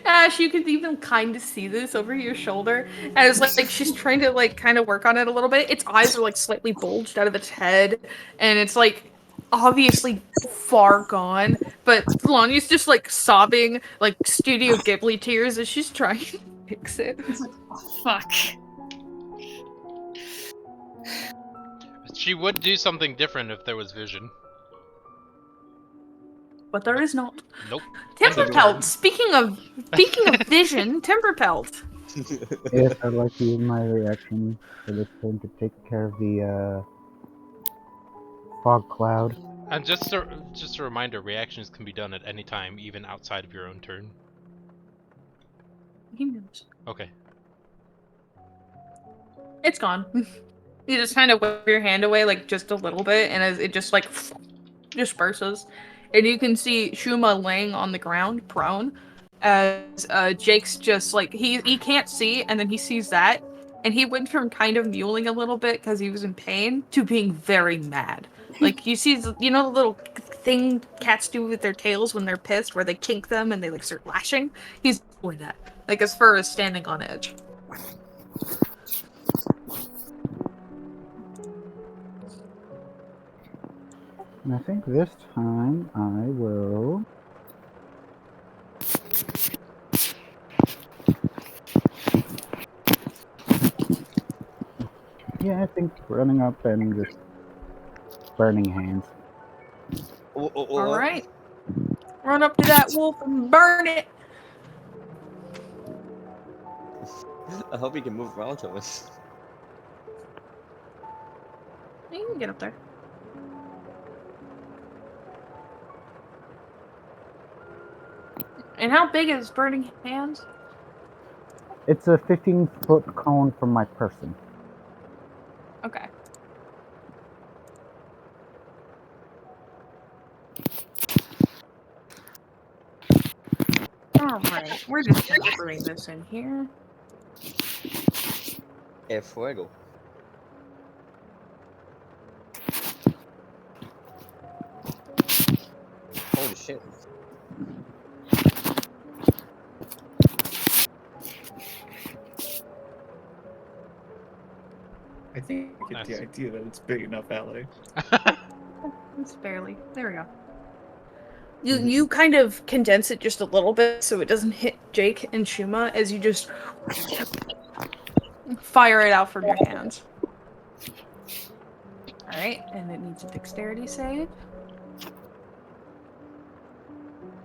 Ash, you can even kind of see this over your shoulder. And it's like she's trying to, like, kind of work on it a little bit. Its eyes are, like, slightly bulged out of its head. And it's like... obviously far gone, but Lonnie's just like sobbing, like Studio Ghibli tears as she's trying to fix it. It's like, oh, fuck. She would do something different if there was vision. But there is not. Nope. Timberpelt. Speaking of vision, Timberpelt. Yes, I'd like to use my reaction for this turn to take care of the fog cloud. And just a reminder, reactions can be done at any time, even outside of your own turn. He knows. Okay. It's gone. You just kind of wave your hand away, like just a little bit, and as it just like disperses, and you can see Shuma laying on the ground, prone, as Jake's just like he can't see, and then he sees that, and he went from kind of mewling a little bit because he was in pain to being very mad. Like you see, you know the little thing cats do with their tails when they're pissed, where they kink them and they like start lashing. He's doing that, like his fur is standing on edge. And I think this time I will. Yeah, I think running up and just burning hands. All right, run up to that wolf and burn it. I hope he can move around to us. You can get up there. And how big is Burning Hands? It's a 15-foot cone from my person. Okay. Alright, we're just gonna bring this in here. El fuego. Holy shit. I think I get the idea that it's big enough, Ally. It's barely. There we go. You kind of condense it just a little bit so it doesn't hit Jake and Shuma as you just fire it out from your hands. Alright, and it needs a dexterity save.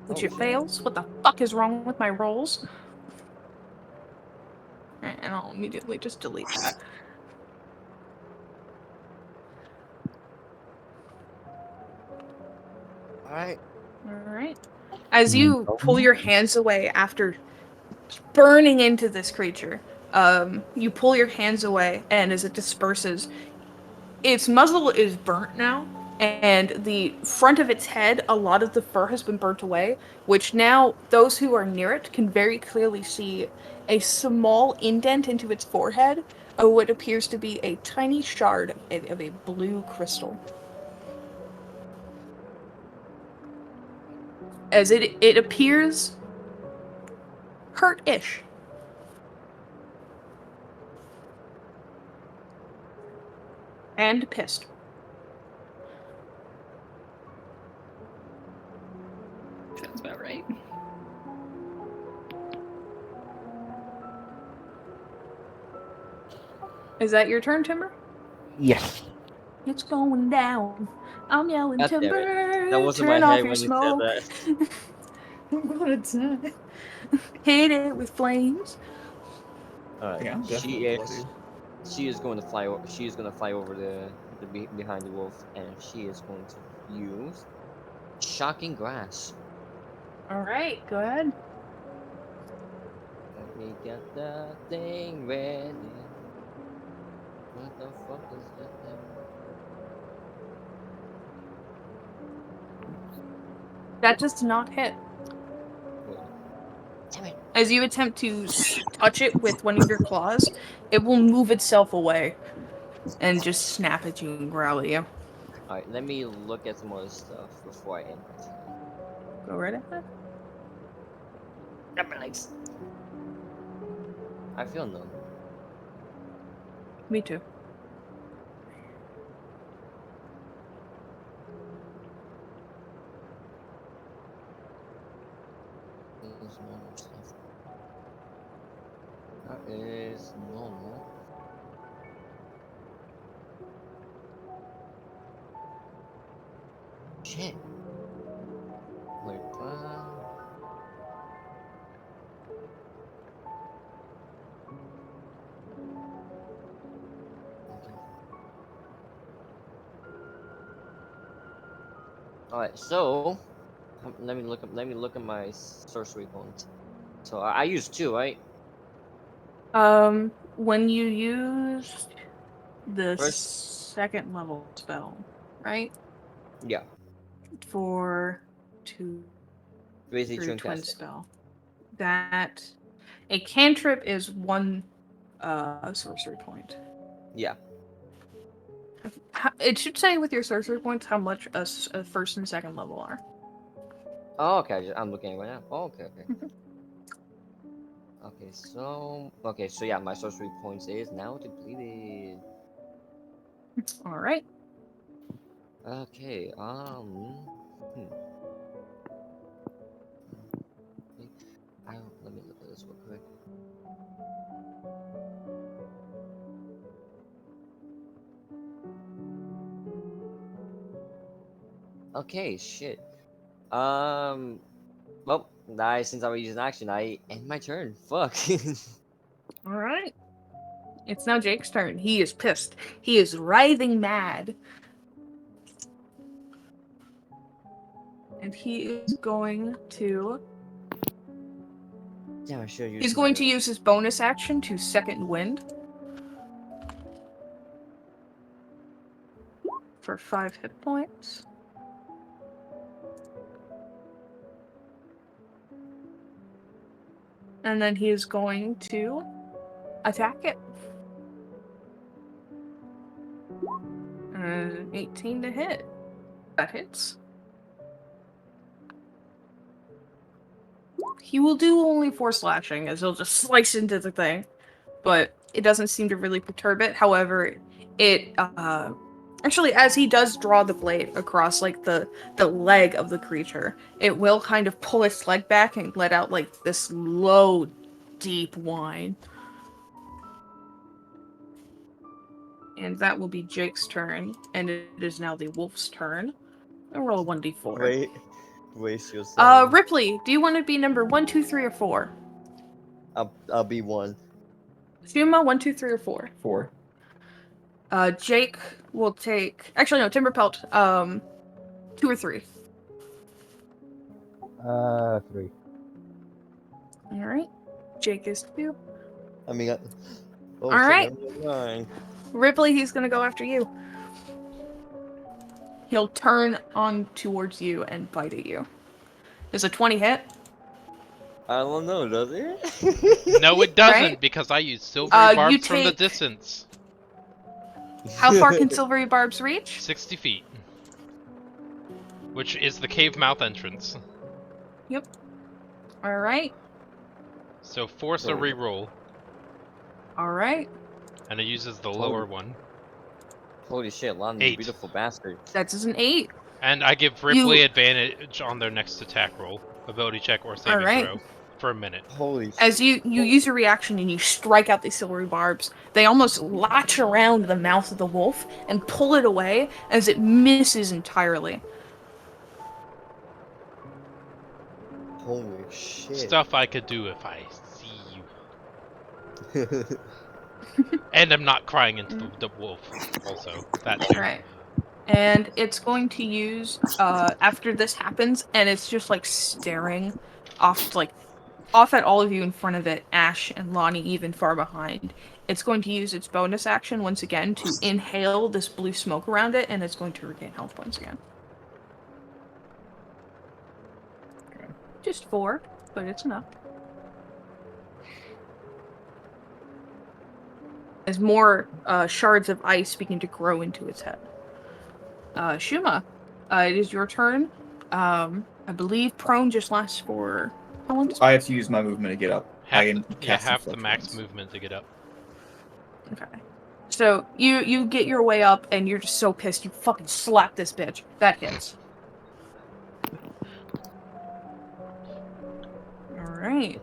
Which it fails. What the fuck is wrong with my rolls? Alright, and I'll immediately just delete that. Alright. Alright. As you pull your hands away after burning into this creature, you pull your hands away, and as it disperses, its muzzle is burnt now, and the front of its head, a lot of the fur has been burnt away, which now those who are near it can very clearly see a small indent into its forehead of what appears to be a tiny shard of a blue crystal. As it appears hurt-ish. And pissed. Sounds about right. Is that your turn, Timber? Yes. It's going down. I'm yelling God damn it. timber. That wasn't Turn my off head your when you smoke. said that. What a time. Hit it with flames. Alright. Yeah, I'm she definitely is. bloody. She is going to fly. She is going to fly over behind the wolf, and she is going to use shocking grass. All right, go ahead. Let me get that thing ready. What the fuck is that thing? That does not hit. Damn it. As you attempt to touch it with one of your claws, it will move itself away and just snap at you and growl at you. Alright, let me look at some other stuff before I end my turn. Go right ahead. Grab my legs. I feel numb. Me too. is normal. Shit. Wait, okay. Alright, so let me look up. Let me look at my sorcery points. So I used 2, right? When you use the First, second level spell, right? yeah, For two basically through twin twin casting. spell. That a cantrip is 1 sorcery point. Yeah. It should say with your sorcery points how much a first and second level are. Oh, okay. I'm looking right now. Oh, okay, okay. Okay, so yeah, my sorcery points is now depleted. All right. Okay, let me look at this real quick. Okay, shit. Well, since I was using action, I end my turn. Fuck. All right. It's now Jake's turn. He is pissed. He is writhing mad. And he is going to... Damn, I should use He's going to use his bonus action to second wind. For 5 hit points. And then he is going to attack it. 18 to hit. That hits. He will do only 4 slashing, as he'll just slice into the thing. But it doesn't seem to really perturb it. However, it, actually, as he does draw the blade across, like, the leg of the creature, it will kind of pull its leg back and let out, like, this low, deep whine. And that will be Jake's turn, and it is now the wolf's turn. I'll roll a 1d4. Waste yourself. Ripley, do you want to be number 1, 2, 3, or 4? I'll be 1. Shuma, 1, 2, 3, or 4? 4. Jake will take... Actually, no, Timberpelt, 2 or 3? 3. Alright. Jake is 2. I mean, oh All shit, right. never mind. Ripley, he's gonna go after you. He'll turn on towards you and bite at you. Does a 20 hit? I don't know, does it? No, it doesn't, Right? because I use silvery You barbs from the take- distance. How far can silvery barbs reach? 60 feet. Which is the cave mouth entrance. Yep. Alright. So force a reroll, Alright. and it uses the lower one. Holy shit, Lon, 8. you beautiful bastard. That's an 8. And I give Ripley advantage on their next attack roll, ability check or saving throw, for a minute. Holy shit. As you use your reaction and you strike out these silvery barbs, they almost latch around the mouth of the wolf and pull it away as it misses entirely. Holy shit. Stuff I could do if I see you. And I'm not crying into the wolf, also. That too. Right. And it's going to use, after this happens, and it's just, like, staring off at all of you in front of it, Ash and Lonnie even far behind. It's going to use its bonus action once again to inhale this blue smoke around it, and it's going to regain health points again. Okay. Just 4, but it's enough. As more shards of ice begin to grow into its head. Shuma, it is your turn. I believe prone just lasts for how long? I have to use my movement to get up. Half the max influence. movement to get up. Okay. So you get your way up and you're just so pissed you fucking slap this bitch. That hits. Alright.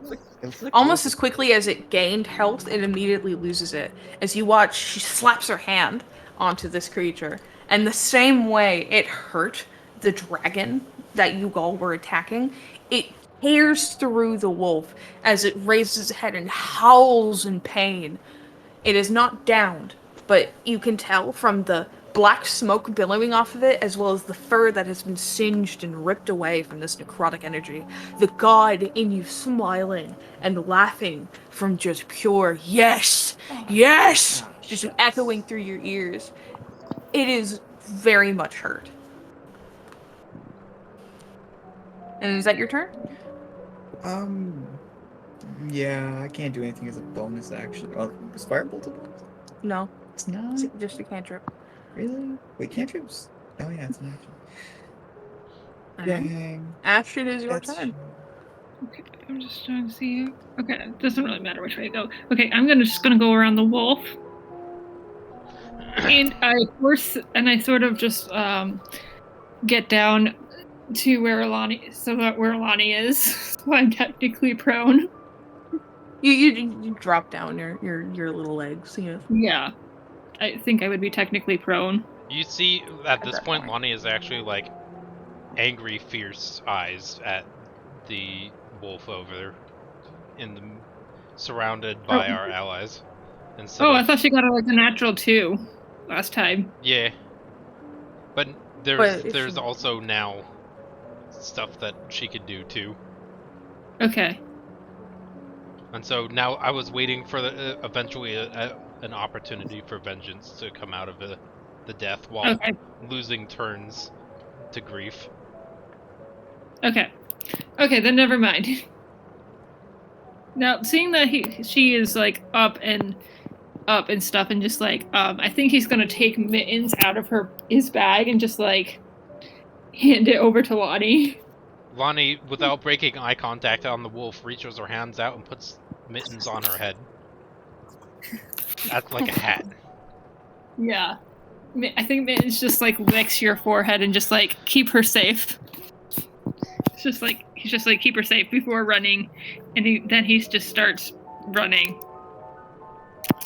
Almost as quickly as it gained health, it immediately loses it. As you watch, she slaps her hand onto this creature, and the same way it hurt the dragon that you all were attacking, it tears through the wolf as it raises its head and howls in pain. It is not downed, but you can tell from the black smoke billowing off of it, as well as the fur that has been singed and ripped away from this necrotic energy, the god in you smiling and laughing from just pure yes, yes, just echoing through your ears. It is very much hurt. And is that your turn? Yeah, I can't do anything as a bonus action. Oh, is Firebolt a bonus? No, It's not. it's just a cantrip. Really? Wait, cantrips? Oh yeah, it's an action. Alright. Dang. Ash, it is your That's turn. Okay, I'm just trying to see. Okay, it doesn't really matter which way I go. Okay, I'm just gonna go around the wolf, and I sort of just get down to where Alani, so that where Alani is, so I'm technically prone. You drop down your little legs, you know. Yeah, I think I would be technically prone. You see, at this that point, point. Lonnie is actually like angry, fierce eyes at the wolf over there, surrounded by our allies. Instead Oh, of, I thought she got like a natural 2 last time. yeah, but But if there's she- also now stuff that she could do too. Okay. And so now I was waiting for eventually an opportunity for vengeance to come out of the death while Okay. losing turns to grief. Okay. Okay, then never mind. Now, seeing that she is like up and stuff, and just like I think he's gonna take Mittens out of his bag and just like hand it over to Lonnie. Lonnie, without breaking eye contact on the wolf, reaches her hands out and puts Mittens on her head. That's like a hat. Yeah. I think Mittens just like licks your forehead and just like keep her safe. He's just like keep her safe before running, and then he just starts running,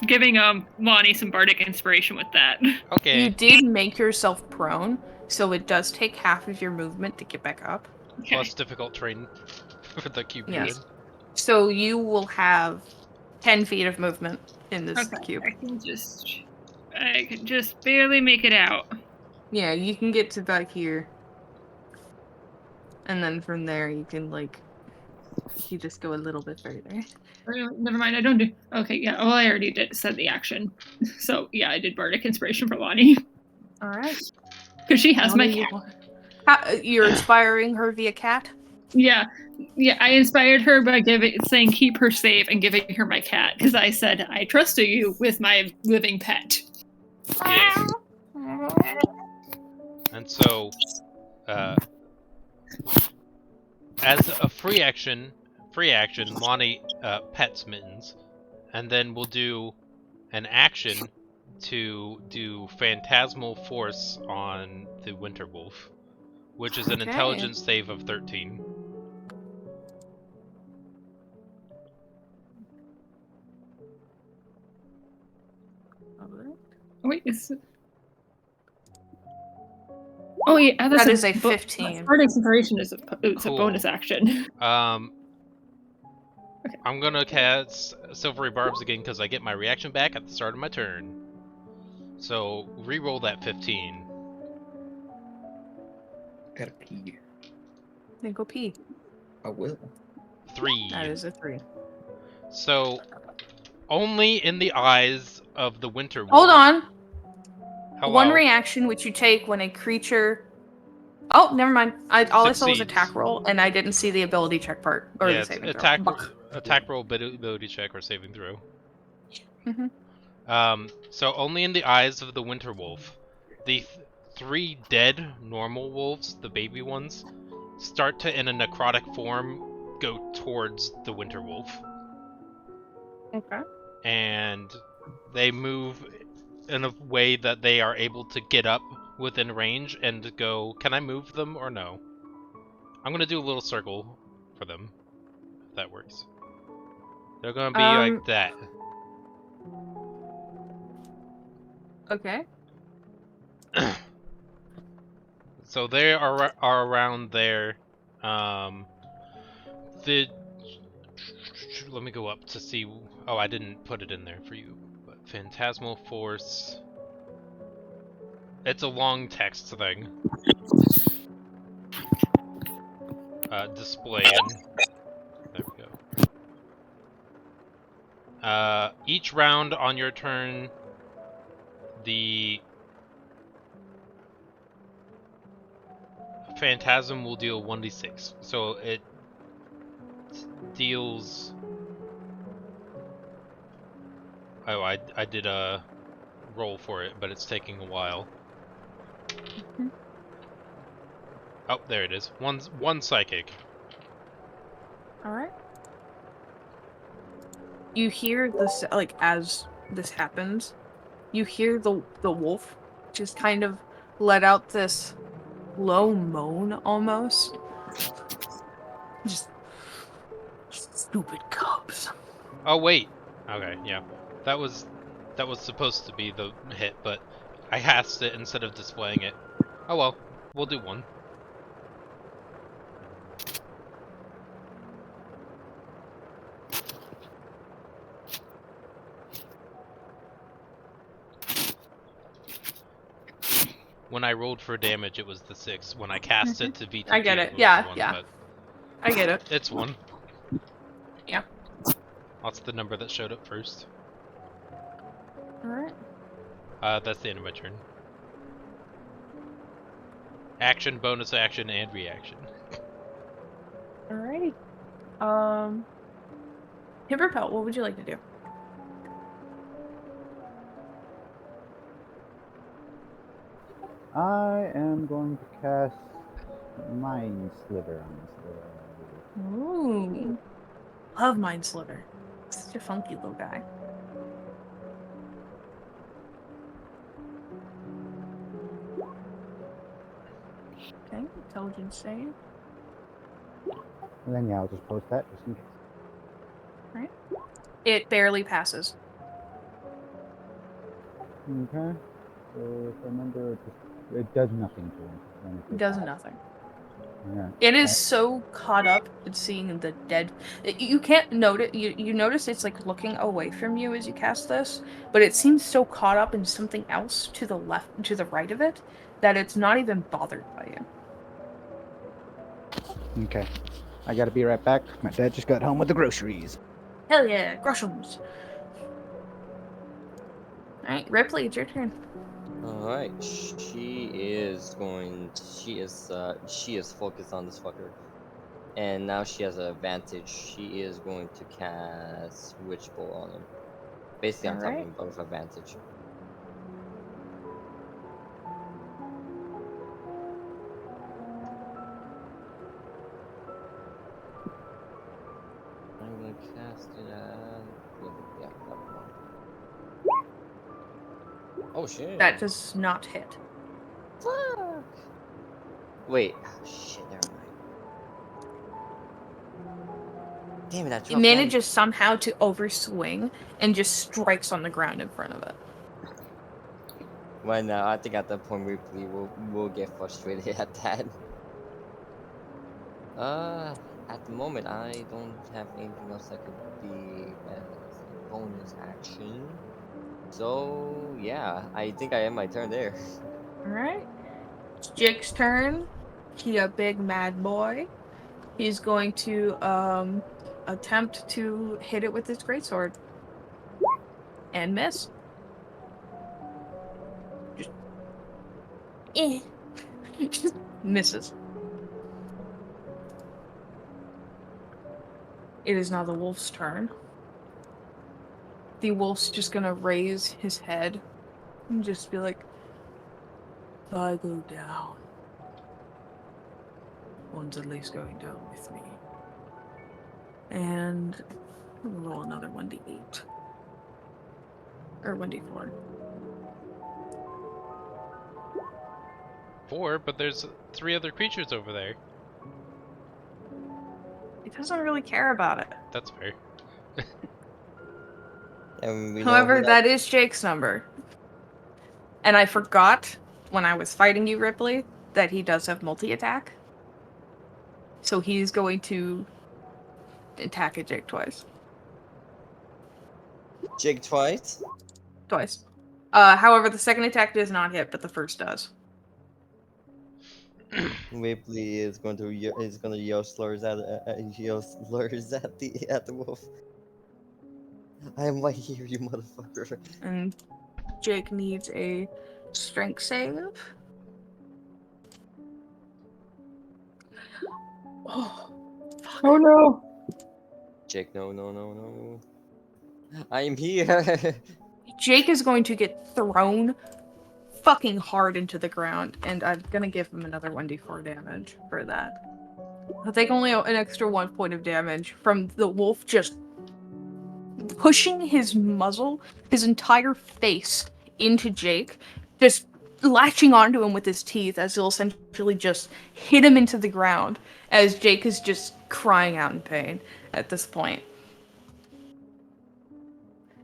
giving Lonnie some bardic inspiration with that. Okay. You did make yourself prone, so it does take half of your movement to get back up. Okay. Plus difficult terrain for the cube Yes. druid. So you will have 10 feet of movement in this cube. I can just barely make it out. Yeah, you can get to back here. And then from there you can you just go a little bit further. Never mind, I don't do. Okay, yeah. Well, I already said the action, so yeah, I did bardic inspiration for Lonnie All right. because she has my cat. You're inspiring her via cat? Yeah, I inspired her by saying keep her safe and giving her my cat because I said I trust you with my living pet. Yeah. And so, as a free action, Lonnie pets Mittens, and then we'll do an action to do Phantasmal Force on the Winter Wolf, which is an Okay. intelligence save of 13. Wait, oh yeah, That is a 15. Bardic inspiration is a Cool. bonus action. Okay. I'm gonna cast Silvery Barbs again because I get my reaction back at the start of my turn. So re-roll that 15. Gotta pee. Then go pee. I will. 3. That is a 3. So only in the eyes of the Winter Wolf. Hold on. Hello. One reaction which you take when a creature... Oh, never mind. All I saw was Succeeds. attack roll, and I didn't see the ability check part. Or Yeah, the it's saving attack, throw. attack roll, ability check, or saving throw. Mhm. So only in the eyes of the Winter Wolf, the 3 dead normal wolves, the baby ones, start to, in a necrotic form, go towards the Winter Wolf. Okay. And they move in a way that they are able to get up within range and go, can I move them or no? I'm gonna do a little circle for them, if that works. They're gonna be like that. Okay. So they are around there. The let me go up to see. Oh, I didn't put it in there for you. But Phantasmal Force. It's a long text thing. Displaying. There we go. Each round on your turn, the Phantasm will deal 1d6. So it deals. Oh, I did a roll for it, but it's taking a while. Oh, there it is. One psychic. All right. You hear this, like, as this happens, you hear the wolf just kind of let out this low moan almost. Just stupid cubs. Oh wait. Okay, yeah. That was supposed to be the hit, but I cast it instead of displaying it. Oh well, we'll do one. When I rolled for damage, it was the 6. When I cast it to VTT, I get it it. was Yeah, the 1. yeah. But I get it. it's 1. Yeah. That's the number that showed up first. All right. That's the end of my turn. Action, bonus action, and reaction. Alrighty. Himberpelt, what would you like to do? I am going to cast Mind Sliver on this little. Ooh. Love Mind Sliver. Such a funky little guy. Okay, intelligence save. And then yeah, I'll just post that just in case. Right. It barely passes. Okay. So if I remember, it does nothing to him. when It it does passes. nothing. Yeah. It is so caught up in seeing the dead. You can't notice. You notice it's like looking away from you as you cast this, but it seems so caught up in something else to the left, to the right of it, that it's not even bothered by you. Okay. I gotta be right back. My dad just got home with the groceries. Hell yeah, Grusham's. All right, Ripley, it's your turn. All right, she is focused on this fucker, and now she has an advantage. She is going to cast Witch Bolt on him, basically All on top of right. him, but with advantage. I'm gonna cast it at yeah, that one. Oh shit! That does not hit. Fuck. Wait, oh, shit, never mind. Damn it, I It dropped manages somehow to overswing and just strikes on the ground in front of it. Well, no, I think at that point Ripley will get frustrated at that. At the moment, I don't have anything else that could be as a bonus action. So yeah, I think I end my turn there. Alright. It's Jake's turn. He a big mad boy. He's going to attempt to hit it with his greatsword. And miss. Just just misses. It is now the wolf's turn. The wolf's just gonna raise his head and just be like, if I go down, one's at least going down with me. And we'll roll another 1d8. Or 1d4. 4, but there's 3 other creatures over there. It doesn't really care about it. That's fair. And we know However, who that is Jake's number. And I forgot when I was fighting you, Ripley, that he does have multi-attack. So he's going to attack at Jake twice. Jake twice. Twice. However, the second attack does not hit, but the first does. Ripley is going to yell slurs at the wolf. I am right here, you motherfucker. And Jake needs a strength save. Oh, Oh no. Jake, no. I am here. Jake is going to get thrown fucking hard into the ground, and I'm gonna give him another 1d4 damage for that. I'll take only an extra 1 point of damage from the wolf just pushing his muzzle, his entire face into Jake, just latching onto him with his teeth as he'll essentially just hit him into the ground as Jake is just crying out in pain at this point.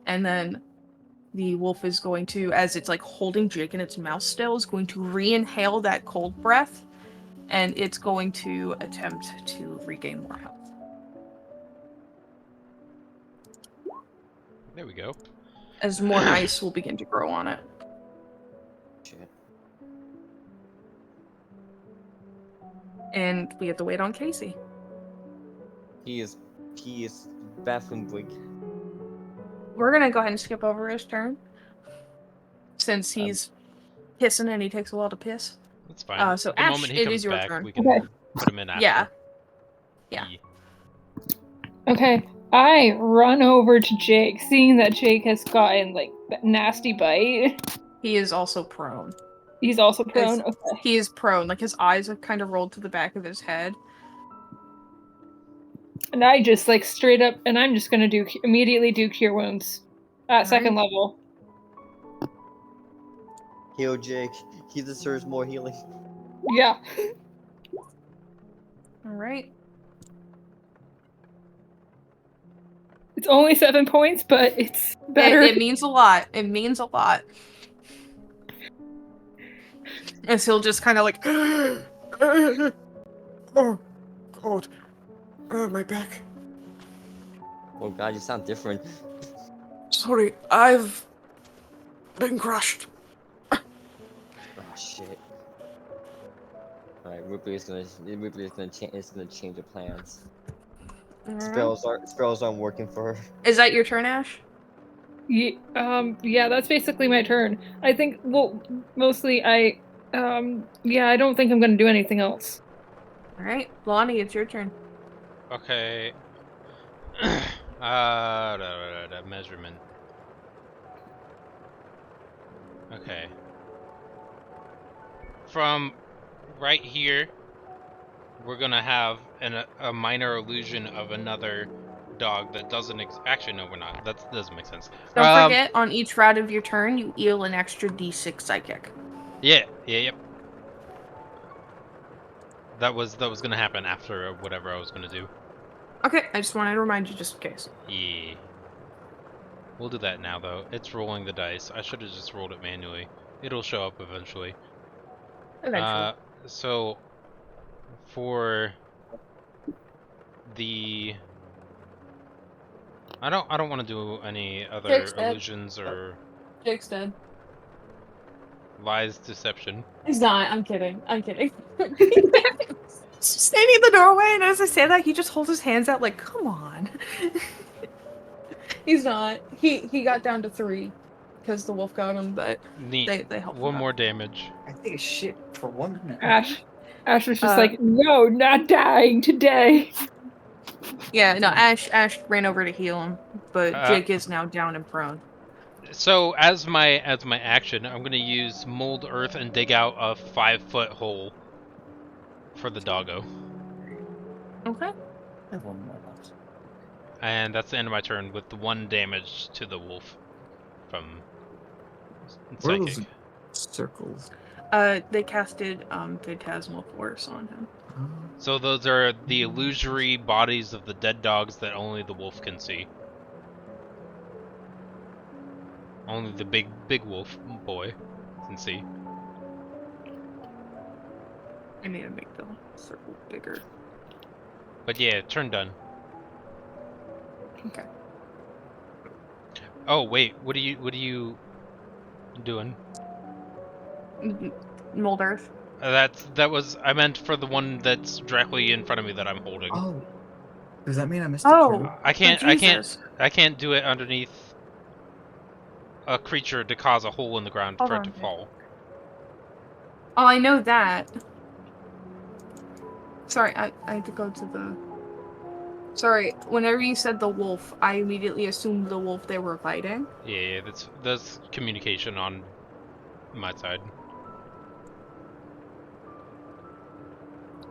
And then the wolf is going to, as it's like holding Jake in its mouth still, is going to re-inhale that cold breath, and it's going to attempt to regain more health. There we go. As more ice will begin to grow on it. Shit. And we have to wait on Casey. He is bathroom break. We're gonna go ahead and skip over his turn. Since he's pissing and he takes a while to piss. That's fine. So the Ash, moment he it comes is your back, turn. we can Okay. put him in after. Yeah. Yeah. Okay, I run over to Jake, seeing that Jake has gotten like that nasty bite. He is also prone. He's also prone. It's- Okay. He is prone, like his eyes have kind of rolled to the back of his head. And I just like straight up, and I'm just gonna immediately do cure wounds at second level. Heal Jake. He deserves more healing. Yeah. Alright. It's only 7 points, but it's better. It means a lot. It means a lot. As he'll just kind of like, oh god, my back. Oh god, you sound different. Sorry, I've been crushed. Oh shit. Alright, Ripley is gonna change the plans. Spells aren't working for her. Is that your turn, Ash? Yeah, that's basically my turn. I think, well, mostly I don't think I'm gonna do anything else. Alright, Lonnie, it's your turn. Okay. Measurement. Okay. From right here, we're gonna have a minor illusion of another dog that doesn't actually no, we're not. That doesn't make sense. Don't forget, on each round of your turn, you heal an extra d6 psychic. Yep. That was gonna happen after whatever I was gonna do. Okay, I just wanted to remind you just in case. Yeah. We'll do that now though. It's rolling the dice. I should have just rolled it manually. It'll show up eventually. Eventually. So for the I don't want to do any other Jake's dead. illusions or Jake's dead. lies, deception. He's not. I'm kidding. Standing in the doorway, and as I say that, he just holds his hands out like, come on. He's not. He got down to 3 because the wolf got him, but Neat. they helped One him more out. damage. I think it's shit for 1 minute. Ash was just like, no, not dying today. Yeah, no, Ash ran over to heal him, but Jake is now down and prone. So as my action, I'm gonna use mold earth and dig out a 5-foot hole for the doggo. Okay. I have 1 more left. And that's the end of my turn with the 1 damage to the wolf from What are psychic. those circles? They casted Phantasmal Force on him. So those are the illusory bodies of the dead dogs that only the wolf can see. Only the big wolf boy can see. I need to make the circle bigger. But yeah, turn done. Okay. Oh wait, what are you doing? Mold Earth. I meant for the one that's directly in front of me that I'm holding. Oh, does that mean I missed a Oh, turn? I Jesus. can't do it underneath a creature to cause a hole in the ground Hold for it on, to Jake. fall. Oh, I know that. Sorry, I had to go to the... Sorry, whenever you said the wolf, I immediately assumed the wolf they were fighting. Yeah, that's communication on my side.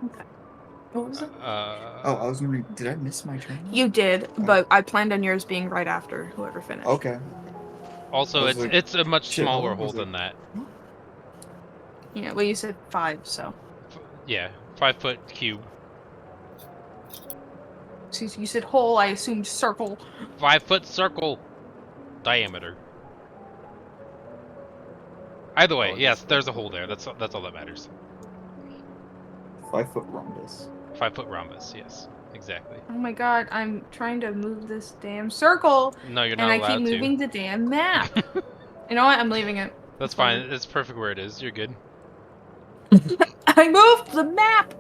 Okay. What was it? Oh, I was wondering, did I miss my turn? You did, but I planned on yours being right after whoever finished. Okay. Also, I was like, it's a much shit, how smaller long hole was it? than that. Yeah, well, you said 5, so. Yeah, 5-foot cube. So you said hole, I assumed circle. 5-foot circle diameter. Either way, Oh, yes, there's a hole there. That's all that matters. 5-foot rhombus. 5-foot rhombus. Yes, exactly. Oh my god, I'm trying to move this damn circle, No, you're and not I keep allowed to. moving the damn map. You know what? I'm leaving it. That's It's fine. It's perfect where it is. You're good. I moved the map!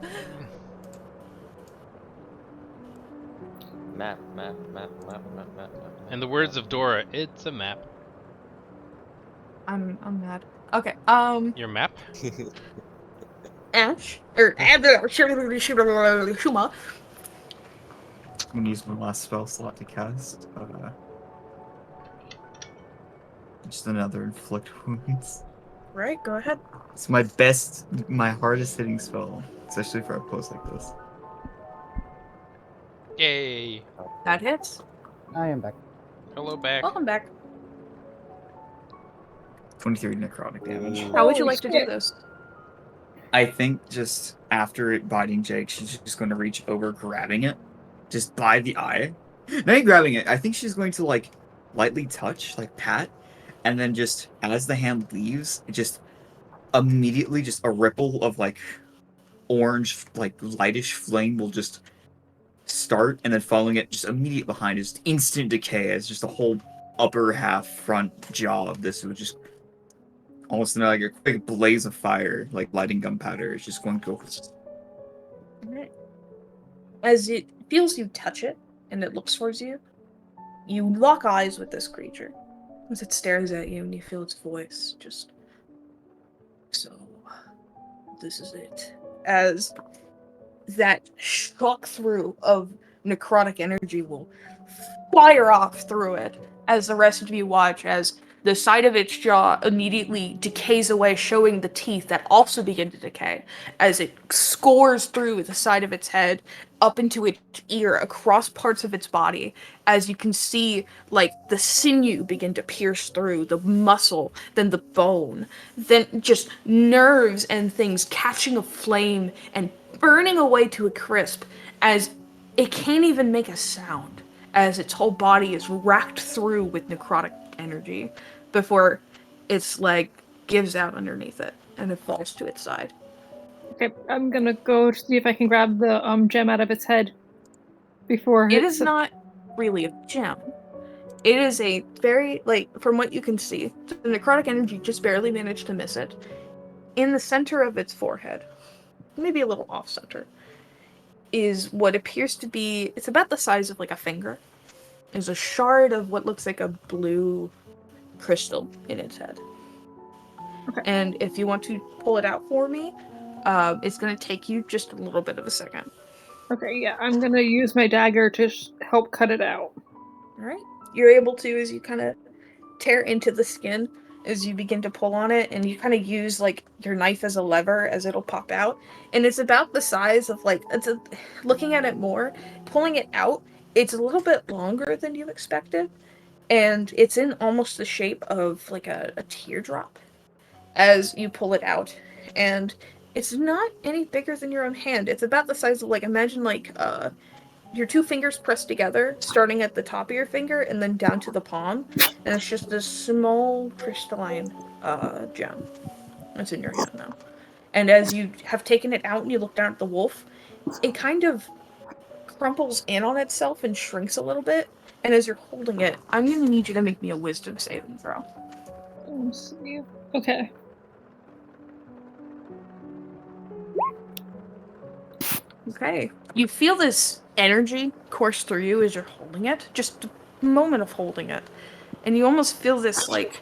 Map, map, map, map, map, map, map. In the words of Dora, it's a map. I'm mad. Okay, Your map? Ash, or Shuma. I'm gonna use my last spell slot to cast. Just another inflict wounds. Right, go ahead. It's my hardest hitting spell, especially for a post like this. Yay! That hits. I am back. Hello back. Welcome back. 23 necrotic damage. How would you Holy like to do shit. this? I think just after it biting Jake, she's just going to reach over, grabbing it, just by the eye. Not even grabbing it. I think she's going to like lightly touch, like pat, and then just as the hand leaves, it just immediately just a ripple of like orange, like lightish flame will just start, and then following it, just immediate behind is instant decay as just the whole upper half front jaw of this would just almost like a quick blaze of fire, like lighting gunpowder. It's just going to go. Alright. As it feels you touch it, and it looks towards you, you lock eyes with this creature. As it stares at you and you feel its voice, just... So, this is it. As that shock through of necrotic energy will fire off through it, as the rest of you watch as the side of its jaw immediately decays away, showing the teeth that also begin to decay, as it scores through the side of its head, up into its ear, across parts of its body, as you can see, like, the sinew begin to pierce through, the muscle, then the bone, then just nerves and things catching a flame and burning away to a crisp, as it can't even make a sound, as its whole body is racked through with necrotic energy before its leg gives out underneath it and it falls to its side. Okay, I'm gonna go to see if I can grab the gem out of its head before It is not really a gem. It is a very, like, from what you can see, the necrotic energy just barely managed to miss it. In the center of its forehead, maybe a little off center, is what appears to be, it's about the size of like a finger, is a shard of what looks like a blue crystal in its head. Okay. And if you want to pull it out for me, it's going to take you just a little bit of a second. Okay, yeah, I'm gonna use my dagger to help cut it out. Alright. You're able to, as you kind of tear into the skin, as you begin to pull on it, and you kind of use like your knife as a lever as it'll pop out. And it's about the size of like, looking at it more, pulling it out, it's a little bit longer than you expected. And it's in almost the shape of like a teardrop as you pull it out. And it's not any bigger than your own hand. It's about the size of, like, imagine like your two fingers pressed together, starting at the top of your finger and then down to the palm, and it's just this small crystalline gem that's in your hand now. And as you have taken it out and you look down at the wolf, it kind of crumples in on itself and shrinks a little bit. And as you're holding it, I'm going to need you to make me a wisdom saving throw. Let's see. Okay. Okay. You feel this energy course through you as you're holding it. Just a moment of holding it. And you almost feel this, like,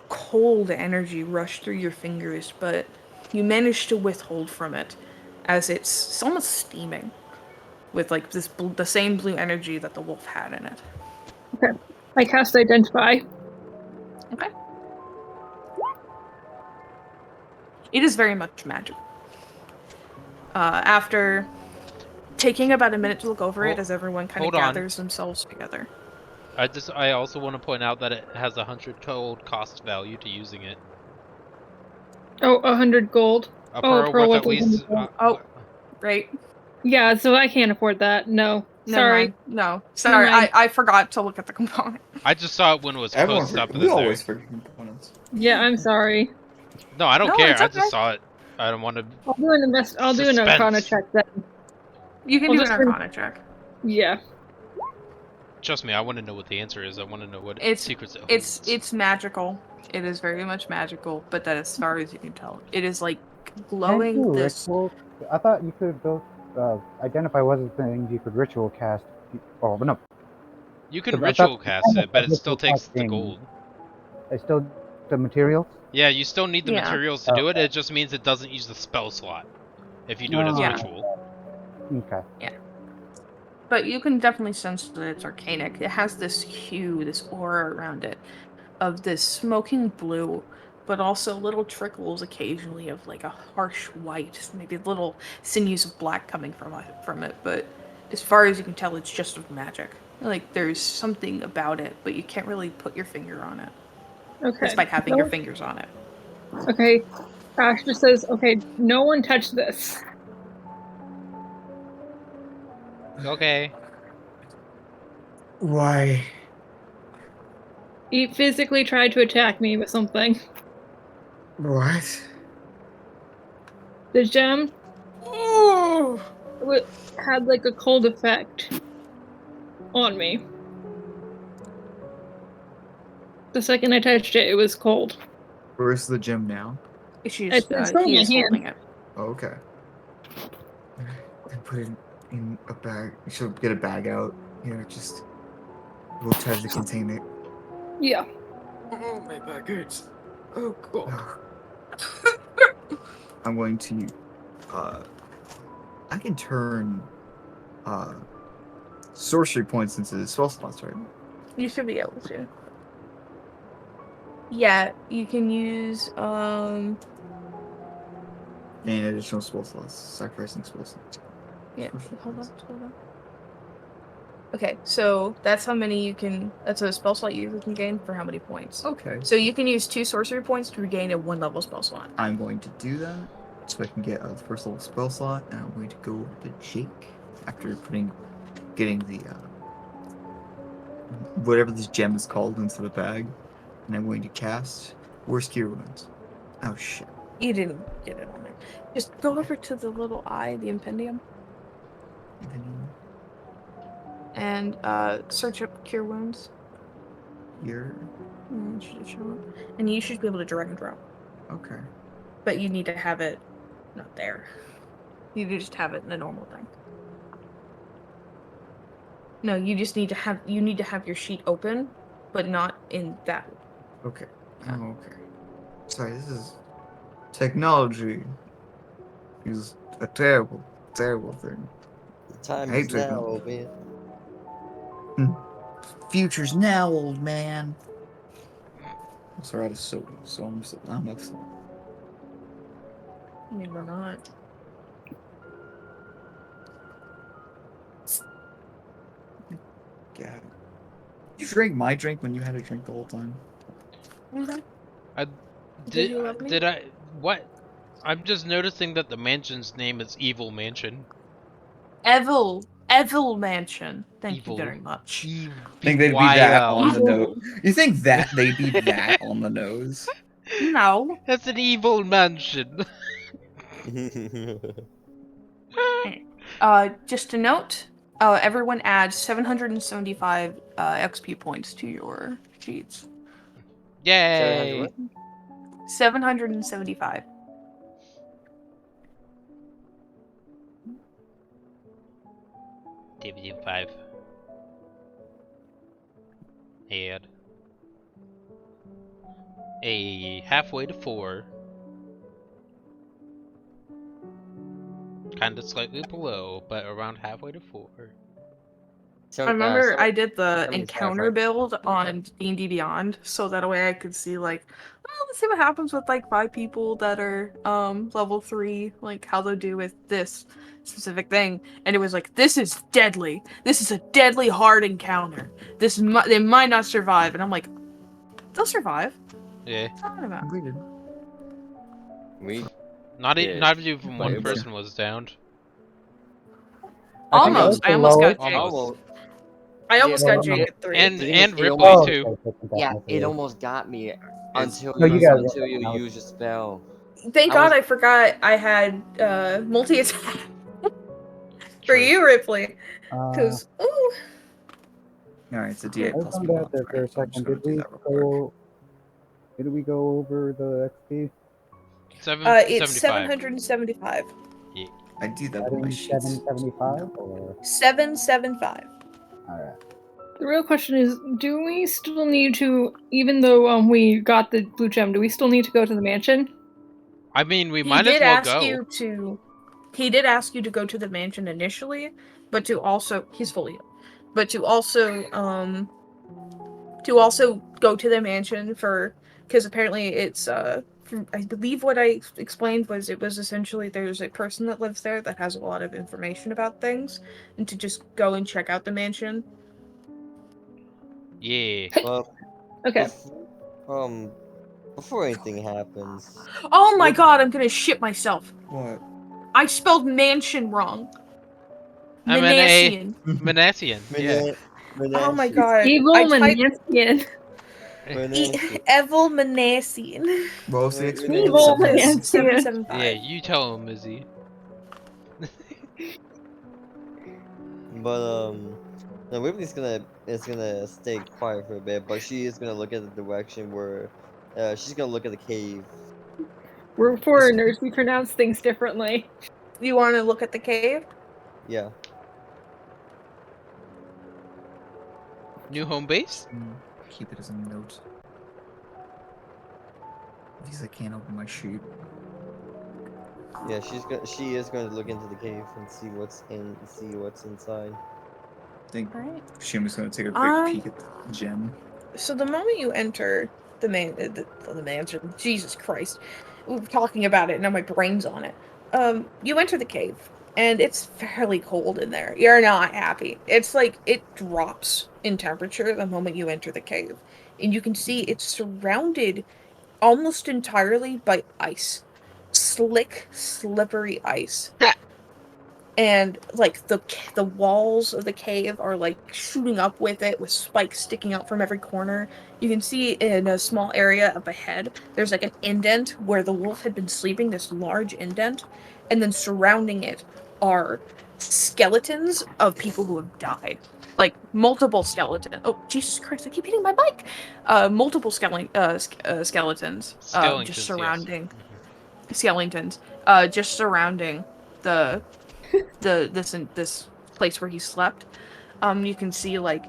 cold energy rush through your fingers, but you manage to withhold from it as it's almost steaming with, like, the same blue energy that the wolf had in it. Okay. I cast Identify. Okay. It is very much magical. After taking about a minute to look over it as everyone kind of hold on. gathers themselves together. I also want to point out that it has 100 gold cost value to using it. Oh, 100 gold. A Oh, pearl pearl worth with at least. 100 gold. Right. Yeah, so I can't afford that. No. Never Sorry. mind. No. Never Sorry, mind. I forgot to look at the component. I just saw it when it was Everyone, close up. we always forget components. Yeah, I'm sorry. No, I don't No, care. it's I okay. just saw it. I don't want to. I'll do an Arcana Suspense. check then. You can I'll do an just bring- Arcana check. Yeah. Trust me, I want to know what the answer is. I want to know what It's secrets it holds. it's magical. It is very much magical, but that as far as you can tell, it is like Can't glowing. you This ritual? I thought you could build. Identify wasn't things you could ritual cast. Oh, no. You can I thought ritual cast it, but it still ritual takes the casting- gold. It's still the materials. Yeah, you still need the Yeah. materials to do it. It just means it doesn't use the spell slot if you do it as a Yeah. ritual. Okay. but you can definitely sense that it's arcanic. It has this hue, this aura around it, of this smoking blue, but also little trickles occasionally of like a harsh white, maybe little sinews of black coming from it. But as far as you can tell, it's just of magic. Like there's something about it, but you can't really put your finger on it, Okay. despite having your fingers on it. Okay. Ash just says, okay, no one touch this. Okay. Why? He physically tried to attack me with something. What? The gem had like a cold effect on me. The second I touched it, it was cold. Where's the gym now? It's still in He my is hand. holding it. Oh, okay. And put it in a bag. You should get a bag out. Just we'll try to contain it. Yeah. Oh, my back hurts. Oh, God. I'm going to. I can turn sorcery points into spell slots, right? You should be able to. Yeah, you can use Gain additional spell slots, sacrificing spell slots. Yeah, hold on. Okay, so that's how many you can. That's a spell slot you can gain for how many points. Okay. So you can use 2 sorcery points to regain a 1-level spell slot. I'm going to do that so I can get a first level spell slot, and I'm going to go over to Jake after getting the whatever this gem is called into the bag, and I'm going to cast Worst Cure Wounds. Oh shit! You didn't get it on there. Just go over to the little eye, the impendium, and search up Cure Wounds. Here. And it should show up. And you should be able to drag and drop. Okay. But you need to have it not there. You just have it in the normal thing. No, you just need to have your sheet open, but not in that. Okay. Oh, okay. Sorry, this is technology. Is a terrible, terrible thing. The time I is hate now, technology. man. Future's now, old man. So we're out of soda, so I'm upset. I mean, we're not. Yeah. You drank my drink when you had a drink the whole time. Did you love me? Did I? What? I'm just noticing that the mansion's name is Evil Mansion. Evil. Evil Mansion. Thank Evil. you very much. I think they'd be that on the Evil. nose. You think that they'd be that on the nose? No. That's an evil mansion. Just a note. Everyone add 775 XP points to your sheets. 700 Yay! what? 775. Division 5. And a halfway to 4. Kinda slightly below, but around halfway to 4. I remember So I did the 75, encounter right? build on D&D Beyond, so that way I could see like, well, let's see what happens with like 5 people that are level 3, like how they'll do with this specific thing. And it was like, this is deadly. This is a deadly hard encounter. They might not survive. And I'm like, they'll survive. Yeah. What are you talking about? Completed. We Not did. not even one But- person was downed. I think Almost. that I was almost the got lowest. Jake. Almost. I almost Yeah, got Jake no. at 3. And The thing is, and it Ripley almost- too. Okay, definitely. Yeah, it almost got me until No, you guys until got you it. use a spell. Thank I God was- I forgot I had multi attack for True. you, Ripley. Uh, Because, ooh. Alright, so I D8 was plus on one that there for modifier. a So I'm just second. gonna do that real quick. Did we go over the XP? It's 75. 775. I do that That with my is sheets. 775 or 775. alright. The real question is, do we still need to, even though we got the blue gem, do we still need to go to the mansion? I mean, we He might as did well ask go. you to. He did ask you to go to the mansion initially, but to also he's fully healed. But to also go to the mansion for because apparently it's I believe what I explained was it was essentially there's a person that lives there that has a lot of information about things, and to just go and check out the mansion. Yeah. Well, Okay. before anything happens. Oh my What- god, I'm gonna shit myself. What? I spelled mansion wrong. M-N-A- Manasian. Manasian. Yeah. Oh my god. Evil I typed Manasian. Evil Manasian. What was the XP? Evil Seven- Manasian. 775. Yeah, you tell him, Izzy. But no, Ripley's gonna stay quiet for a bit, but she is gonna look at the direction where, she's gonna look at the cave. We're foreigners. We pronounce things differently. You want to look at the cave? Yeah. New home base? Keep it as a note. Because I can't open my sheet. Yeah, she is going to look into the cave and see what's inside. I think Alright. Shuma's gonna take a quick peek at the gem. So the moment you enter the mansion, Jesus Christ, we were talking about it. Now my brain's on it. You enter the cave, and it's fairly cold in there. You're not happy. It's like it drops in temperature the moment you enter the cave, and you can see it's surrounded almost entirely by ice, slick, slippery ice. And like the walls of the cave are like shooting up with it, with spikes sticking out from every corner. You can see in a small area up ahead there's like an indent where the wolf had been sleeping, this large indent, and then surrounding it are skeletons of people who have died, like multiple skeletons. Oh Jesus Christ, I keep hitting my bike. Multiple skeletons Skellingtons, just yes. surrounding skeletons just surrounding the this place where he slept. You can see like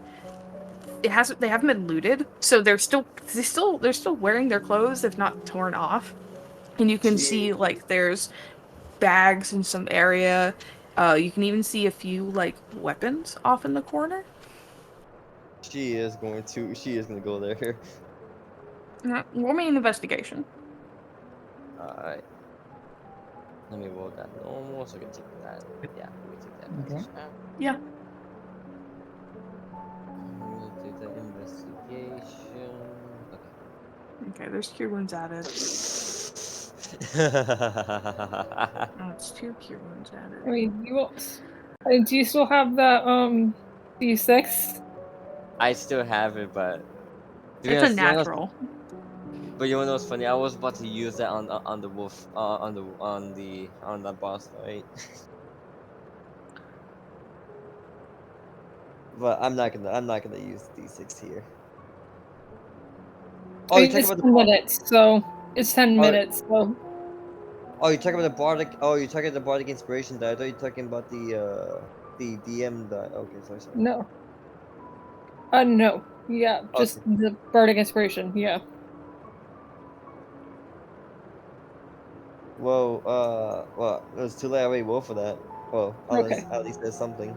they haven't been looted, so they're still wearing their clothes if not torn off. And you can see like there's bags in some area. You can even see a few like weapons off in the corner. She is gonna go there. Roll me an investigation. Alright. Let me roll that normal so I can take that. Yeah, let me take that advantage now. Yeah. Let me take that investigation. Okay, there's cure wounds added. Okay. Oh, it's 2 cure wounds I added. mean, you will. Do you still have that D6? I still have it, but to be It's a honest, natural. but you wanna know what's funny? I was about to use that on the wolf, on the boss fight. But I'm not gonna use the D6 here. Oh, you're talking It's about the 10 minutes, so it's 10 oh, minutes, so oh, you're talking about the bardic. Oh, you're talking about the bardic inspiration die. I thought you were talking about the DM die. Okay, sorry. no. No. Yeah, just Okay. the bardic inspiration, yeah. Well, it was too late. I already rolled for that. Well, unless Okay. Ali says something.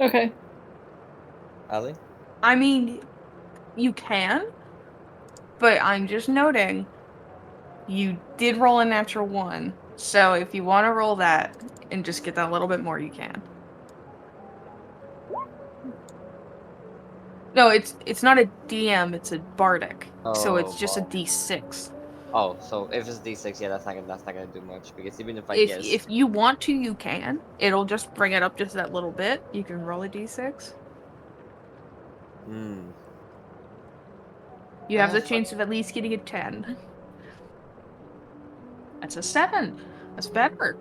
Okay. Ali? I mean, you can, but I'm just noting you did roll a natural 1. So if you want to roll that and just get that little bit more, you can. No, it's not a DM, it's a bardic. So Oh, it's just a D6. oh, so if it's D6, yeah, that's not gonna do much because even if I If guess, if you want to, you can. It'll just bring it up just that little bit. You can roll a D6. hmm, You have the fuck. chance of at least getting a 10. That's a 7. That's better.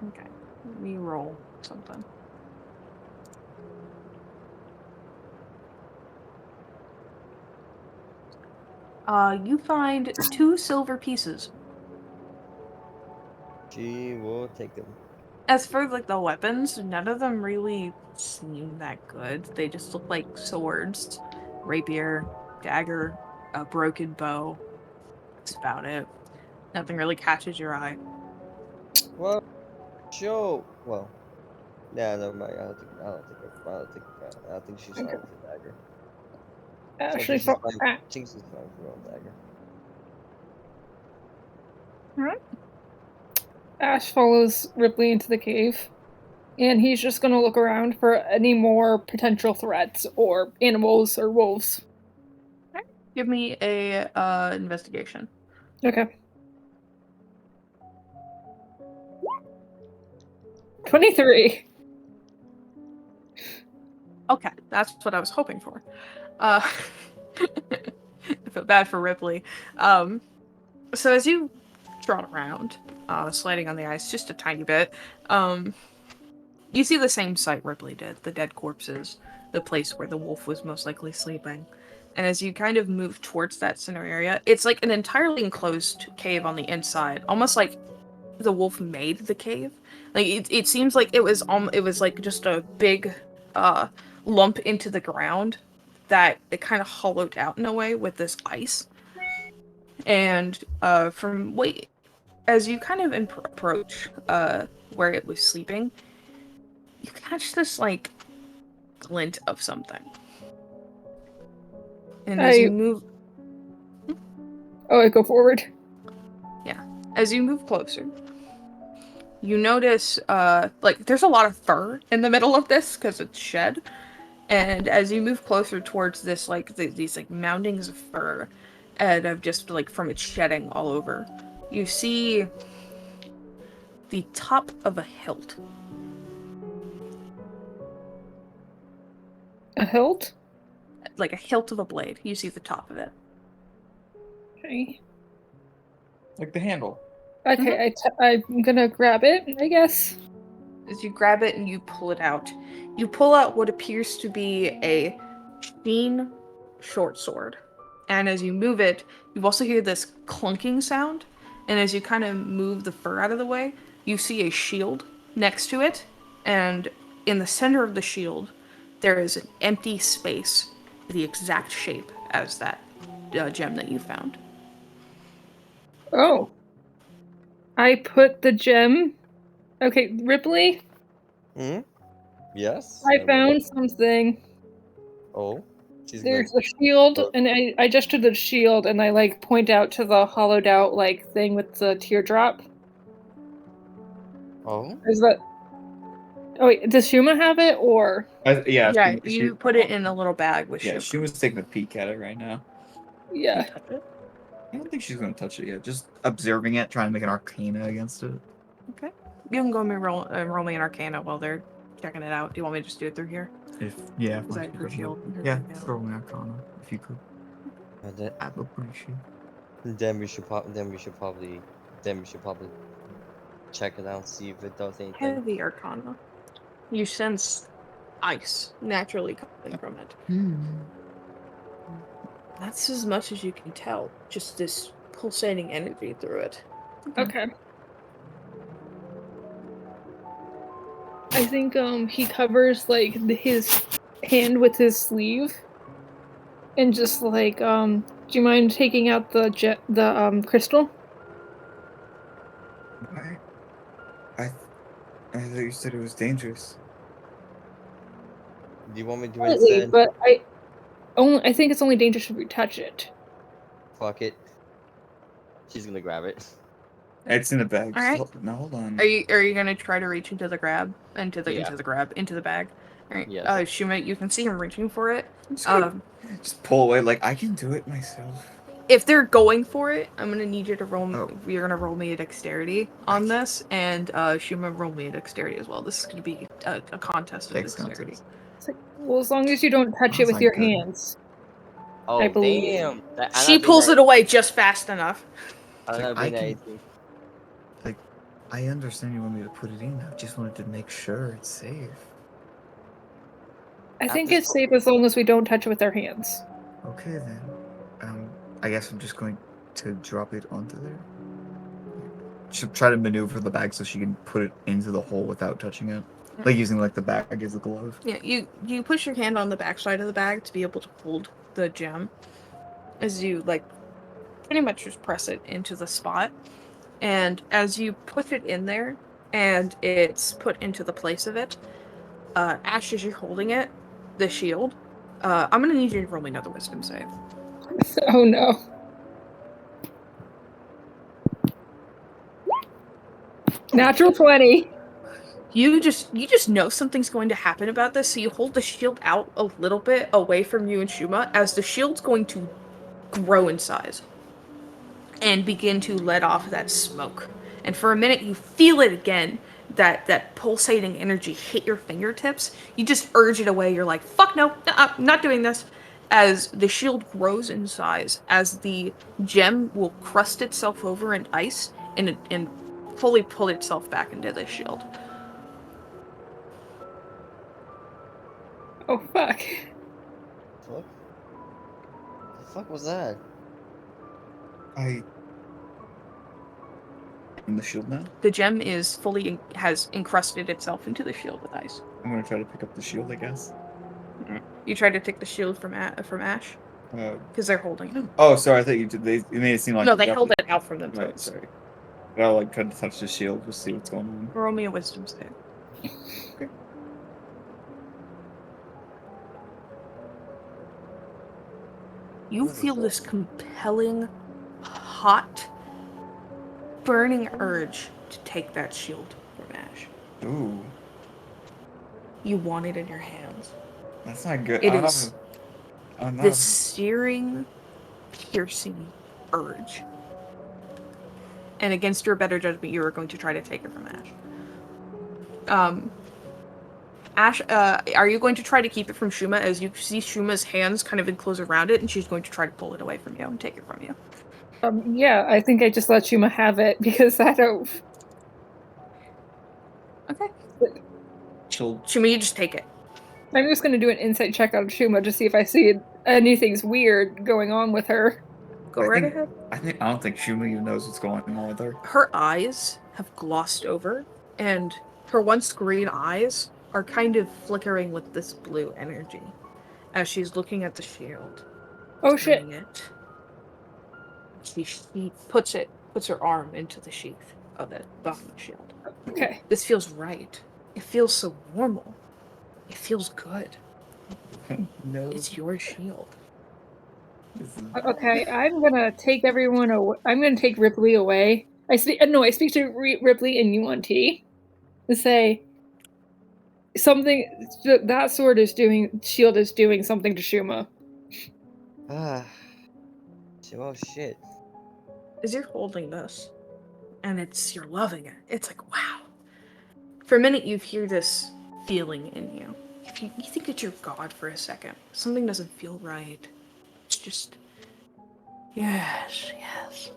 Okay. Let me roll something. You find 2 silver pieces. She will take them. As for like the weapons, none of them really seem that good. They just look like swords, rapier, dagger, a broken bow. That's about it. Nothing really catches your eye. Well, show. Well, yeah, never mind. I don't think she's Okay. fine with the dagger. So I Ashley, think she's fo- fine. ah, I think she's fine with her own dagger. Alright. Ash follows Ripley into the cave, and he's just gonna look around for any more potential threats or animals or wolves. Give me a investigation. Okay. 23. Okay, that's what I was hoping for. I feel bad for Ripley. So as you trot around, sliding on the ice just a tiny bit, you see the same sight Ripley did, the dead corpses, the place where the wolf was most likely sleeping. And as you kind of move towards that center area, it's like an entirely enclosed cave on the inside, almost like the wolf made the cave. Like it seems like it was like just a big uh, lump into the ground that it kind of hollowed out in a way with this ice. And as you kind of approach where it was sleeping, you catch this like glint of something. And as you move, I go forward. as you move closer, you notice like there's a lot of fur in the middle of this because it's shed. And as you move closer towards this, like these like moundings of fur, and of just like from its shedding all over, you see the top of a hilt. A hilt? Like a hilt of a blade. You see the top of it. Okay. Like the handle. Okay, I'm gonna grab it, I guess. As you grab it and you pull it out, you pull out what appears to be a sheen short sword. And as you move it, you also hear this clunking sound. And as you kind of move the fur out of the way, you see a shield next to it. And in the center of the shield, there is an empty space, the exact shape as that gem that you found. Oh. I put the gem. Okay, Ripley, Hmm. Yes. I I'm ready. found something. Oh, she's gonna. There's a shield, Oh, and I just did the shield, and I like point out to the hollowed out like thing with the teardrop. oh. Is that? Oh wait, does Shuma have it or? Yeah, Yeah, you put it in a little bag with yeah, sugar. she was taking a peek at it right now. Yeah. Touch it. I don't think she's gonna touch it yet. Just observing it, trying to make an arcana against it. Okay. You can go and roll me an Arcana while they're checking it out. Do you want me to just do it through here? If Is that her shield? Yeah, throw me Arcana if you could. Then, I'd appreciate. then we should probably check it out, see if it does anything. Heavy Arcana. You sense ice naturally coming from it. That's as much as you can tell. Just this pulsating energy through it. Okay. I think he covers like his hand with his sleeve, and just like do you mind taking out the crystal? I thought you said it was dangerous. Do you want me to do it Slightly, instead? but I think it's only dangerous if you touch it. Fuck it. She's gonna grab it. It's in a bag. All right. Now hold on. Are you gonna try to reach into the into the bag? All right. Yes. Shuma, you can see him reaching for it. Just pull away. Like I can do it myself. If they're going for it, I'm gonna need you to roll. Oh. You're gonna roll me a dexterity on this, and Shuma roll me a dexterity as well. This is gonna be a contest of Thanks, dexterity. contest. It's like, well, as long as you don't touch it How's with that your good? hands. Oh I believe. damn! I'm She not being pulls that. it away just fast enough. I'm Like, not I being that can- anything. Like, I understand you want me to put it in. I just wanted to make sure it's safe. I At think this it's safe as long as we don't touch it with our hands. Okay then. I guess I'm just going to drop it onto there. She'll try to maneuver the bag so she can put it into the hole without touching it. Like using like the bag as a glove. Yeah, you push your hand on the backside of the bag to be able to hold the gem, as you like pretty much just press it into the spot, and as you put it in there, and it's put into the place of it, Ash, as you're holding it, the shield, I'm gonna need you to roll me another wisdom save. Oh no. Natural 20. You just know something's going to happen about this, so you hold the shield out a little bit away from you and Shuma, as the shield's going to grow in size and begin to let off that smoke. And for a minute you feel it again, that pulsating energy hit your fingertips. You just urge it away. You're like, fuck no, not doing this. As the shield grows in size, as the gem will crust itself over in ice and fully pull itself back into the shield. Oh fuck. Fuck. The fuck was that? In the shield now? The gem is has encrusted itself into the shield with ice. I'm gonna try to pick up the shield, I guess. You tried to take the shield from Ash because they're holding it. Oh, sorry. I thought you did. It made it seem like No, they held it out from Right, themselves. sorry. I'll like try to touch the shield to see what's going on. Roll me a wisdom save. Okay. You feel this compelling, hot, burning urge to take that shield from Ash. Ooh, You want it in your hands. that's not good. It I don't is have- I'm not- this searing, piercing urge. And against your better judgment, you are going to try to take it from Ash. Ash, are you going to try to keep it from Shuma as you see Shuma's hands kind of enclose around it, and she's going to try to pull it away from you and take it from you? Yeah, I think I just let Shuma have it because I don't. Okay. She'll Shuma, you just take it. I'm just gonna do an insight check on Shuma to see if I see anything's weird going on with her. Go I right think- ahead. I don't think Shuma even knows what's going on with her. Her eyes have glossed over, and her once green eyes are kind of flickering with this blue energy as she's looking at the shield. Oh shit. turning it. She puts her arm into the sheath of it behind the shield. Okay. This feels right. It feels so normal. It feels good. No. It's your shield. Okay, I'm gonna take everyone away. I'm gonna take Ripley away. I speak to Ripley and Yuan-Ti to say something. That shield is doing something to Shuma. Ah. Oh shit. As you're holding this, and you're loving it. It's like, wow. For a minute, you hear this feeling in you. You think it's your god for a second. Something doesn't feel right. It's just, yes, yes.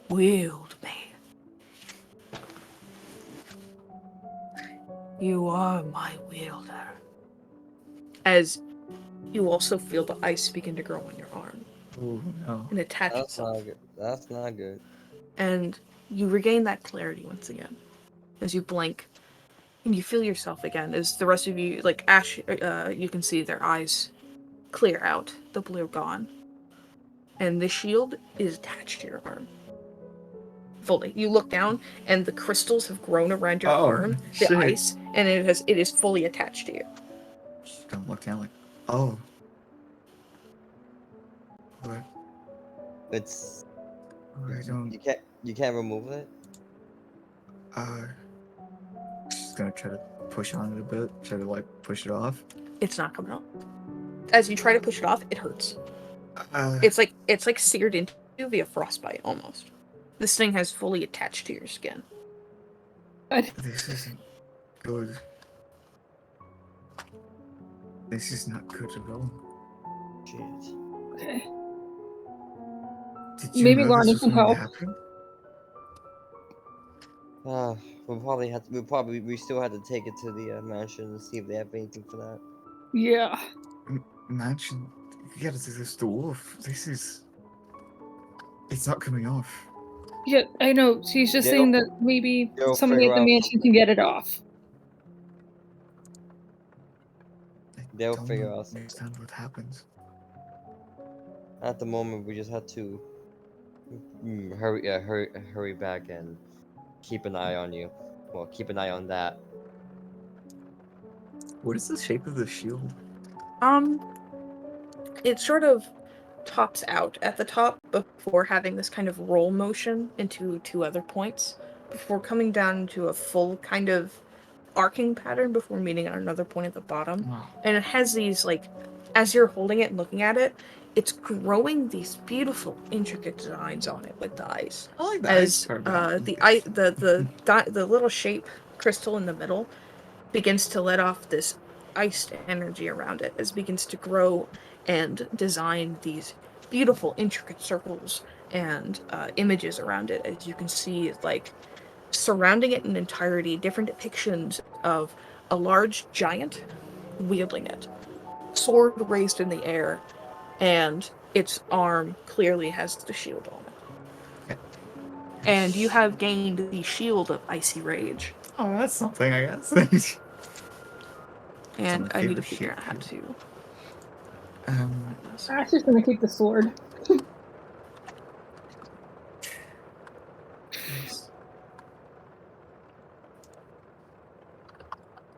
Wield me. You are my wielder. As you also feel the ice begin to grow on your arm Oh no. and attach That's itself. not good. That's not good. And you regain that clarity once again as you blink and you feel yourself again as the rest of you, like Ash, you can see their eyes clear out, the blue gone, and the shield is attached to your arm fully. You look down and the crystals have grown around your arm, shit. the ice, and it is fully attached to you. Just gonna look down like, oh. What? It's I don't. you can't remove it. Just gonna try to push on it a bit. Try to like push it off. It's not coming off. As you try to push it off, it hurts. Uh, It's like seared into you via frostbite almost. This thing has fully attached to your skin. this isn't good. This is not good at all. Shit. Okay. Did you Maybe know Lonnie this was can going to help. happen? We still had to take it to the mansion and see if they have anything for that. Yeah. Mansion, you gotta do this to Wolf. This is. It's not coming off. Yeah, I know. She's just They'll- saying that maybe they'll somebody at figure the out mansion can get it off. I They'll don't figure out something. understand what happens. At the moment, we just had to hurry back and keep an eye on you. Well, keep an eye on that. What is the shape of the shield? It sort of tops out at the top before having this kind of roll motion into two other points, before coming down into a full kind of arcing pattern before meeting at another point at the bottom. Oh. And it has these, like, as you're holding it and looking at it, it's growing these beautiful, intricate designs on it with the ice. I like the As part. the little shape crystal in the middle begins to let off this iced energy around it, as it begins to grow and design these beautiful, intricate circles and images around it. As you can see, like, surrounding it in entirety, different depictions of a large giant wielding it, sword raised in the air, and its arm clearly has the shield on it. And you have gained the shield of Icy Rage. Oh, that's something, I guess. And my I need to favorite figure out how shield. to. Ash is gonna keep the sword.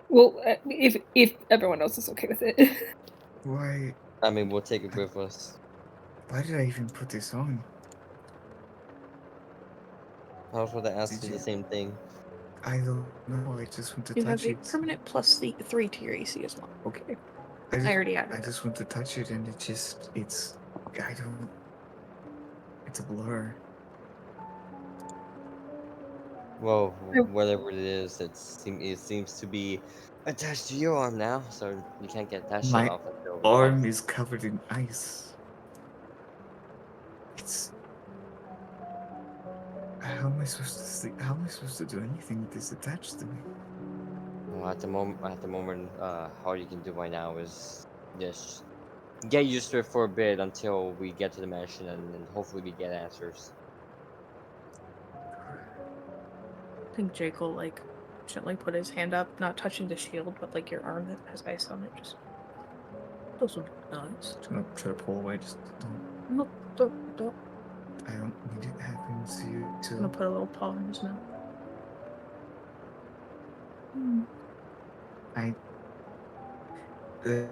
Well, if everyone else is okay with it. Why? I mean, we'll take it with us. Why did I even put this on? I was going to ask Did you the you- same thing. I don't know. I just want to You have touch a it. permanent +3 to your AC as well. Okay. I already added I it. just want to touch it, and it's. I don't. It's a blur. Well, whatever it is, it seems to be attached to your arm now, so you can't get that shit My off until arm is covered in ice. It's. How am I supposed to sleep? How am I supposed to do anything with this attached to me? Well, at the moment, all you can do right now is just get used to it for a bit until we get to the mansion, and hopefully we get answers. I think Jake will, like, gently put his hand up, not touching the shield, but, like, your arm that has ice on it. Just. Those would be nice. Just gonna try to pull away. Just don't. No, don't. I don't need it happen to you. I'm gonna put a little paw in his mouth.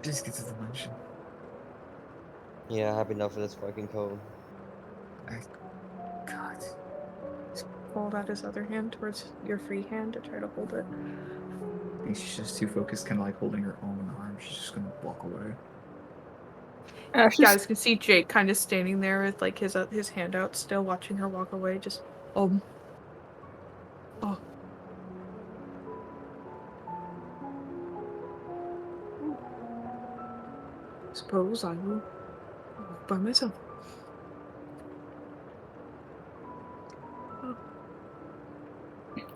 Just get to the mansion. Yeah, I have enough of this fucking code. God. Hold out his other hand towards your free hand to try to hold it. I think she's just too focused, kind of like holding her own arm. She's just gonna walk away. Ash You is guys can see Jake kind of standing there with, like, his hand out, still watching her walk away. Just oh. suppose I will walk by myself.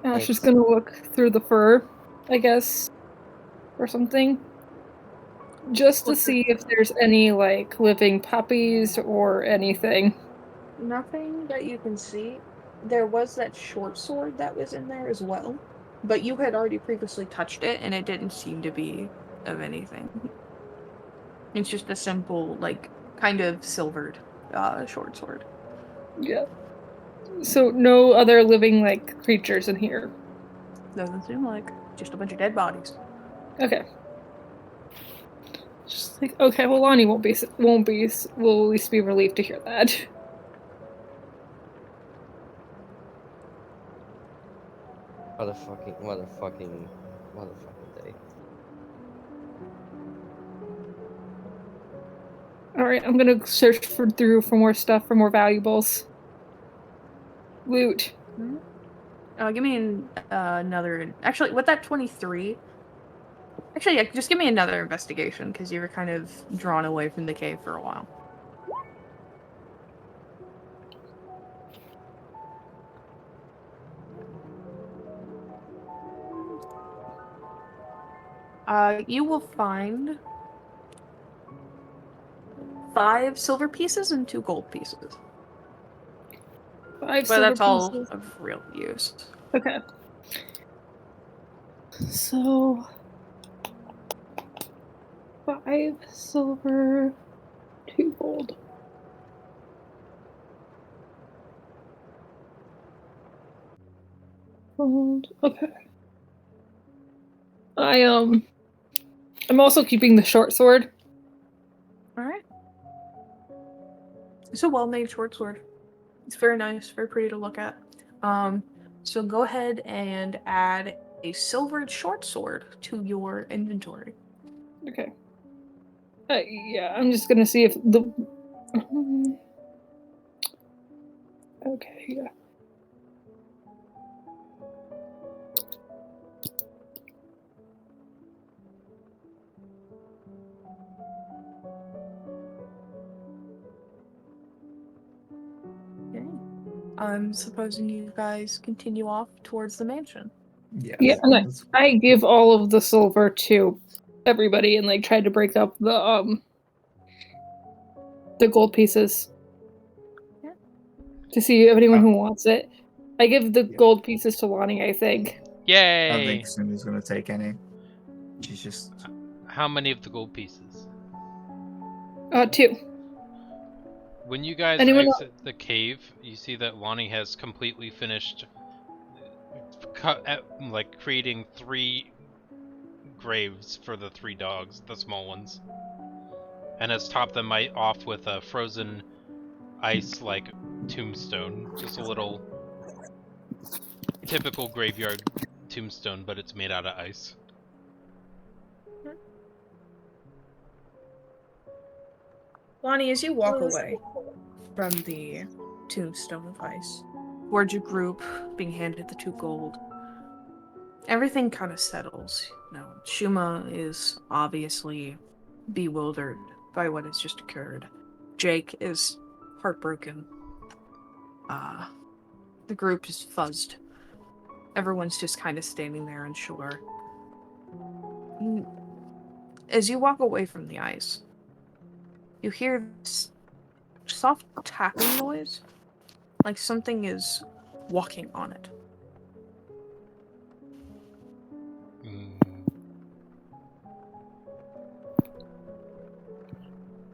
Ash is It's gonna look through the fur, I guess, or something, just to Look through- see if there's any like living puppies or anything. Nothing that you can see. There was that short sword that was in there as well, but you had already previously touched it, and it didn't seem to be of anything. It's just a simple, like, kind of silvered short sword. Yeah. So no other living like creatures in here. Doesn't seem like just a bunch of dead bodies. Okay. Just like okay, well Lonnie will at least be relieved to hear that. motherfucking day. All right, I'm gonna search through for more stuff, for more valuables. Loot. Give me another. Actually, with that 23. Actually, yeah, just give me another investigation because you were kind of drawn away from the cave for a while. You will find 5 silver pieces and 2 gold pieces. 5 But silver that's all pieces. of real use. Okay. So 5 silver, 2 gold. Gold. Okay. I'm also keeping the short sword. Alright. It's a well-made short sword. It's very nice, very pretty to look at. So go ahead and add a silvered short sword to your inventory. Okay. Yeah, I'm just gonna see if the. Okay, yeah. Okay. I'm supposing you guys continue off towards the mansion. Yeah. Yeah, and that's- I give all of the silver to everybody and like try to break up the gold pieces. Yeah. To see if anyone who wants it. I give the Yeah. gold pieces to Lonnie, I think. I don't Yay! think Sumi's gonna take any. She's just. How many of the gold pieces? 2. When you guys Anyone exit the cave, you see that Lonnie has completely finished like creating 3 graves for the 3 dogs, the small ones, and has topped them off with a frozen ice like tombstone, just a little typical graveyard tombstone, but it's made out of ice. Lonnie, as you walk away from the tombstone of ice, towards your group, being handed the 2 gold, everything kind of settles. You know, Shuma is obviously bewildered by what has just occurred. Jake is heartbroken. The group is fuzzed. Everyone's just kind of standing there unsure. As you walk away from the ice, you hear this soft tapping noise, like something is walking on it.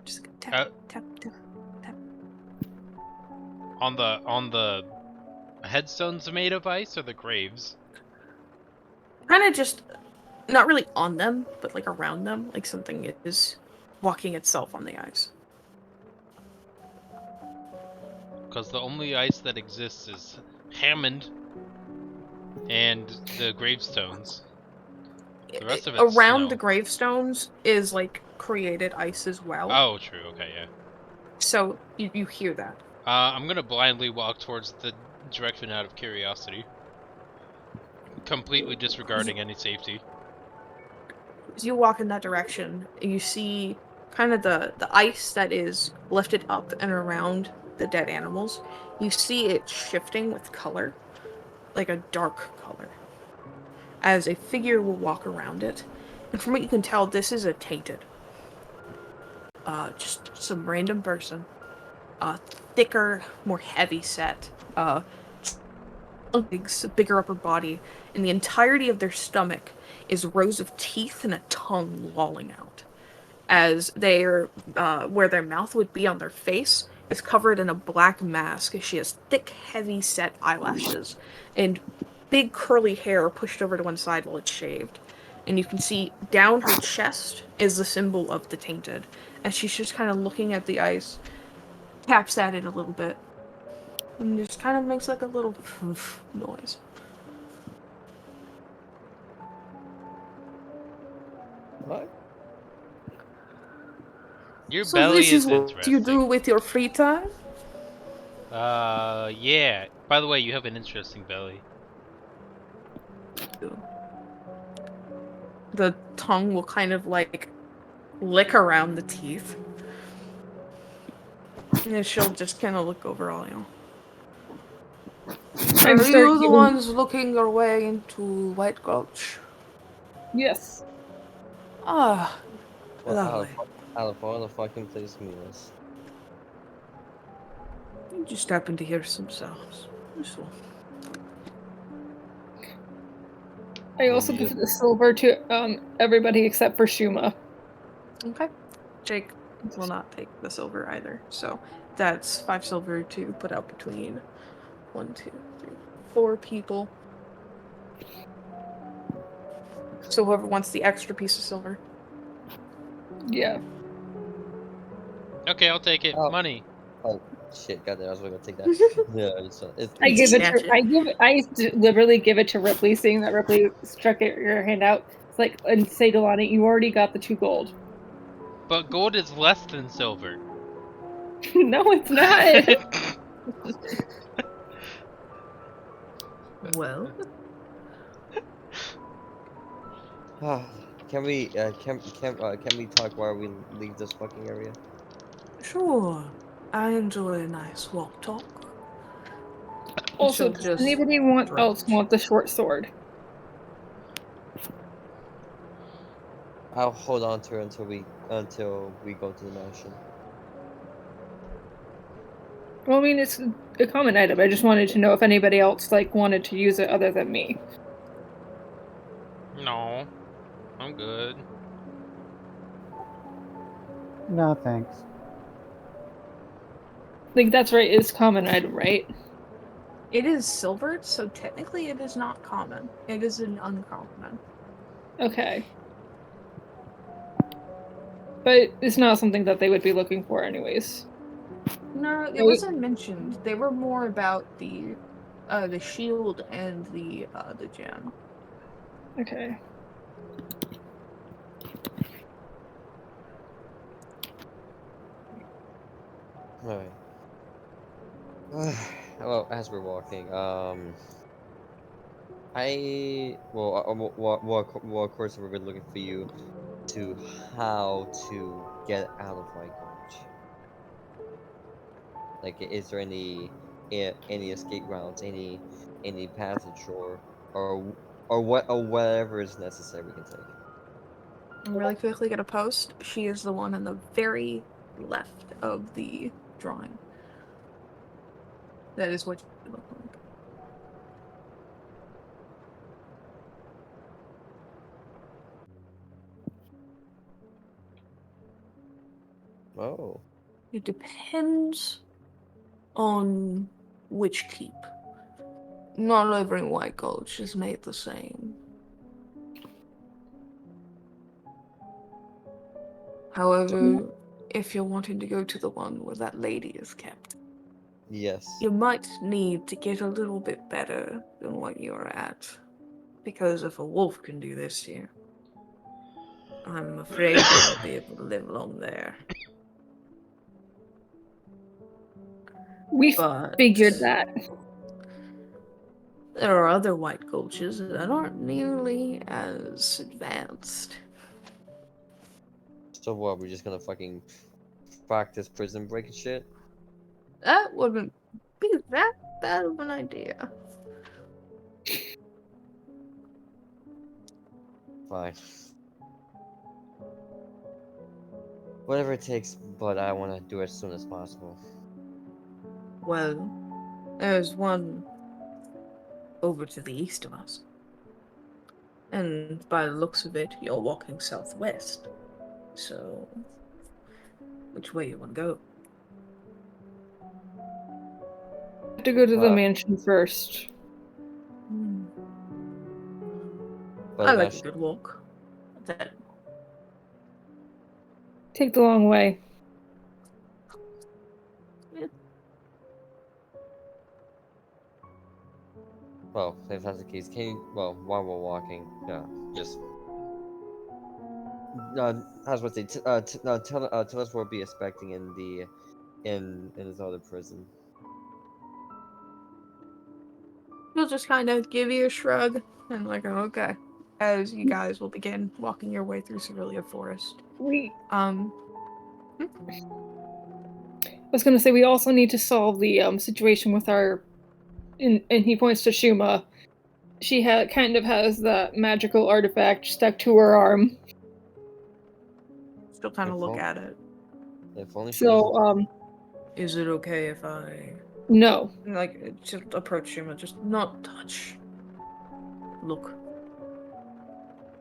Just like tap, tap, tap, tap. On the headstones made of ice or the graves? Kind of just, not really on them, but like around them, like something is walking itself on the ice. Because the only ice that exists is Hammond and the gravestones. The rest of it's Around snow. the gravestones is like created ice as well. Oh, true. Okay, yeah. So you hear that. I'm gonna blindly walk towards the direction out of curiosity, completely disregarding any safety. As you walk in that direction, you see kind of the ice that is lifted up and around the dead animals, you see it shifting with color, like a dark color, as a figure will walk around it. And from what you can tell, this is a tainted. Just some random person. Thicker, more heavy set. Legs, bigger upper body, and the entirety of their stomach is rows of teeth and a tongue lolling out. As they're, where their mouth would be on their face, is covered in a black mask. She has thick, heavy set eyelashes and big curly hair pushed over to one side while it's shaved. And you can see down her chest is the symbol of the tainted. And she's just kind of looking at the ice, taps at it a little bit, and just kind of makes like a little noise. What? Your So belly this is what interesting. you do with your free time? Yeah. By the way, you have an interesting belly. The tongue will kind of like lick around the teeth. And then she'll just kind of look over all you. I'm Are sorry. you the ones looking your way into White Gulch? Yes. Ah, Well, lovely. out of all the fucking place in this. You just happen to hear some sounds. That's all. I also Maybe give the silver to everybody except for Shuma. Okay. Jake will not take the silver either. So that's 5 silver to put out between 1, 2, 3, 4 people. So whoever wants the extra piece of silver. Yeah. Okay, I'll take it. Oh. Money. Oh shit! Goddamn, I was gonna take that. Yeah, it's I give it. Snatch To, it. I deliberately give it to Ripley, seeing that Ripley struck your hand out. It's like, and say to Lonnie, you already got the 2 gold. But gold is less than silver. No, it's not. Well, Can we can we talk while we leave this fucking area? sure. I enjoy a nice walk talk. Also, She'll does just anybody else stretch. want the short sword? I'll hold on to her until we go to the mansion. Well, I mean, it's a common item. I just wanted to know if anybody else like wanted to use it other than me. No, I'm good. No, thanks. Like that's right. It's common item, right? It is silvered, so technically it is not common. It is an uncommon. Okay. But it's not something that they would be looking for, anyways. No, it Right? wasn't mentioned. They were more about the shield and the gem. Okay. All right. Well, as we're walking, of course, we're looking for you to how to get out of White Gulch. Like, is there any escape routes, any passage, or whatever is necessary we can take. I'm really quickly gonna post. She is the one in the very left of the drawing. That is what you look like. Oh, It depends on which keep. Not every White Gulch is made the same. However, if you're wanting to go to the one where that lady is kept, yes. you might need to get a little bit better than what you're at. Because if a wolf can do this here, I'm afraid you won't be able to live long there. We But figured that. there are other White Gulches that aren't nearly as advanced. So what? We're just gonna fucking practice prison break and shit. That wouldn't be that bad of an idea. Fine. Whatever it takes, but I want to do it as soon as possible. Well, there's one over to the east of us. And by the looks of it, you're walking southwest. So, which way you want to go? have to go to the Uh, mansion first. But I like a eventually, good walk. That Take the long way. well, if that's the case, can you? Well, while we're walking, just. I was about to say, tell us what we'll be expecting in the in this other prison. He'll just kind of give you a shrug and like, oh, okay. As you guys will begin walking your way through Cerulean Forest. We Um, I was gonna say we also need to solve the situation with our and he points to Shuma. She kind of has that magical artifact stuck to her arm. still kind of If look only, at it. if only she So doesn't. Is it okay if I no. like just approach him and just not touch? Look,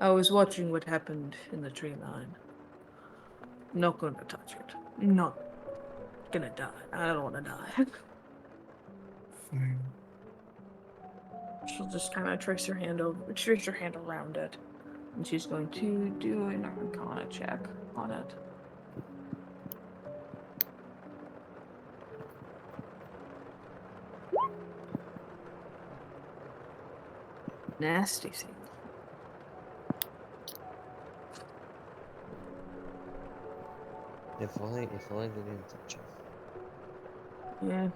I was watching what happened in the tree line. Not gonna touch it. Not gonna die. I don't wanna die. Fine. She'll just kind of trace her hand around it, and she's going to do an Arcana check on it. Nasty thing. If only they didn't touch her. Yeah.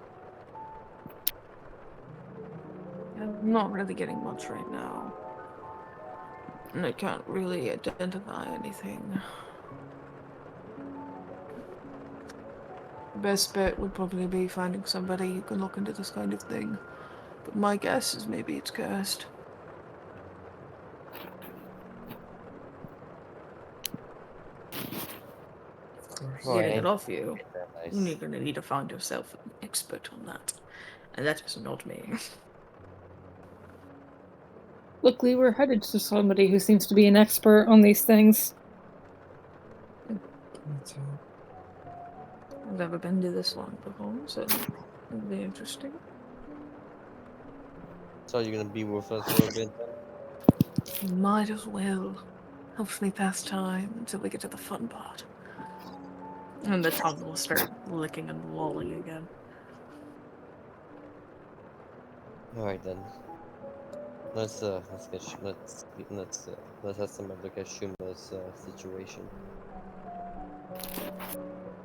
I'm not really getting much right now. And I can't really identify anything. Best bet would probably be finding somebody who can look into this kind of thing. But my guess is maybe it's cursed. Well, Getting ain't it off you, that you're nice. gonna need to find yourself an expert on that. And that is not me. Luckily, we're headed to somebody who seems to be an expert on these things. Let's hope. I've never been to this one before, so it'll be interesting. So you're gonna be with us for a bit then? Might as well. Helps me pass time until we get to the fun part. And the tongue will start licking and lolling again. All right then. Let's have somebody look at Shuma's situation,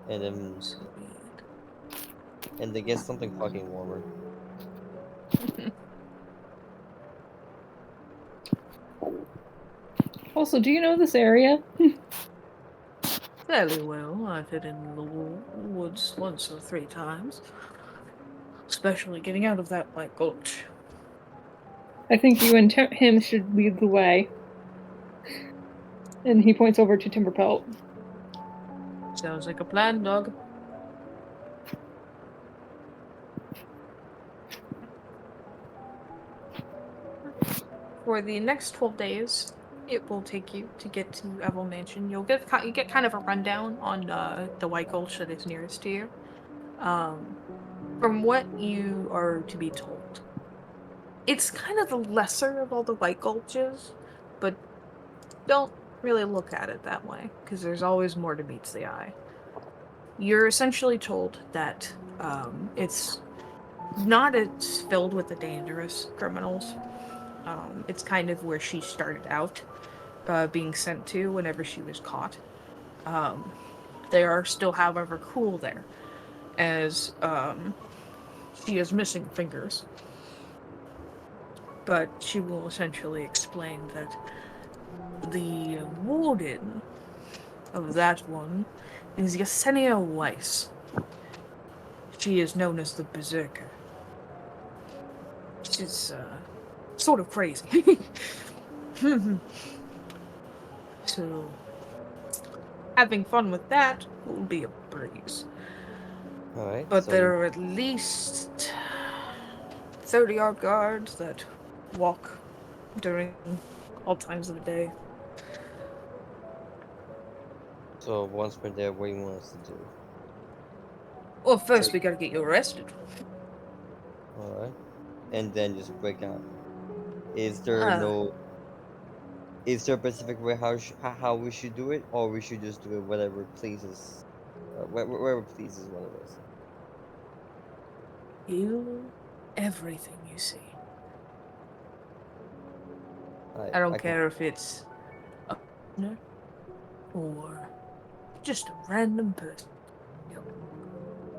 and then get something fucking warmer. Also, do you know this area? Fairly well. I've hid in the woods once or 3 times. Especially getting out of that white gulch. I think you and him should lead the way. And he points over to Timberpelt. Sounds like a plan, dog. For the next 12 days, it will take you to get to Evel Mansion. You get kind of a rundown on the White Gulch that is nearest to you. From what you are to be told, it's kind of the lesser of all the White Gulches, but don't really look at it that way, because there's always more to meet the eye. You're essentially told that it's not as filled with the dangerous criminals. It's kind of where she started out being sent to whenever she was caught. They are still, however, cool there, as she is missing fingers. But she will essentially explain that the warden of that one is Yesenia Weiss. She is known as the Berserker. She's, sort of crazy. So, having fun with that will be a breeze. Alright, But so there are at least 30 armed guards that walk during all times of the day. so once we're there, what do you want us to do? Well, first Take we gotta get you arrested. Alright. And then just break out. Is there Uh, no is there a specific way how we should do it, or we should just do it whatever pleases wherever pleases one of us? Kill everything you see. I I don't can care if it's a prisoner or just a random person.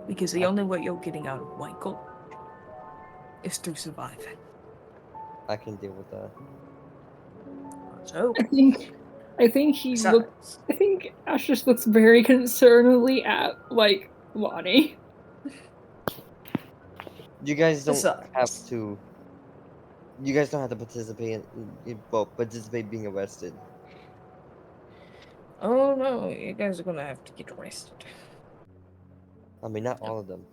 Because the I, only way you're getting out of White Gold is through surviving. I can deal with that. So, I think he looked. besides, I think Ash just looks very concernedly at like Lonnie. You guys don't have besides, to. You guys don't have to participate well, participate being arrested. oh no, you guys are gonna have to get arrested. I mean, not all of them.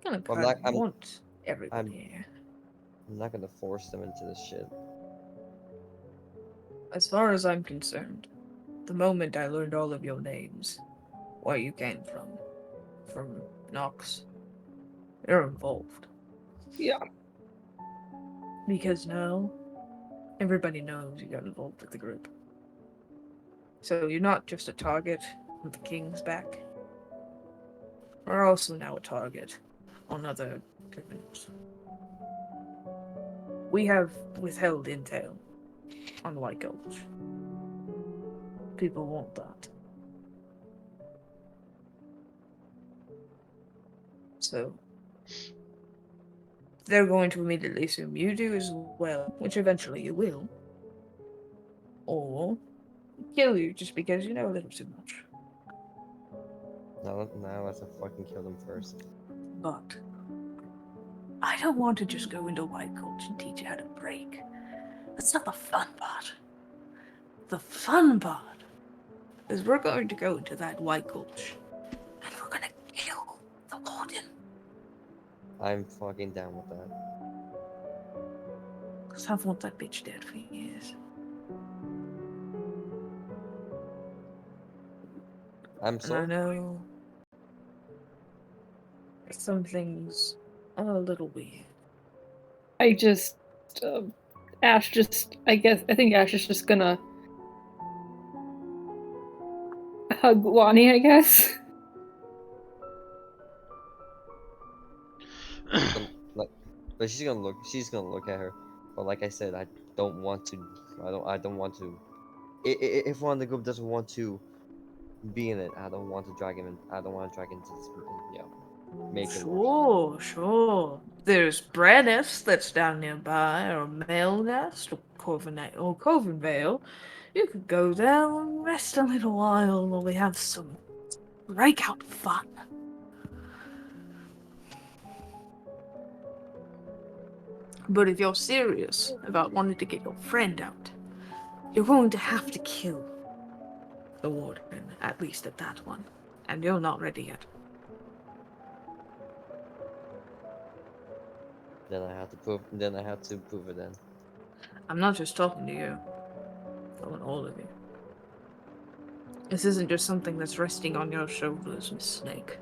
Gonna I'm kind not. of want everybody I'm. here. I'm not gonna force them into this shit. As far as I'm concerned, the moment I learned all of your names, where you came from Nox, you're involved. Yeah. Because now, everybody knows you got involved with the group. So you're not just a target on the King's back. We're also now a target on other criminals. We have withheld intel on the White Gulch. People want that. So they're going to immediately assume you do as well, which eventually you will. Or kill you just because you know a little too much. Now let's fucking kill them first. But I don't want to just go into White Gulch and teach you how to break. That's not the fun part. The fun part is we're going to go into that White Gulch and we're gonna kill the Warden. I'm fucking down with that. Because I've wanted that bitch dead for years. I'm And I sold. know some things are a little weird. I just. Ash just. I think Ash is just gonna hug Lonnie, I guess. Like, but she's gonna look. She's gonna look at her. But like I said, I don't want to. I don't want to. If one of the group doesn't want to be in it, I don't want to drag him in. I don't want to drag into this. Make it worse. Sure. There's Brennus that's down nearby, or Melnest, or Corvinvale. You could go there and rest a little while while we have some breakout fun. But if you're serious about wanting to get your friend out, you're going to have to kill the Warden, at least at that one. And you're not ready yet. Then I have to prove. Then I have to prove it. Then. I'm not just talking to you. I want all of you. This isn't just something that's resting on your shoulders, Miss Snake.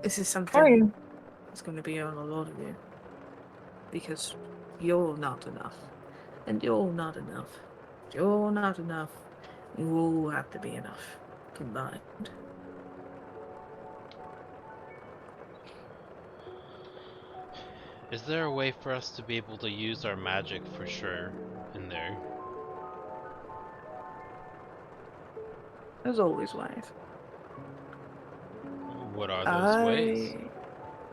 This is something Fine. that's going to be on a lot of you. Because you're not enough. And you're not enough. You're not enough. You all have to be enough. Combined. Is there a way for us to be able to use our magic for sure in there? There's always ways. What are those ways?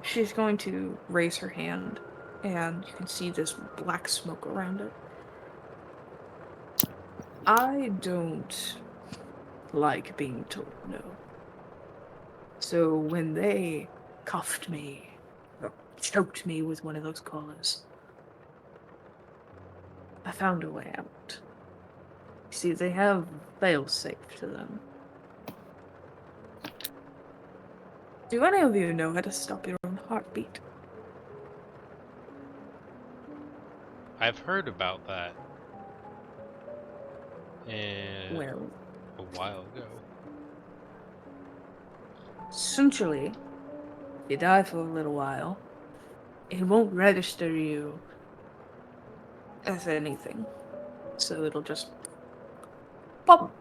She's going to raise her hand, and you can see this black smoke around it. I don't like being told no. So when they cuffed me, or choked me with one of those collars, I found a way out. You see, they have fail-safe to them. Do any of you know how to stop your own heartbeat? I've heard about that. And Well, a while ago. essentially, if you die for a little while, it won't register you as anything. So it'll just pop.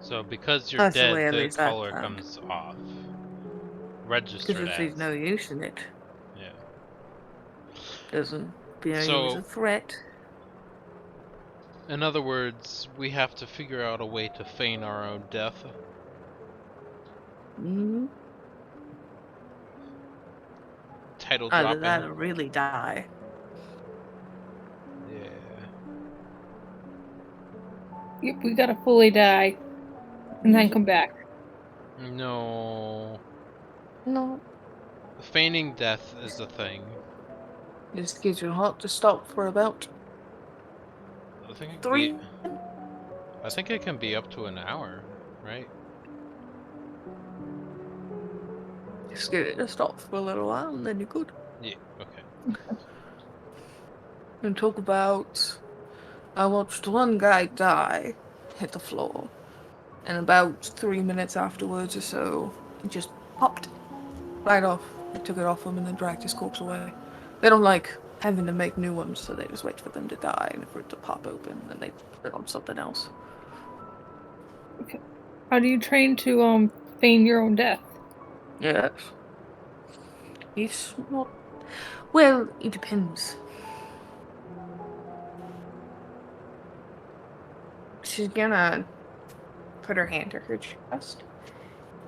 So because you're That's the dead, way at the least I collar found. comes off. Because Registered if there's as. no use in it, Yeah. doesn't being you as a So, threat. in other words, we have to figure out a way to feign our own death. Mm-hmm. Title Either dropping. that or really die. Yeah. Yep, we gotta fully die and then come back. No. No. Feigning death is a thing. Just get your heart to stop for about I think it can be 3. I think it can be up to an hour, right? Just get it to stop for a little while and then you're good. Yeah, okay. And talk about. I watched one guy die, hit the floor, and about 3 minutes afterwards or so, it just popped right off. They took it off him and then dragged his corpse away. They don't like having to make new ones, so they just wait for them to die and for it to pop open, and then they put it on something else. How do you train to feign your own death? Yes. It's not. Well, it depends. She's gonna put her hand to her chest,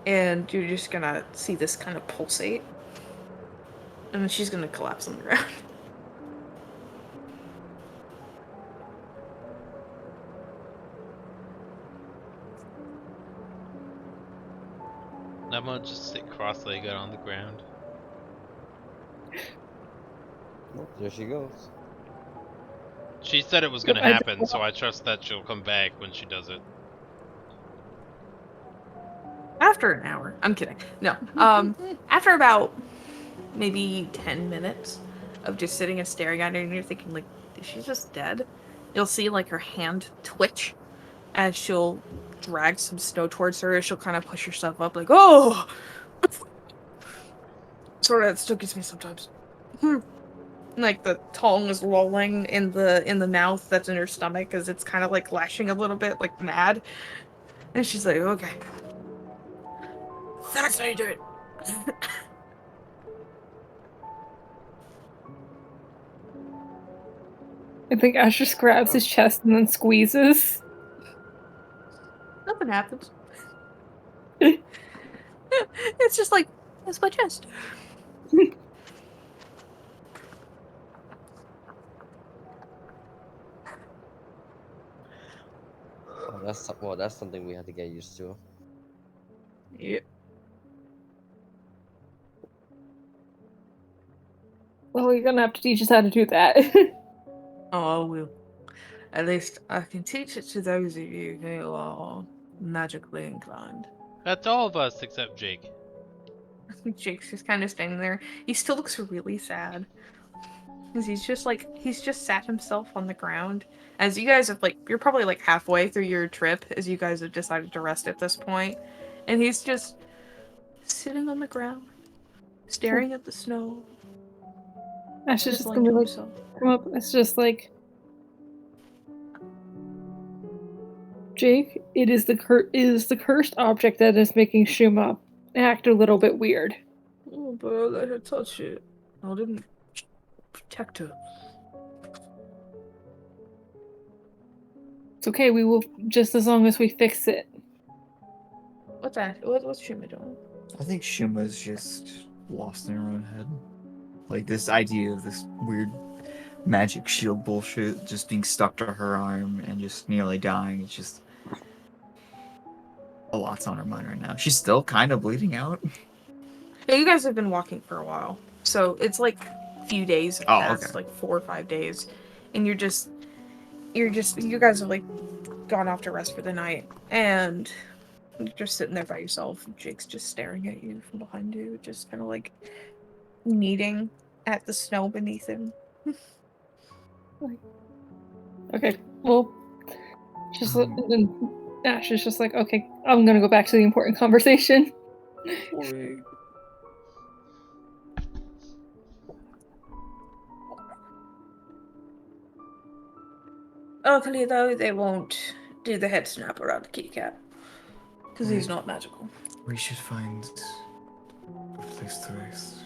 and you're just gonna see this kind of pulsate, and then she's gonna collapse on the ground. I'm gonna just sit cross-legged on the ground. Oh, there she goes. She said it was Yep, gonna happen, so I trust that she'll come back when she does it. After an hour. I'm kidding. No. After about maybe 10 minutes of just sitting and staring at her, and you're thinking, like, is she just dead? You'll see, like, her hand twitch as she'll drag some snow towards her. She'll kind of push herself up, like, oh! Sort of, it still gets me sometimes. Like, the tongue is lolling in the mouth that's in her stomach, because it's kind of, like, lashing a little bit, like, mad. And she's like, okay. That's how you do it. I think Ash just grabs his chest and then squeezes. Nothing happens. It's just like, that's my chest. Oh, that's something we have to get used to. Yep. Well, you're gonna have to teach us how to do that. Oh, I will. At least I can teach it to those of you who are magically inclined. That's all of us except Jake. Jake's just kind of standing there. He still looks really sad. Because he's just sat himself on the ground. As you guys have, like, you're probably, like, halfway through your trip as you guys have decided to rest at this point. And he's just sitting on the ground, staring at the snow, Ash is just just lying gonna to be like, himself. come up. It's just like, Jake, it is the cursed object that is making Shuma act a little bit weird. Oh, but I let her touch it. I didn't protect her. It's okay. We will just as long as we fix it. What's that? What's Shima doing? I think Shuma's just lost in her own head. Like this idea of this weird magic shield bullshit just being stuck to her arm and just nearly dying. It's just a lot's on her mind right now. She's still kind of bleeding out. Yeah, you guys have been walking for a while, so it's like a few days have passed, Okay. like 4 or 5 days, and you guys have like gone off to rest for the night, and you're just sitting there by yourself. Jake's just staring at you from behind you, just kind of like kneading at the snow beneath him. Okay, well, just and then Ash is just like, okay, I'm gonna go back to the important conversation. Luckily, though, they won't do the head snap around the kitty cat because he's not magical. We should find a place to rest.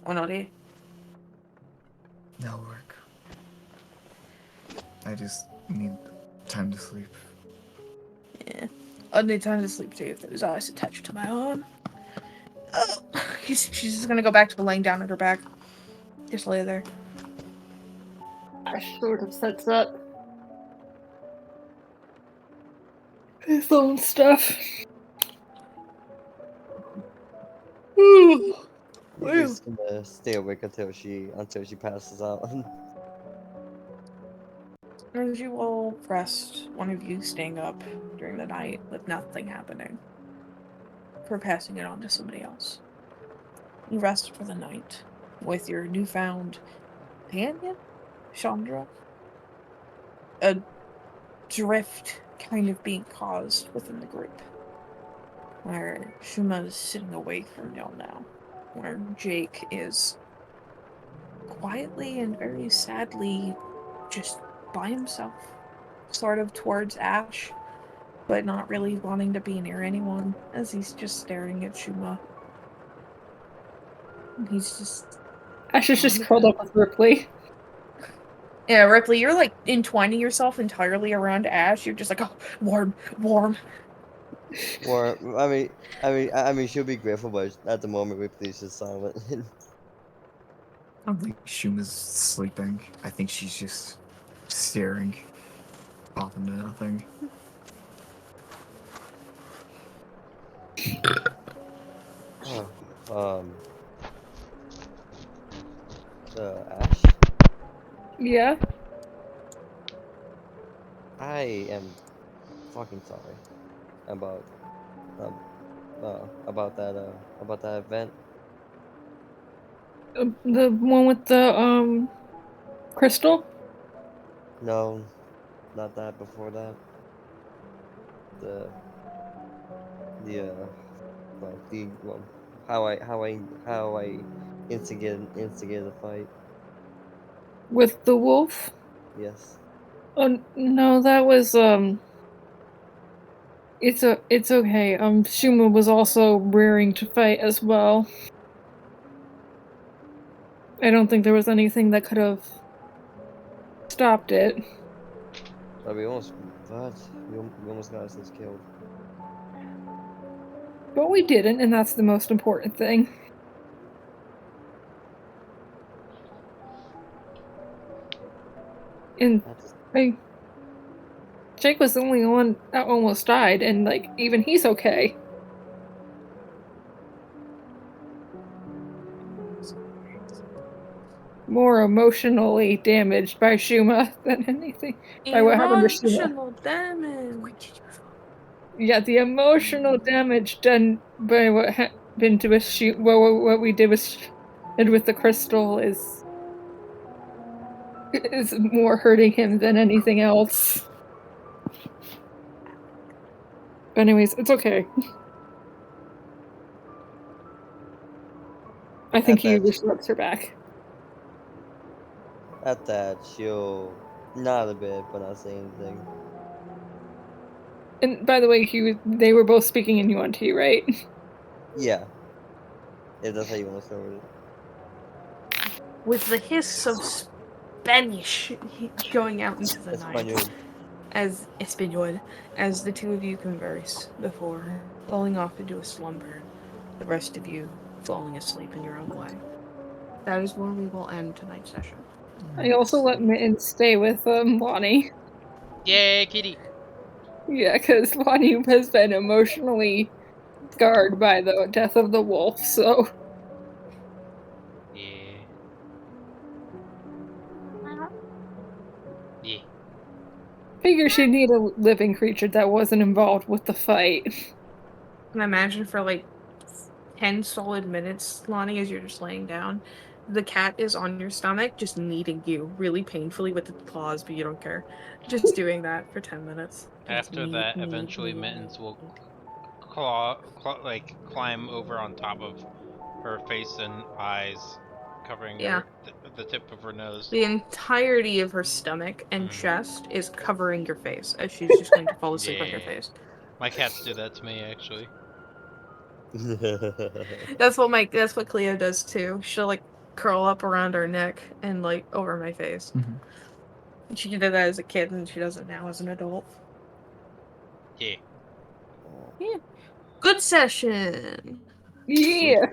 Or not here. That'll work. I just need time to sleep. Yeah. I need time to sleep too if those eyes attached to my arm. Oh. She's just gonna go back to laying down at her back. Just lay there. Ash sort of sets up his own stuff. He's just gonna stay awake until she passes out. As you all rest, one of you staying up during the night with nothing happening, for passing it on to somebody else. You rest for the night with your newfound companion, Chandra. A drift kind of being caused within the group, where Shuma is sitting away from y'all now, where Jake is quietly and very sadly just by himself, sort of towards Ash, but not really wanting to be near anyone, as he's just staring at Shuma. He's just... Ash is just curled up with Ripley. Yeah, Ripley, you're like entwining yourself entirely around Ash. You're just like, oh, warm, warm. Or I mean, she'll be grateful, but at the moment, Ripley's just silent. I don't think Shuma's sleeping. I think she's just staring off into nothing. Ash, Yeah. I am fucking sorry about about that event. The one with the crystal? No, not that. Before that, the well, how I instigated a fight. With the wolf? Yes. Oh no, that was it's okay. Shuma was also rearing to fight as well. I don't think there was anything that could have stopped it. But we almost got ourselves killed. But we didn't, and that's the most important thing. And Jake was the only one that almost died, and like even he's okay. More emotionally damaged by Shuma than anything. By what happened to Shuma. Emotional damage. Yeah, the emotional damage done by what happened to us. What we did with the crystal is more hurting him than anything else. But anyways, it's okay. I think he just rubs her back. At that, she'll nod a bit, but not say anything. And by the way, they were both speaking in Yuan-Ti, right? Yeah. If that's how you want to start with it. With the hiss of Spanish going out into the night. As Espanol, as the two of you converse before falling off into a slumber, the rest of you falling asleep in your own way. that is where we will end tonight's session. I also let Mitten stay with Lonnie. Yay, kitty! Yeah, because Lonnie has been emotionally scarred by the death of the wolf, so. Yeah. Yeah. Figure she'd need a living creature that wasn't involved with the fight. Can imagine for like 10 solid minutes, Lonnie, as you're just laying down, the cat is on your stomach, just kneading you really painfully with its claws, but you don't care. Just doing that for 10 minutes. Just After that, eventually Mittens will climb over on top of her face and eyes, covering Yeah. the tip of her nose. The entirety of her stomach and chest is covering your face, as she's just going to fall asleep on your face. My cats do that to me, actually. That's what Cleo does too. She'll like curl up around her neck and like over my face. And she did that as a kid, and she does it now as an adult. Yeah. Yeah. Good session. Yeah.